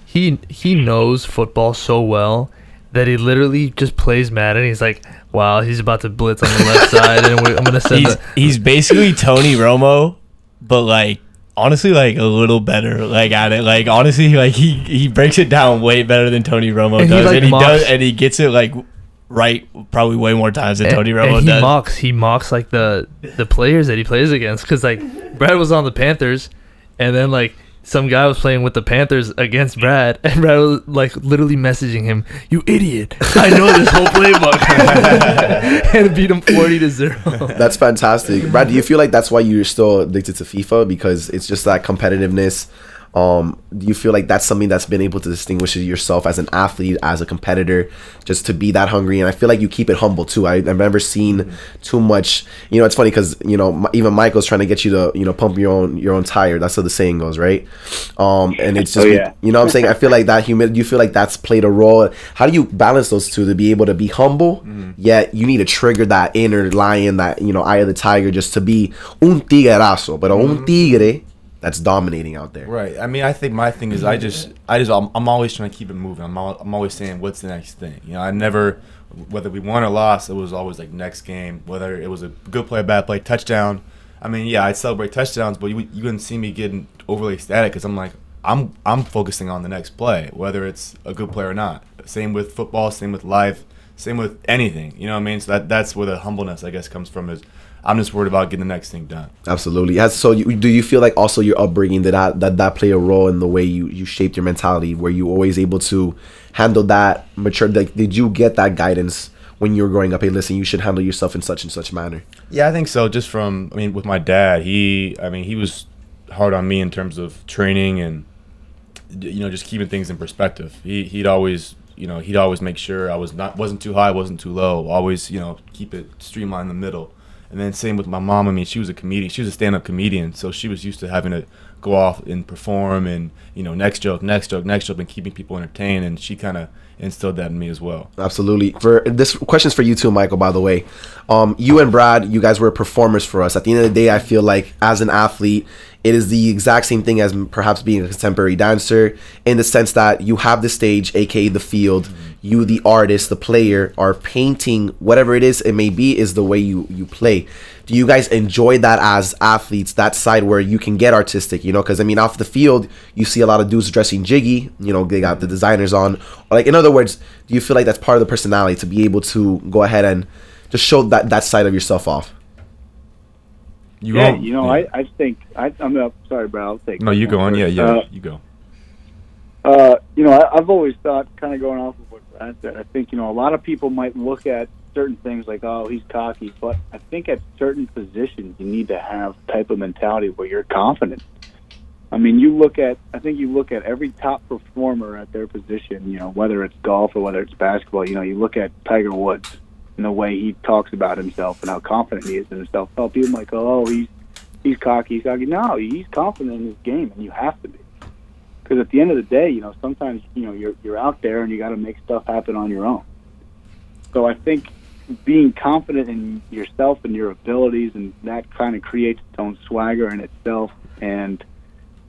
he knows football so well that he literally just plays Madden. He's like, wow, he's about to blitz on the left side, and I'm going to send He's basically Tony Romo, but, like, honestly, like, a little better, like, at it. Like, honestly, like, he breaks it down way better than Tony Romo does. And he gets it, like, right probably way more times than Tony Romo does. He mocks, like, the players that he plays against. Because, like, Brad was on the Panthers, and then, like, some guy was playing with the Panthers against Brad, and Brad was, like, literally messaging him, "You idiot, I know this whole playbook." And beat him 40-0. That's fantastic. Brad, do you feel like that's why you're still addicted to FIFA? Because it's just that competitiveness, Do you feel like that's something that's been able to distinguish yourself as an athlete, as a competitor, just to be that hungry? And I feel like you keep it humble too. I've never seen too much. You know, it's funny because, you know, even Michael's trying to get you to, you know, pump your own tire. That's how the saying goes, right? And it's just, you know what I'm saying? I feel like that humility, do you feel like that's played a role? How do you balance those two to be able to be humble, yet you need to trigger that inner lion, that, you know, eye of the tiger, just to be un tiguerazo, but un tigre that's dominating out there. Right. I mean, I think my thing is I'm always trying to keep it moving. I'm always saying, what's the next thing? You know, I never, whether we won or lost, it was always like next game. Whether it was a good play, bad play, touchdown. I mean, yeah, I'd celebrate touchdowns, but you wouldn't see me getting overly ecstatic because I'm like, I'm focusing on the next play, whether it's a good play or not. Same with football, same with life, same with anything. You know what I mean? So that's where the humbleness, I guess, comes from, is I'm just worried about getting the next thing done. Absolutely. So do you feel like also your upbringing, that play a role in the way you shaped your mentality, where you always able to handle that mature? Like, did you get that guidance when you were growing up? Hey, listen, you should handle yourself in such and such manner. Yeah, I think so. Just from, I mean, with my dad, he was hard on me in terms of training and, you know, just keeping things in perspective. He'd always make sure I wasn't too high, wasn't too low. Always, you know, keep it streamlined in the middle. And then same with my mom. I mean, she was a comedian. She was a stand-up comedian, so she was used to having to go off and perform and, you know, next joke, and keeping people entertained. And she kind of instilled that in me as well. Absolutely. For this question's for you too, Michael, by the way. You and Brad, you guys were performers for us. At the end of the day, I feel like as an athlete, it is the exact same thing as perhaps being a contemporary dancer, in the sense that you have the stage, aka the field. You, the artist, the player, are painting whatever it is it may be, is the way you play. Do you guys enjoy that as athletes, that side where you can get artistic, you know? Because, I mean, off the field, you see a lot of dudes dressing jiggy, you know, they got the designers on. Like, in other words, do you feel like that's part of the personality, to be able to go ahead and just show that side of yourself off? I think I'm sorry, Brad. I'll take. No, you go on. Yeah, you go. You know, I've always thought, kind of going off of what Brad said, I think, you know, a lot of people might look at certain things like, oh, he's cocky, but I think at certain positions you need to have type of mentality where you're confident. I mean, I think you look at every top performer at their position, you know, whether it's golf or whether it's basketball. You know, you look at Tiger Woods and the way he talks about himself and how confident he is in himself. Oh, people might go, oh, he's cocky. No, he's confident in his game, and you have to be. Because at the end of the day, you know, sometimes, you know, you're out there and you got to make stuff happen on your own. So I think being confident in yourself and your abilities, and that kind of creates its own swagger in itself. And,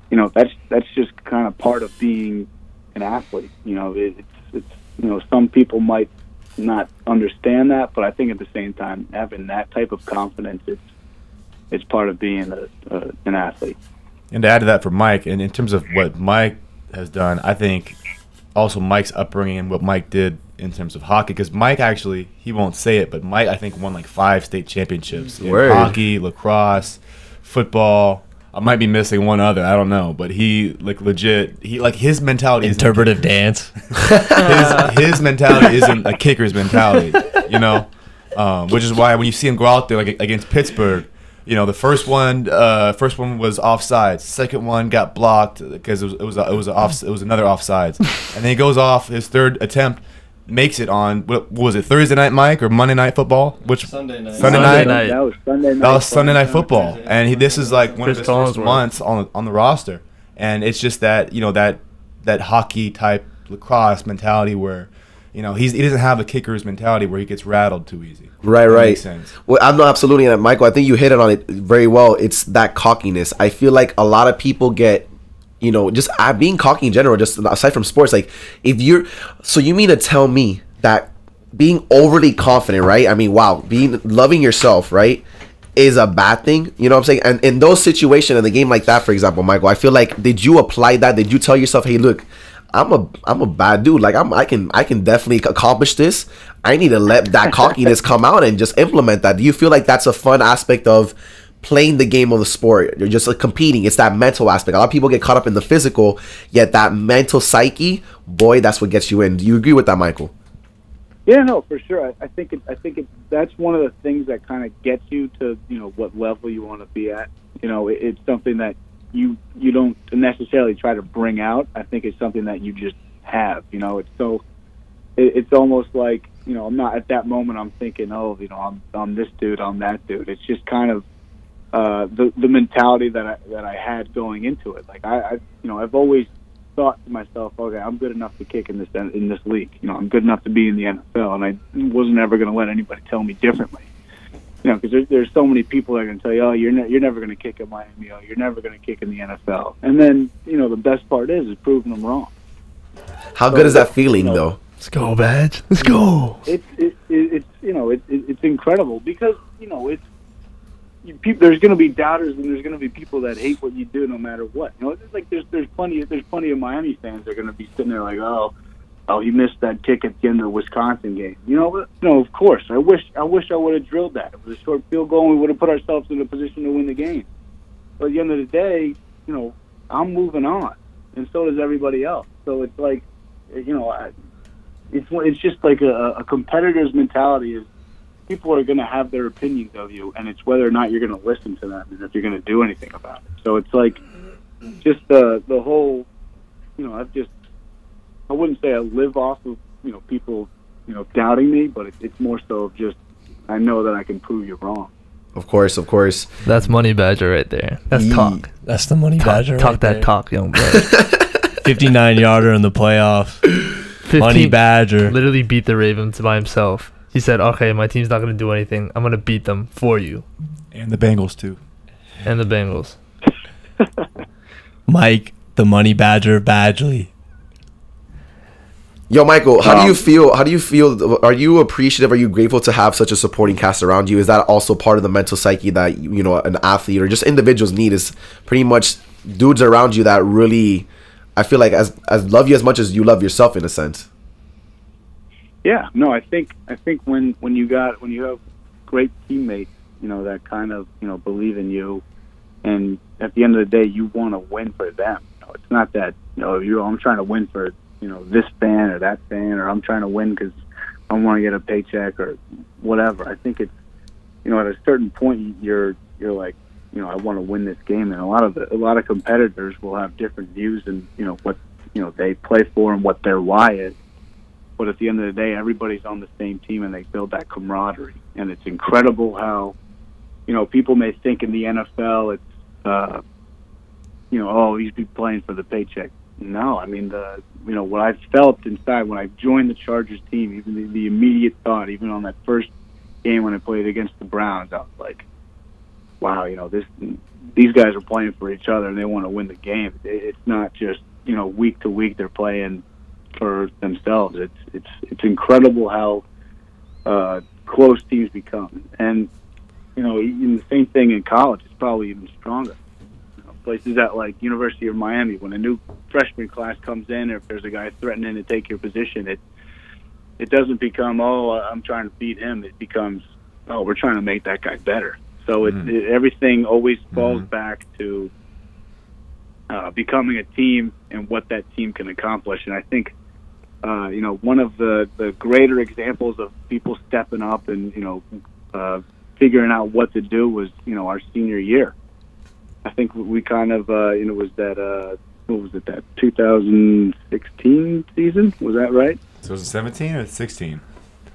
you know, that's just kind of part of being an athlete. You know, it's you know, some people might not understand that, but I think at the same time, having that type of confidence, it's part of being an athlete. And to add to that for Mike, and in terms of what Mike has done, I think also Mike's upbringing and what Mike did in terms of hockey, because Mike actually, he won't say it, but Mike, I think, won like 5 state championships in hockey, lacrosse, football. I might be missing one other, I don't know, but he, like, legit, his mentality is interpretive dance. his mentality isn't a kicker's mentality, you know, which is why when you see him go out there, like against Pittsburgh, you know, the first one was offsides. Second one got blocked because it was another offsides. And then he goes off his third attempt, makes it on, what was it, Thursday night, Mike, or Monday Night Football? Sunday night. That was Sunday night. That was Sunday Night Football, and this is like one of his first months on the roster, and it's just that, you know, that hockey type lacrosse mentality where, you know, he doesn't have a kicker's mentality where he gets rattled too easy. Right. Makes sense. Well, I'm not absolutely, and Michael, I think you hit it on it very well. It's that cockiness. I feel like a lot of people get, you know, just being cocky in general, just aside from sports, like, so you mean to tell me that being overly confident, right? I mean, wow, loving yourself, right, is a bad thing, you know what I'm saying? And in those situations, in a game like that, for example, Michael, I feel like, did you apply that? Did you tell yourself, hey, look, I'm a bad dude. Like, I can definitely accomplish this. I need to let that cockiness come out and just implement that. Do you feel like that's a fun aspect of playing the game of the sport? You're just like competing. It's that mental aspect. A lot of people get caught up in the physical, yet that mental psyche, boy, that's what gets you in. Do you agree with that, Michael? Yeah, no, for sure. I think that's one of the things that kind of gets you to, you know, what level you want to be at. You know, it's something that you don't necessarily try to bring out. I think it's something that you just have. You know, it's almost like, you know, I'm not at that moment. I'm thinking, oh, you know, I'm this dude, I'm that dude. It's just kind of the mentality that I had going into it. Like I you know, I've always thought to myself, okay, I'm good enough to kick in this league. You know, I'm good enough to be in the NFL, and I wasn't ever going to let anybody tell me differently. You know, because there's so many people that are going to tell you, oh, you're never going to kick in Miami, oh, you're never going to kick in the NFL. And then, you know, the best part is proving them wrong. How good is that feeling, though? Let's go, Badge. Let's go. It's you know, it's incredible because, you know, there's going to be doubters and there's going to be people that hate what you do no matter what. You know, it's like there's plenty of Miami fans that are going to be sitting there like, oh, he missed that kick at the end of the Wisconsin game. You know, of course. I wish I would have drilled that. It was a short field goal, and we would have put ourselves in a position to win the game. But at the end of the day, you know, I'm moving on, and so does everybody else. So it's like, you know, it's just like a competitor's mentality is people are going to have their opinions of you, and it's whether or not you're going to listen to them and if you're going to do anything about it. So it's like just the whole, you know, I wouldn't say I live off of, you know, people, you know, doubting me, but it's more so of just I know that I can prove you wrong. Of course, of course. That's Money Badger right there. That's talk. That's the Money Badger. Talk right that there. talk, young bro. 59-yarder in the playoff. 15, Money Badger. Literally beat the Ravens by himself. He said, okay, my team's not going to do anything. I'm going to beat them for you. And the Bengals, too. And the Bengals. Mike, the Money Badger Badgley. Yo, Michael, how do you feel? How do you feel? Are you appreciative? Are you grateful to have such a supporting cast around you? Is that also part of the mental psyche that, you know, an athlete or just individuals need? Is pretty much dudes around you that really, I feel like, as love you as much as you love yourself in a sense. Yeah, no, I think when you have great teammates, you know, that kind of, you know, believe in you, and at the end of the day, you want to win for them. You know, it's not that, you know, I'm trying to win for, you know, this fan or that fan, or I'm trying to win because I want to get a paycheck or whatever. I think it's, you know, at a certain point you're like, you know, I want to win this game, and a lot of competitors will have different views and, you know, what, you know, they play for and what their why is. But at the end of the day, everybody's on the same team, and they build that camaraderie. And it's incredible how, you know, people may think in the NFL it's, you know, oh, he's playing for the paycheck. No, I mean, you know, what I felt inside when I joined the Chargers team, even the immediate thought, even on that first game when I played against the Browns, I was like, wow, you know, these guys are playing for each other and they want to win the game. It's not just, you know, week to week they're playing for themselves. It's incredible how close teams become. And, you know, even the same thing in college, it's probably even stronger. Places at like University of Miami, when a new freshman class comes in, or if there's a guy threatening to take your position, it doesn't become, oh, I'm trying to beat him. It becomes, oh, we're trying to make that guy better. So everything always falls back to becoming a team and what that team can accomplish. And I think, you know, one of the greater examples of people stepping up and, you know, figuring out what to do was, you know, our senior year. I think we kind of, you know, was that, what was it, that 2016 season? Was that right? So was it 17 or 16?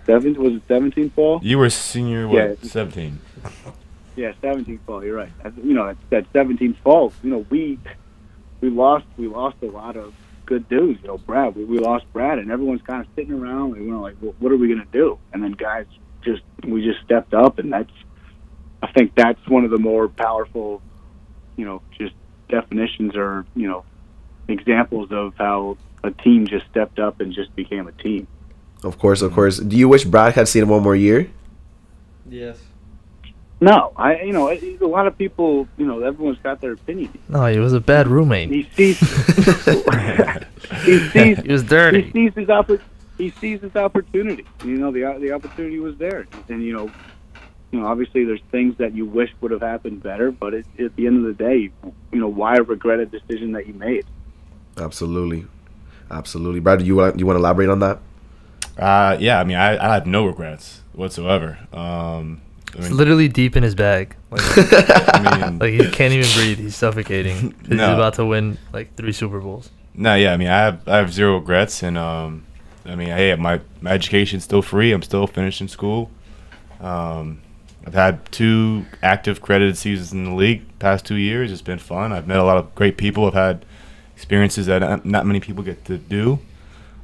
Was it 17 fall? You were senior, what, 17? Yeah, 17 fall, you're right. You know, that 17 fall, you know, we lost a lot of good dudes. You know, Brad, we lost Brad, and everyone's kind of sitting around, and we're like, well, what are we going to do? And then guys we just stepped up, and I think that's one of the more powerful, you know, just definitions or, you know, examples of how a team just stepped up and just became a team. Of course, of course. Do you wish Brad had seen him one more year? Yes. No, you know, a lot of people, you know, everyone's got their opinion. No, he was a bad roommate. He sees, he was dirty. He sees his opportunity. You know, the opportunity was there, and you know, obviously there's things that you wish would have happened better, but at the end of the day, you know, why regret a decision that you made? Absolutely. Brad, do you want to elaborate on that? Yeah, I mean, I have no regrets whatsoever. It's literally deep in his bag. Like, I mean, like he can't even breathe. He's suffocating. He's about to win like 3 Super Bowls. No, yeah. I mean, I have zero regrets, and I mean, hey, my education's still free. I'm still finishing school. I've had 2 active credited seasons in the league past 2 years. It's been fun. I've met a lot of great people. I've had experiences that not many people get to do.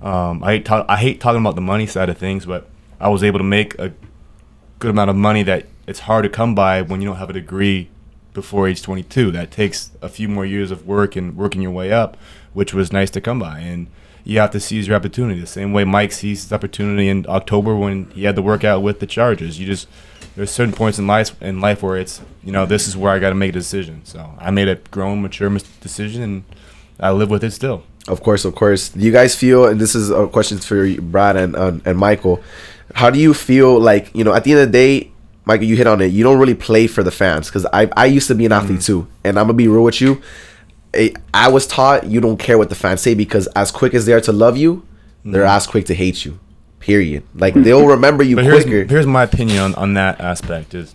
I hate talking about the money side of things, but I was able to make a good amount of money that it's hard to come by when you don't have a degree before age 22. That takes a few more years of work and working your way up, which was nice to come by. And you have to seize your opportunity the same way Mike seized his opportunity in October when he had to work out with the Chargers. There's certain points in life where it's, this is where I got to make a decision. So I made a grown, mature decision, and I live with it still. Of course. Do you guys feel, and this is a question for Brad and Michael, how do you feel like, at the end of the day, Michael, you hit on it, you don't really play for the fans? Because I used to be an athlete too, and I'm going to be real with you. I was taught you don't care what the fans say, because as quick as they are to love you, they're as quick to hate you, period. Like, they'll remember you quicker. Here's my opinion on that aspect is,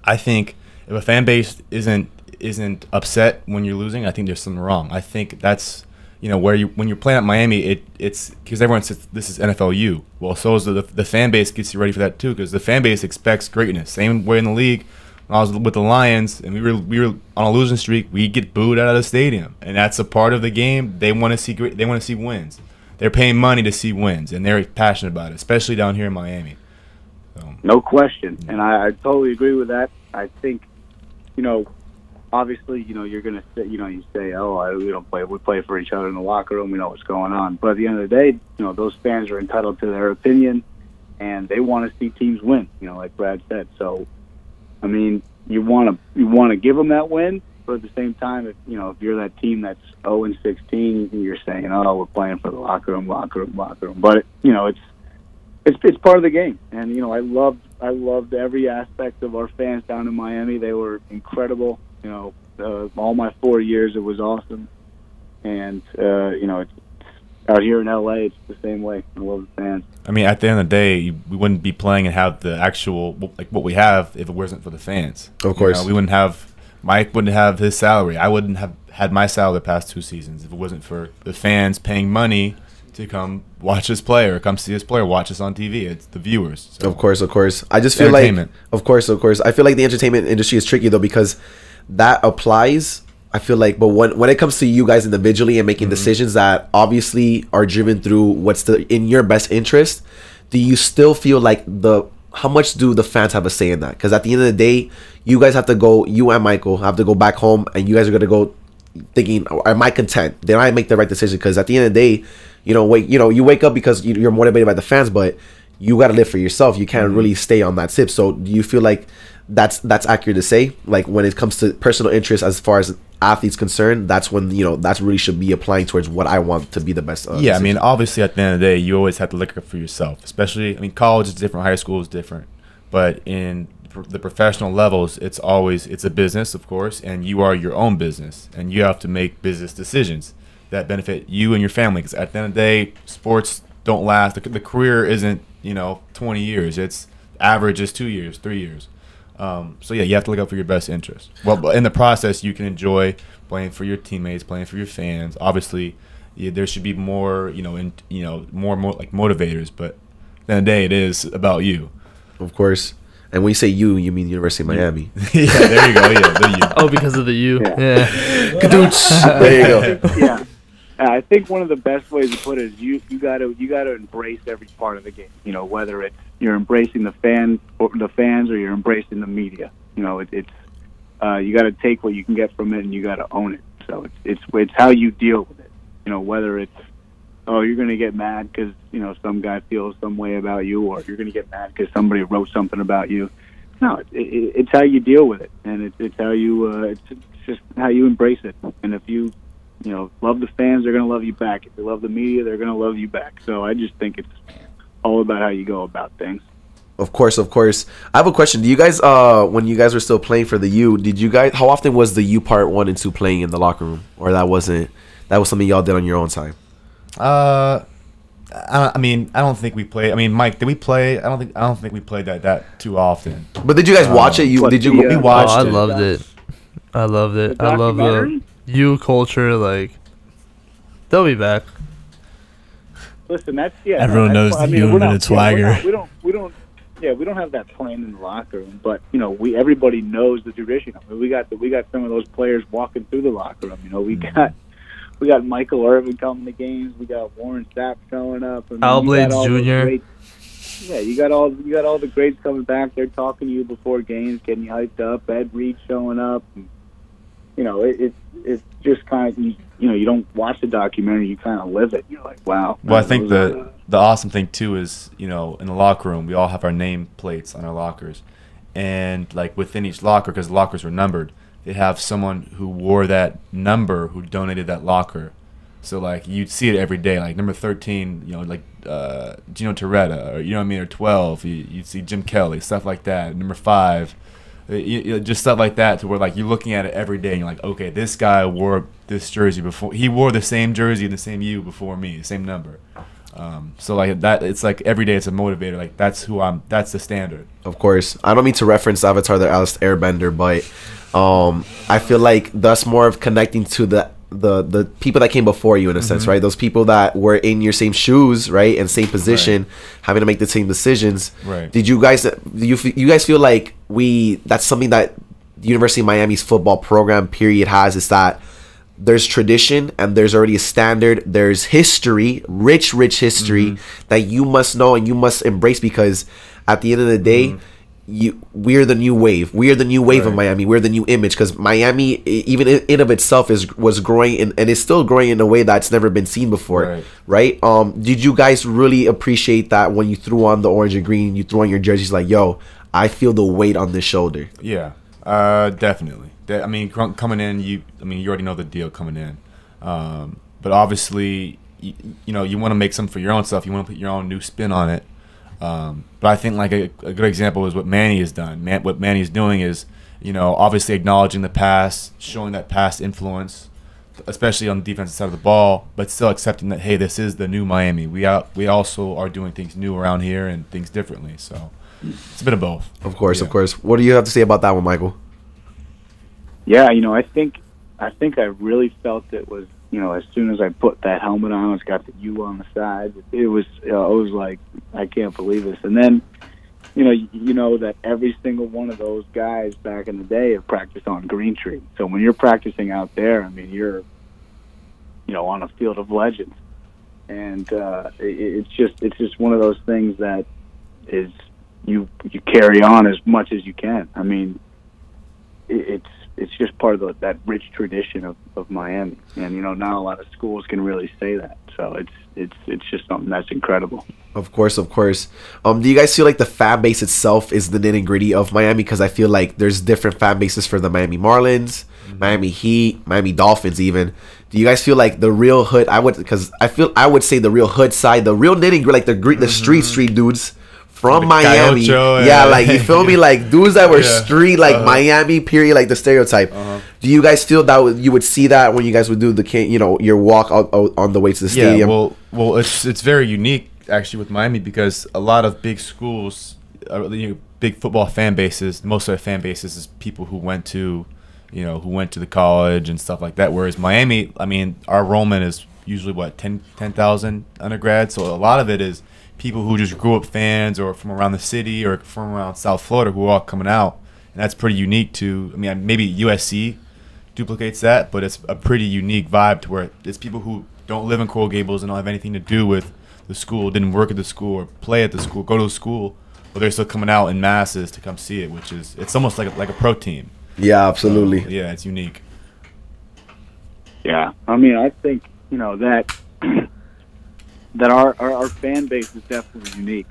I think if a fan base isn't upset when you're losing, I think there's something wrong. I think that's when you're playing at Miami, it's because everyone says this is NFLU. Well, so is the fan base gets you ready for that too, because the fan base expects greatness. Same way in the league. When I was with the Lions and we were on a losing streak, we get booed out of the stadium, and that's a part of the game. They want to see They want to see wins. They're paying money to see wins, and they're passionate about it, especially down here in Miami. So. No question, and I totally agree with that. I think, obviously, you're gonna say, you say, we don't play. We play for each other in the locker room. We know what's going on. But at the end of the day, those fans are entitled to their opinion, and they want to see teams win. Like Brad said. So, I mean, you want to give them that win, but at the same time, if you're that team that's 0-16, you're saying, we're playing for the locker room. But it's part of the game, and I loved every aspect of our fans down in Miami. They were incredible. All my 4 years, it was awesome. And, it's out here in L.A., it's the same way. I love the fans. I mean, at the end of the day, we wouldn't be playing and have the actual, like what we have, if it wasn't for the fans. Of course. We wouldn't have, Mike wouldn't have his salary. I wouldn't have had my salary the past 2 seasons if it wasn't for the fans paying money to come watch us play or come see us play or watch us on TV. It's the viewers. So. Of course. I just feel like, of course. I feel like the entertainment industry is tricky, though, because that applies, I feel like, but when it comes to you guys individually and making decisions that obviously are driven through what's in your best interest, do you still feel like how much do the fans have a say in that? Because at the end of the day, you guys have to go, you and Michael have to go back home, and you guys are going to go thinking, am I content? Did I make the right decision? Because at the end of the day, you wake up because you're motivated by the fans, but you got to live for yourself. You can't really stay on that tip. So do you feel like that's accurate to say, like when it comes to personal interest as far as athletes concerned, that's when that's really should be applying towards what I want to be the best decision? I mean, obviously at the end of the day, you always have to look up for yourself, especially, I mean, college is different, high school is different, but in the professional levels, it's a business, of course, and you are your own business, and you have to make business decisions that benefit you and your family, because at the end of the day, sports don't last. The career isn't 20 years. It's average is 2 years, 3 years. So yeah, you have to look out for your best interest. Well, but in the process, you can enjoy playing for your teammates, playing for your fans. Obviously, there should be more, more like motivators. But at the end of the day, it is about you. Of course. And when you say you mean University of Miami. Yeah, there you go. Yeah, the U. Oh, because of the U. Yeah. There you go. Yeah. I think one of the best ways to put it is you got to embrace every part of the game. Whether it's you're embracing the fans or you're embracing the media. It's you got to take what you can get from it and you got to own it. So it's how you deal with it. Whether it's you're going to get mad because some guy feels some way about you, or you're going to get mad because somebody wrote something about you. No, it's how you deal with it, and it's how you it's just how you embrace it. And if you love the fans, they're going to love you back. If you love the media, they're going to love you back. So I just think it's all about how you go about things. Of course. I have a question. Do you guys, when you guys were still playing for the U, how often was the U part 1 and 2 playing in the locker room? Or that was something y'all did on your own time? I I mean, I don't think we played. I mean, Mike, did we play? I don't think we played that too often. But did you guys watch it? We watched I it. loved it. I loved it. I love the U culture. Like, they'll be back. Listen, that's Everyone knows the U and its swagger. We don't have that plan in the locker room, but everybody knows the tradition. I mean, we got some of those players walking through the locker room. We got Michael Irvin coming to games. We got Warren Sapp showing up. I mean, Al Blades Jr. You got all the greats coming back there talking to you before games, getting you hyped up. Ed Reed showing up. And, it's just kind of you don't watch the documentary, you kind of live it. You're like, wow. Well, I think the awesome thing too is in the locker room we all have our name plates on our lockers, and like within each locker, because the lockers were numbered, they have someone who wore that number who donated that locker. So like you'd see it every day, like number 13, like Gino Torretta, or or 12, you'd see Jim Kelly, stuff like that. Number 5. Just stuff like that, to where like you're looking at it every day and you're like, okay, this guy wore this jersey before. He wore the same jersey and the same U before me, the same number. So like that, it's like every day it's a motivator. Like that's the standard. Of course, I don't mean to reference Avatar: The Last Airbender, but I feel like that's more of connecting to the people that came before you in a sense, right? Those people that were in your same shoes, right, and same position, having to make the same decisions. Right. Did you guys feel like that's something that the University of Miami's football program period has, is that there's tradition and there's already a standard, there's history, rich history that you must know and you must embrace, because at the end of the day, we're the new wave. We are the new wave of Miami. We're the new image, because Miami, even in of itself, was growing and is still growing in a way that's never been seen before. Right? Did you guys really appreciate that when you threw on the orange and green, you threw on your jerseys, like, yo, I feel the weight on this shoulder? Yeah, definitely. I mean, coming in, you already know the deal coming in. But obviously, you want to make something for your own stuff. You want to put your own new spin on it. But I think like a good example is what Manny has done. What Manny's doing is, obviously acknowledging the past, showing that past influence, especially on the defensive side of the ball, but still accepting that, hey, this is the new Miami. We also are doing things new around here and things differently. So it's a bit of both. Of course. What do you have to say about that one, Michael? Yeah, I think I really felt it was, as soon as I put that helmet on, it's got the U on the side. It was, I was like, I can't believe this. And then, you know that every single one of those guys back in the day have practiced on Green Tree. So when you're practicing out there, I mean, you're, on a field of legends. And it's just one of those things that is you carry on as much as you can. I mean, it's just part of that rich tradition of Miami, and not a lot of schools can really say that. So it's just something that's incredible. Of course. Do you guys feel like the fan base itself is the nitty gritty of Miami? Because I feel like there's different fan bases for the Miami Marlins, Miami Heat, Miami Dolphins, even. Do you guys feel like the real hood? I would say the real hood side, the real nitty gritty, like the street dudes from Miami. Yeah, like, you feel me? Like, dudes that were street, like, Miami, period, like the stereotype. Do you guys feel that you would see that when you guys would do your walk out on the way to the stadium? Yeah, well, it's very unique, actually, with Miami, because a lot of big schools, big football fan bases, most of their fan bases is people who went to the college and stuff like that. Whereas Miami, I mean, our enrollment is usually, 10,000 undergrads. So a lot of it is people who just grew up fans, or from around the city, or from around South Florida, who are all coming out. And that's pretty unique to, I mean, maybe USC duplicates that, but it's a pretty unique vibe to where it's people who don't live in Coral Gables and don't have anything to do with the school, didn't work at the school or play at the school, go to the school, but they're still coming out in masses to come see it, which is, it's almost like a pro team. Yeah, absolutely. Yeah, it's unique. Yeah, I mean, I think, that our fan base is definitely unique,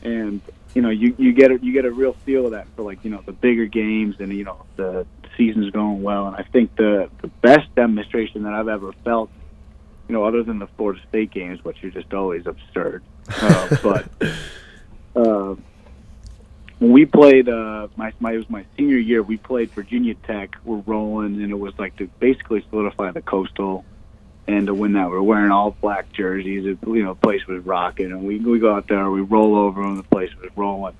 and you get a real feel of that for the bigger games, and the season's going well. And I think the best demonstration that I've ever felt, other than the Florida State games, which are just always absurd, but when we played, it was my senior year. We played Virginia Tech. We're rolling, and it was like to basically solidify the Coastal and to win that. We're wearing all black jerseys. The place was rocking, and we go out there, we roll over, and the place was rolling.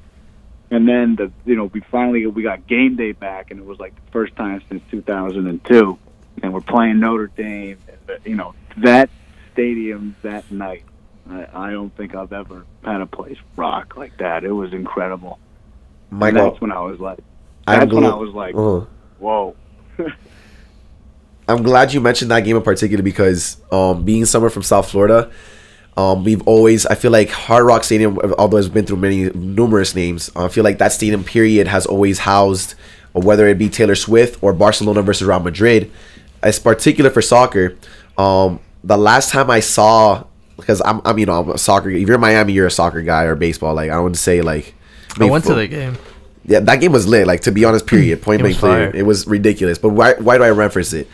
And then we got game day back, and it was like the first time since 2002, and we're playing Notre Dame. And, that stadium that night, I don't think I've ever had a place rock like that. It was incredible. Michael, and that's when I was like, whoa. I'm glad you mentioned that game in particular because being somewhere from South Florida, I feel like Hard Rock Stadium, although it's been through numerous names, I feel like that stadium period has always housed, whether it be Taylor Swift or Barcelona versus Real Madrid. It's particular for soccer. The last time I saw, because I'm a soccer. If you're in Miami, you're a soccer guy or baseball. Like I wouldn't say like. I went to the game. Yeah, that game was lit. Like to be honest, period. Point blank clear. It was ridiculous. But why do I reference it?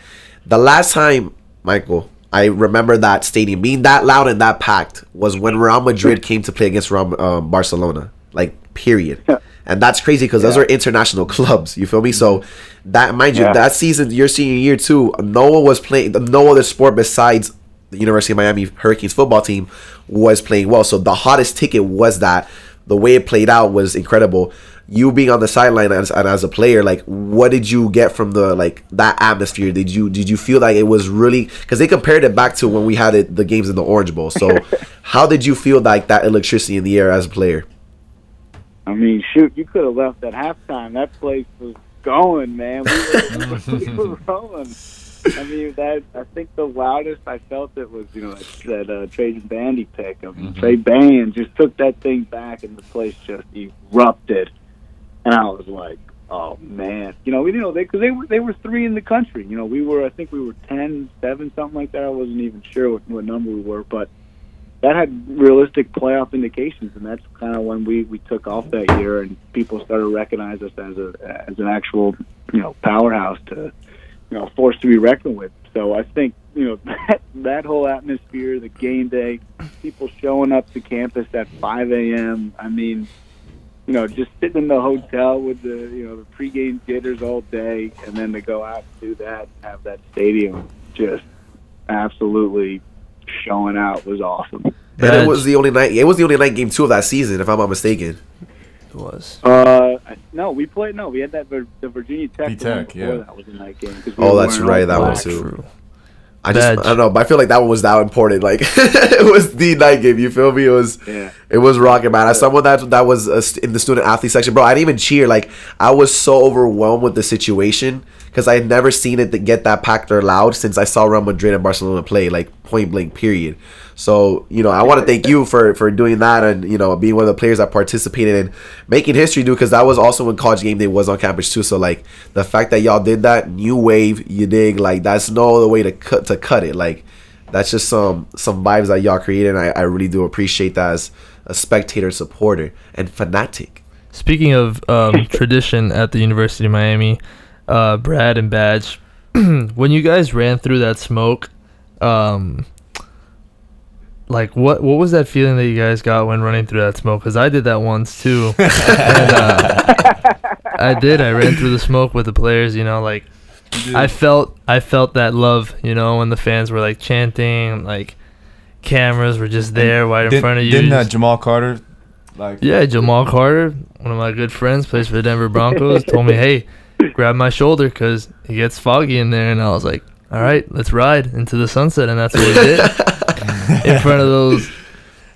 The last time, Michael, I remember that stadium being that loud and that packed was when Real Madrid came to play against Barcelona. Like period. And that's crazy because those are international clubs. You feel me? So that, mind you, that season, your senior year too, no one was playing. No other sport besides the University of Miami Hurricanes football team was playing well. So the hottest ticket was that. The way it played out was incredible. You being on the sideline as a player, like, what did you get from that atmosphere? Did you feel like it was really, because they compared it back to when we had the games in the Orange Bowl. So how did you feel like that electricity in the air as a player? I mean, shoot, you could have left at halftime. That place was going, man. We were rolling. I mean, I think the loudest I felt it was, that Trajan Bandy pick. I mean, Trey Band just took that thing back, and the place just erupted. And I was like, oh man, because they were 3 in the country. I think we were 10, 7, something like that. I wasn't even sure what number we were, but that had realistic playoff indications, and that's kind of when we took off that year, and people started to recognize us as an actual powerhouse to force to be reckoned with. So I think that whole atmosphere, the game day, people showing up to campus at 5 a.m. I mean, just sitting in the hotel with the pregame jitters all day, and then to go out and do that and have that stadium just absolutely showing out was awesome. And it was the only night. It was the only night game 2 of that season, if I'm not mistaken. It was. No, we played. No, we had the Virginia Tech. That was a night game. That's right. That one too. True. I don't know, but I feel like that one was that important. Like it was the night game. You feel me? It was rocking, man. As someone that was in the student athlete section, bro, I didn't even cheer. Like I was so overwhelmed with the situation because I had never seen it get that packed or loud since I saw Real Madrid and Barcelona play. Like point blank, period. So I want to thank you for doing that and being one of the players that participated in making history, dude. Because that was also when College Game Day was on campus too. So like the fact that y'all did that, new wave, you dig? Like that's no other way to cut it. Like that's just some vibes that y'all created. And I really do appreciate that as a spectator, supporter, and fanatic. Speaking of tradition at the University of Miami, Brad and Badge, when you guys ran through that smoke, like what was that feeling that you guys got when running through that smoke? Because I did that once too. And, I ran through the smoke with the players. I felt that love. When the fans were like chanting, like cameras were just there right in front of you. Didn't Jamal Carter? Jamal Carter, one of my good friends, plays for the Denver Broncos, told me, hey, grab my shoulder because it gets foggy in there. And I was like, all right, let's ride into the sunset. And that's what we did. In front of those,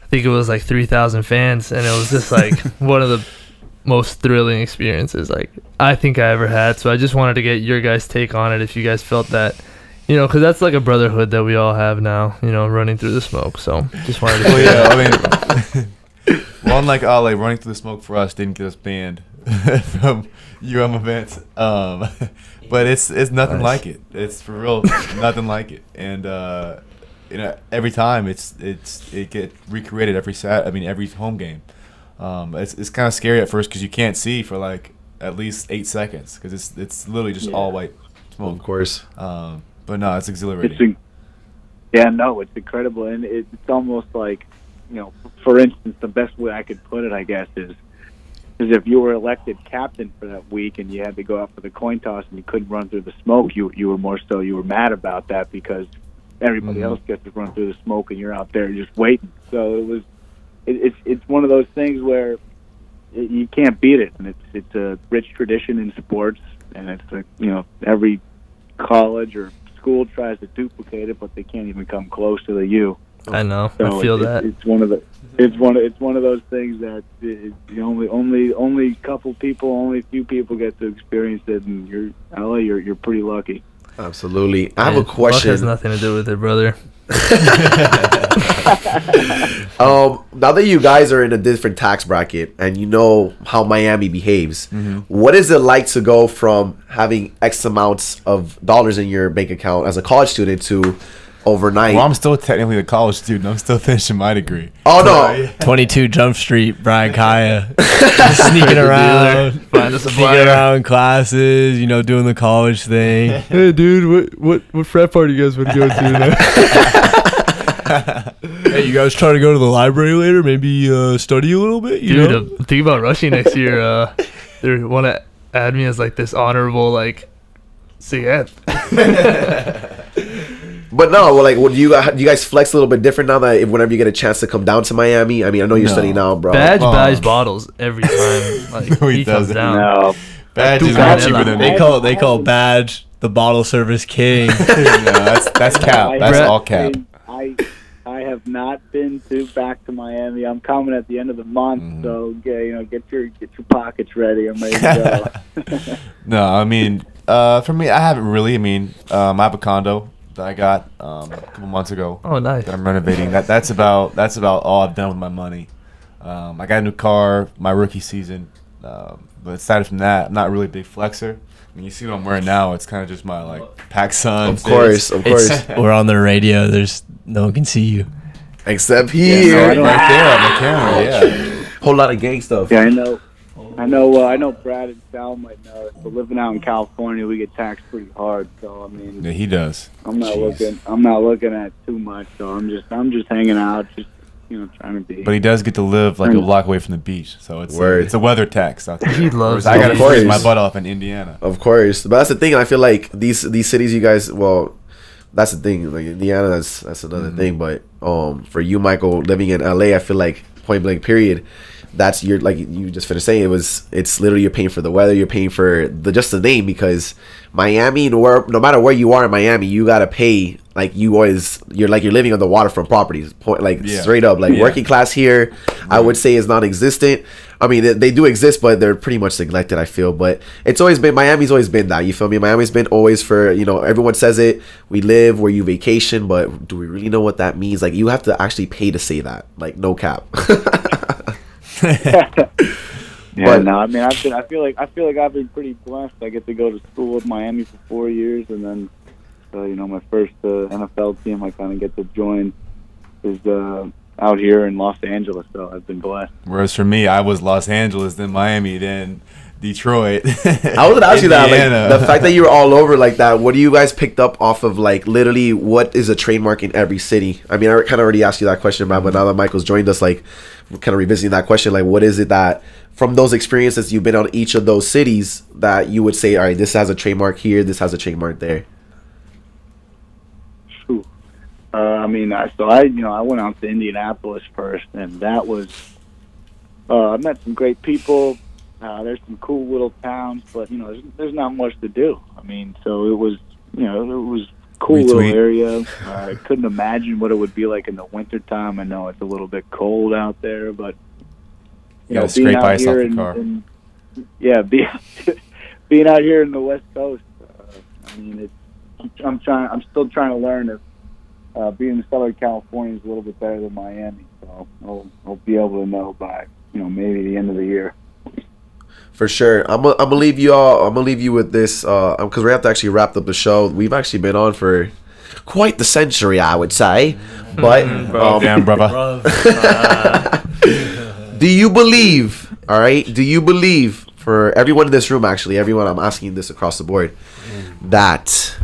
I think it was like 3,000 fans, and it was just like one of the most thrilling experiences like I think I ever had. So I just wanted to get your guys' take on it, if you guys felt that, because that's like a brotherhood that we all have now, running through the smoke. So just wanted to. Unlike Ale, running through the smoke for us didn't get us banned from events, but it's nothing like it. It's for real, nothing like it, and. Every time it get recreated every home game. It's kind of scary at first because you can't see for like at least 8 seconds because it's literally just all white smoke. Of course. But no, it's exhilarating. It's incredible, and it's almost like for instance, the best way I could put it, I guess, is if you were elected captain for that week and you had to go out for the coin toss and you couldn't run through the smoke, you were mad about that because everybody else gets to run through the smoke, and you're out there just waiting. So it's one of those things where you can't beat it, and it's a rich tradition in sports, and it's every college or school tries to duplicate it, but they can't even come close to the U. I know. So I feel that. It's one of those things that only few people get to experience it, and you're pretty lucky. Absolutely. I have a question. Luck has nothing to do with it, brother. Now that you guys are in a different tax bracket and you know how Miami behaves, what is it like to go from having X amounts of dollars in your bank account as a college student to overnight? Well, I'm still technically a college student. I'm still finishing my degree. Oh, no. 22 Jump Street, Brad Kaaya. Sneaking around. Sneaking around classes, doing the college thing. Hey, dude, what frat party you guys want to go to tonight? Hey, you guys trying to go to the library later? Maybe study a little bit? Dude, think about rushing next year. They want to add me as like this honorable CF. But no, what do you guys flex a little bit different now that whenever you get a chance to come down to Miami? I mean, I know you're studying now, bro. Badge buys bottles every time. No, he comes down. No. Badge is not cheaper than me. They call Badge the bottle service king. No, that's cap. That's all cap. I have not been back to Miami. I'm coming at the end of the month, so get your pockets ready. I'm ready to go. No, I mean, for me, I haven't really. I mean, I have a condo that I got a couple months ago. Oh, nice. That I'm renovating. That's about all I've done with my money. I got a new car my rookie season, but aside from that, I'm not really a big flexer. I mean, you see what I'm wearing now. It's kind of just my PacSun. Of course. We're on the radio. No one can see you, except here, right there on the camera. Yeah, whole lot of gang stuff. Yeah, I know. Brad and Sal might know. But living out in California, we get taxed pretty hard. So I mean, yeah, he does. I'm not looking at too much. So I'm just hanging out, just trying to be. But he does get to live a block away from the beach, so it's a weather tax out there. He loves. I gotta freeze my butt off in Indiana. Of course, but that's the thing. I feel like these cities, you guys. Well, that's the thing. Like Indiana, that's another thing. But for you, Michael, living in LA, I feel like point blank period. That's your, like you just finished saying, it's literally you're paying for the weather, you're paying for just the name, because Miami, no matter where you are in Miami, you gotta pay you're living on the waterfront properties, straight up. Working class here, I would say is non-existent. I mean, they do exist, but they're pretty much neglected, I feel. But it's always been, Miami's always been that, you feel me? Miami's been always for, everyone says it, we live where you vacation, but do we really know what that means? You have to actually pay to say that, no cap. Yeah, no, I mean, I feel like I've been pretty blessed. I get to go to school with Miami for 4 years, and then, my first NFL team I kind of get to join is out here in Los Angeles. So I've been blessed. Whereas for me, I was Los Angeles, then Miami, then Detroit. I was gonna ask you that, the fact that you were all over like that. What do you guys picked up off of literally what is a trademark in every city? I mean, I kind of already asked you that question, but now that Michael's joined us, kind of revisiting that question, what is it that from those experiences you've been on each of those cities that you would say, all right, this has a trademark here, this has a trademark there? I mean, I went out to Indianapolis first, and that was I met some great people. There's some cool little towns, but there's not much to do. I mean, so it was cool little area. I couldn't imagine what it would be like in the wintertime. I know it's a little bit cold out there, but being out here being out here in the West Coast, I mean, I'm still trying to learn if being in Southern California is a little bit better than Miami. So I'll be able to know by maybe the end of the year. For sure. I'm gonna leave you all. I'm gonna leave you with this because we have to actually wrap up the show. We've actually been on for quite the century, I would say. But damn, brother. Do you believe? All right. Do you believe, for everyone in this room, actually, everyone, I'm asking this across the board, that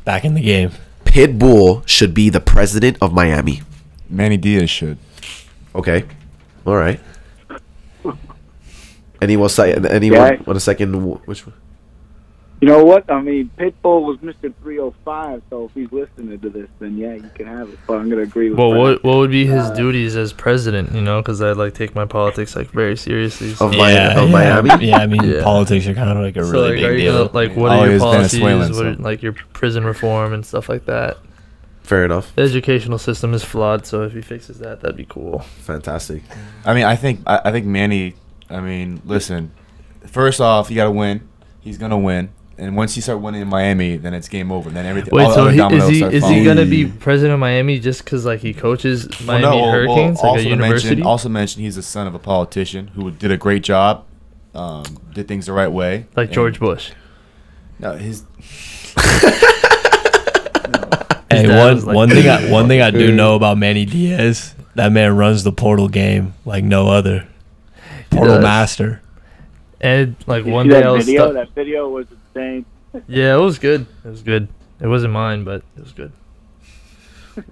back in the game, Pitbull should be the president of Miami? Manny Diaz should. Okay. All right. Anyone want a second? Which one? You know what? I mean, Pitbull was Mr. 305, so if he's listening to this, then yeah, you can have it. But I'm gonna agree with. Well, what would be his duties as president? You know, because I like take my politics like very seriously. So. Of Miami. Yeah, I mean, politics are kind of like a really big deal. Like, what are your policies? What are, like your prison reform and stuff like that? Fair enough. The educational system is flawed, so if he fixes that, that'd be cool. Fantastic. I mean, I think Manny. I mean, listen. First off, you got to win. He's gonna win. And once you start winning in Miami, then it's game over. Then everything. Wait, so is he gonna be president of Miami just because like he coaches Miami Hurricanes, like a university? Also mentioned he's the son of a politician who did a great job, did things the right way, like George Bush. No, his. Hey, one thing I do know about Manny Diaz, that man runs the portal game like no other. Portal master. And like one day I was stuck. That video was insane. Yeah, it was good. It was good. It wasn't mine, but it was good.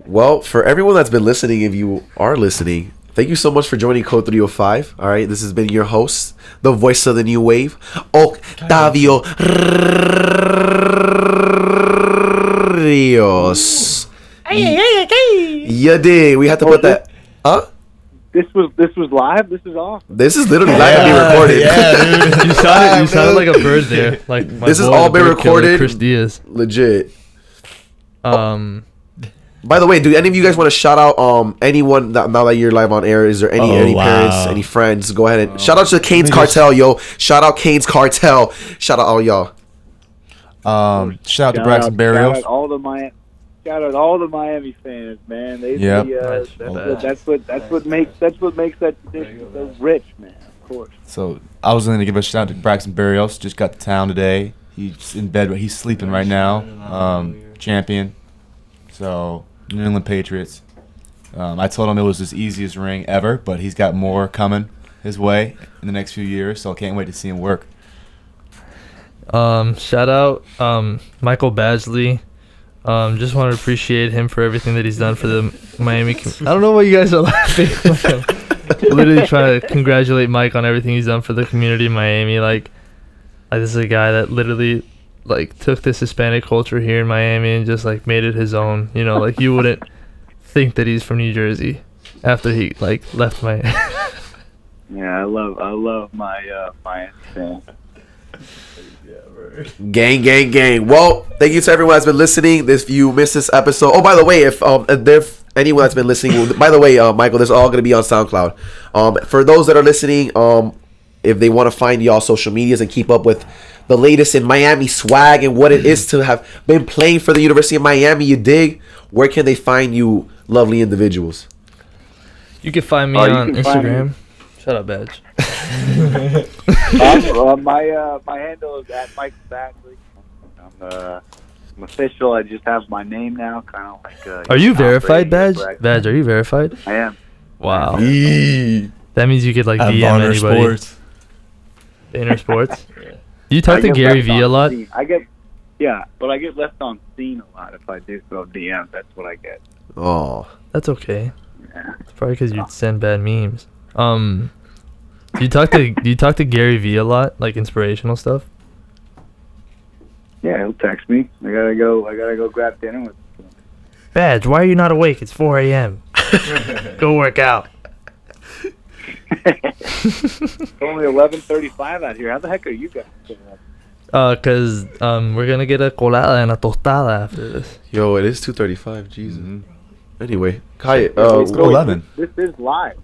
Well, for everyone that's been listening, if you are listening, thank you so much for joining Code 305. All right, this has been your host, the voice of the new wave, Octavio Rios. You dig? We had to put that. Huh? This was live. This is awesome. This is literally live being recorded. Yeah, dude. You sounded like a bird there. Like this is all been recorded. Chris Diaz. Legit. By the way, do any of you guys want to shout out anyone that, now that you're live on air? Is there any parents, any friends? Go ahead and shout out to the Canes Cartel, yo. Shout out Canes Cartel. Shout out all y'all. Shout out to Braxton Barrios. Shout out all the Miami fans, man. That's what makes that tradition so rich, man. Of course. So I was going to give a shout out to Braxton Barrios. Just got to town today. He's in bed, but he's sleeping right now. Champion. So New England Patriots. I told him it was his easiest ring ever, but he's got more coming his way in the next few years. So I can't wait to see him work. Shout out Micheal Badgley. Just want to appreciate him for everything that he's done for the Miami. I don't know why you guys are laughing. Literally trying to congratulate Mike on everything he's done for the community in Miami. Like this is a guy that literally like took this Hispanic culture here in Miami and just like made it his own. You know, like you wouldn't think that he's from New Jersey after he like left Miami. Yeah, I love my Miami fans. Gang. Well, thank you to everyone that's been listening. If you missed this episode, oh, by the way, if anyone that's been listening, by the way, Michael, this is all going to be on SoundCloud. For those that are listening, if they want to find y'all social medias and keep up with the latest in Miami swag and what it is to have been playing for the University of Miami, you dig? Where can they find you, lovely individuals? You can find me on Instagram. Shut up, Badge. My handle is at Micheal Badgley. I'm official. I just have my name now, kind of like. Are you verified, Badge? Badge, are you verified? I am. Wow. That means you could like DM anybody. Sports. Inner Sports. You talk to Gary Vee a lot. but I get left on scene a lot if I do so DM. That's what I get. Oh, that's okay. Yeah. It's probably because you send bad memes. Do you talk to Gary Vee a lot, like inspirational stuff? Yeah, he'll text me. I gotta go grab dinner with him. Badge, why are you not awake? It's 4 a.m. Go work out. It's only 11:35 out here. How the heck are you guys doing? Cause we're gonna get a colada and a tostada after this. Yo, it is 2:35. Jesus. Mm-hmm. Anyway, Kaaya, let's go 11. This is live.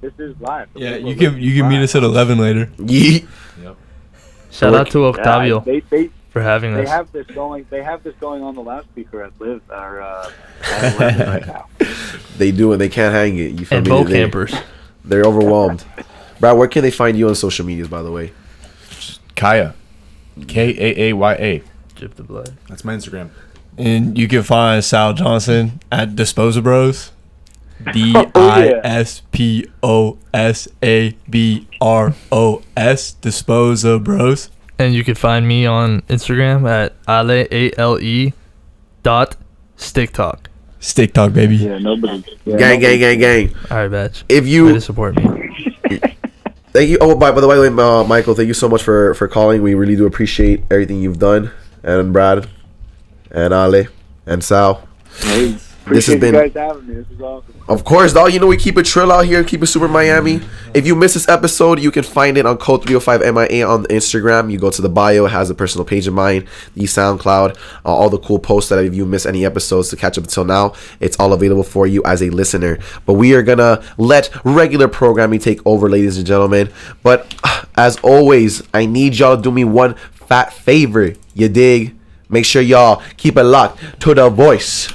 Yeah, you can meet us at 11 later. Yep. Shout out to Octavio for having us. They have this going on the loudspeaker at Live at 11 right now. They do, and they can't hang it. You feel and me? both campers. They're overwhelmed. Brad, where can they find you on social medias, by the way? Kaaya. Kaaya. Drip the blood. That's my Instagram. And you can find Sal Johnson at Disposa Bros. DISPOSABROS. Disposa Bros. And you can find me on Instagram at Ale Stick Talk. Stick Talk, baby. Yeah, nobody. Yeah, gang. All right, Batch. If you way to support me. Thank you. Oh, by the way, Michael, thank you so much for calling. We really do appreciate everything you've done. and Brad, and Ale, and Sal. Hey, appreciate you guys having me. This is awesome. Of course, dog. You know we keep it trill out here, keep it super Miami. If you miss this episode, you can find it on Code 305 MIA on the Instagram. You go to the bio, it has a personal page of mine, the SoundCloud, all the cool posts that if you miss any episodes to catch up until now, it's all available for you as a listener. But we are gonna let regular programming take over, ladies and gentlemen. But as always, I need y'all to do me one fat favor. You dig? Make sure y'all keep it locked to the voice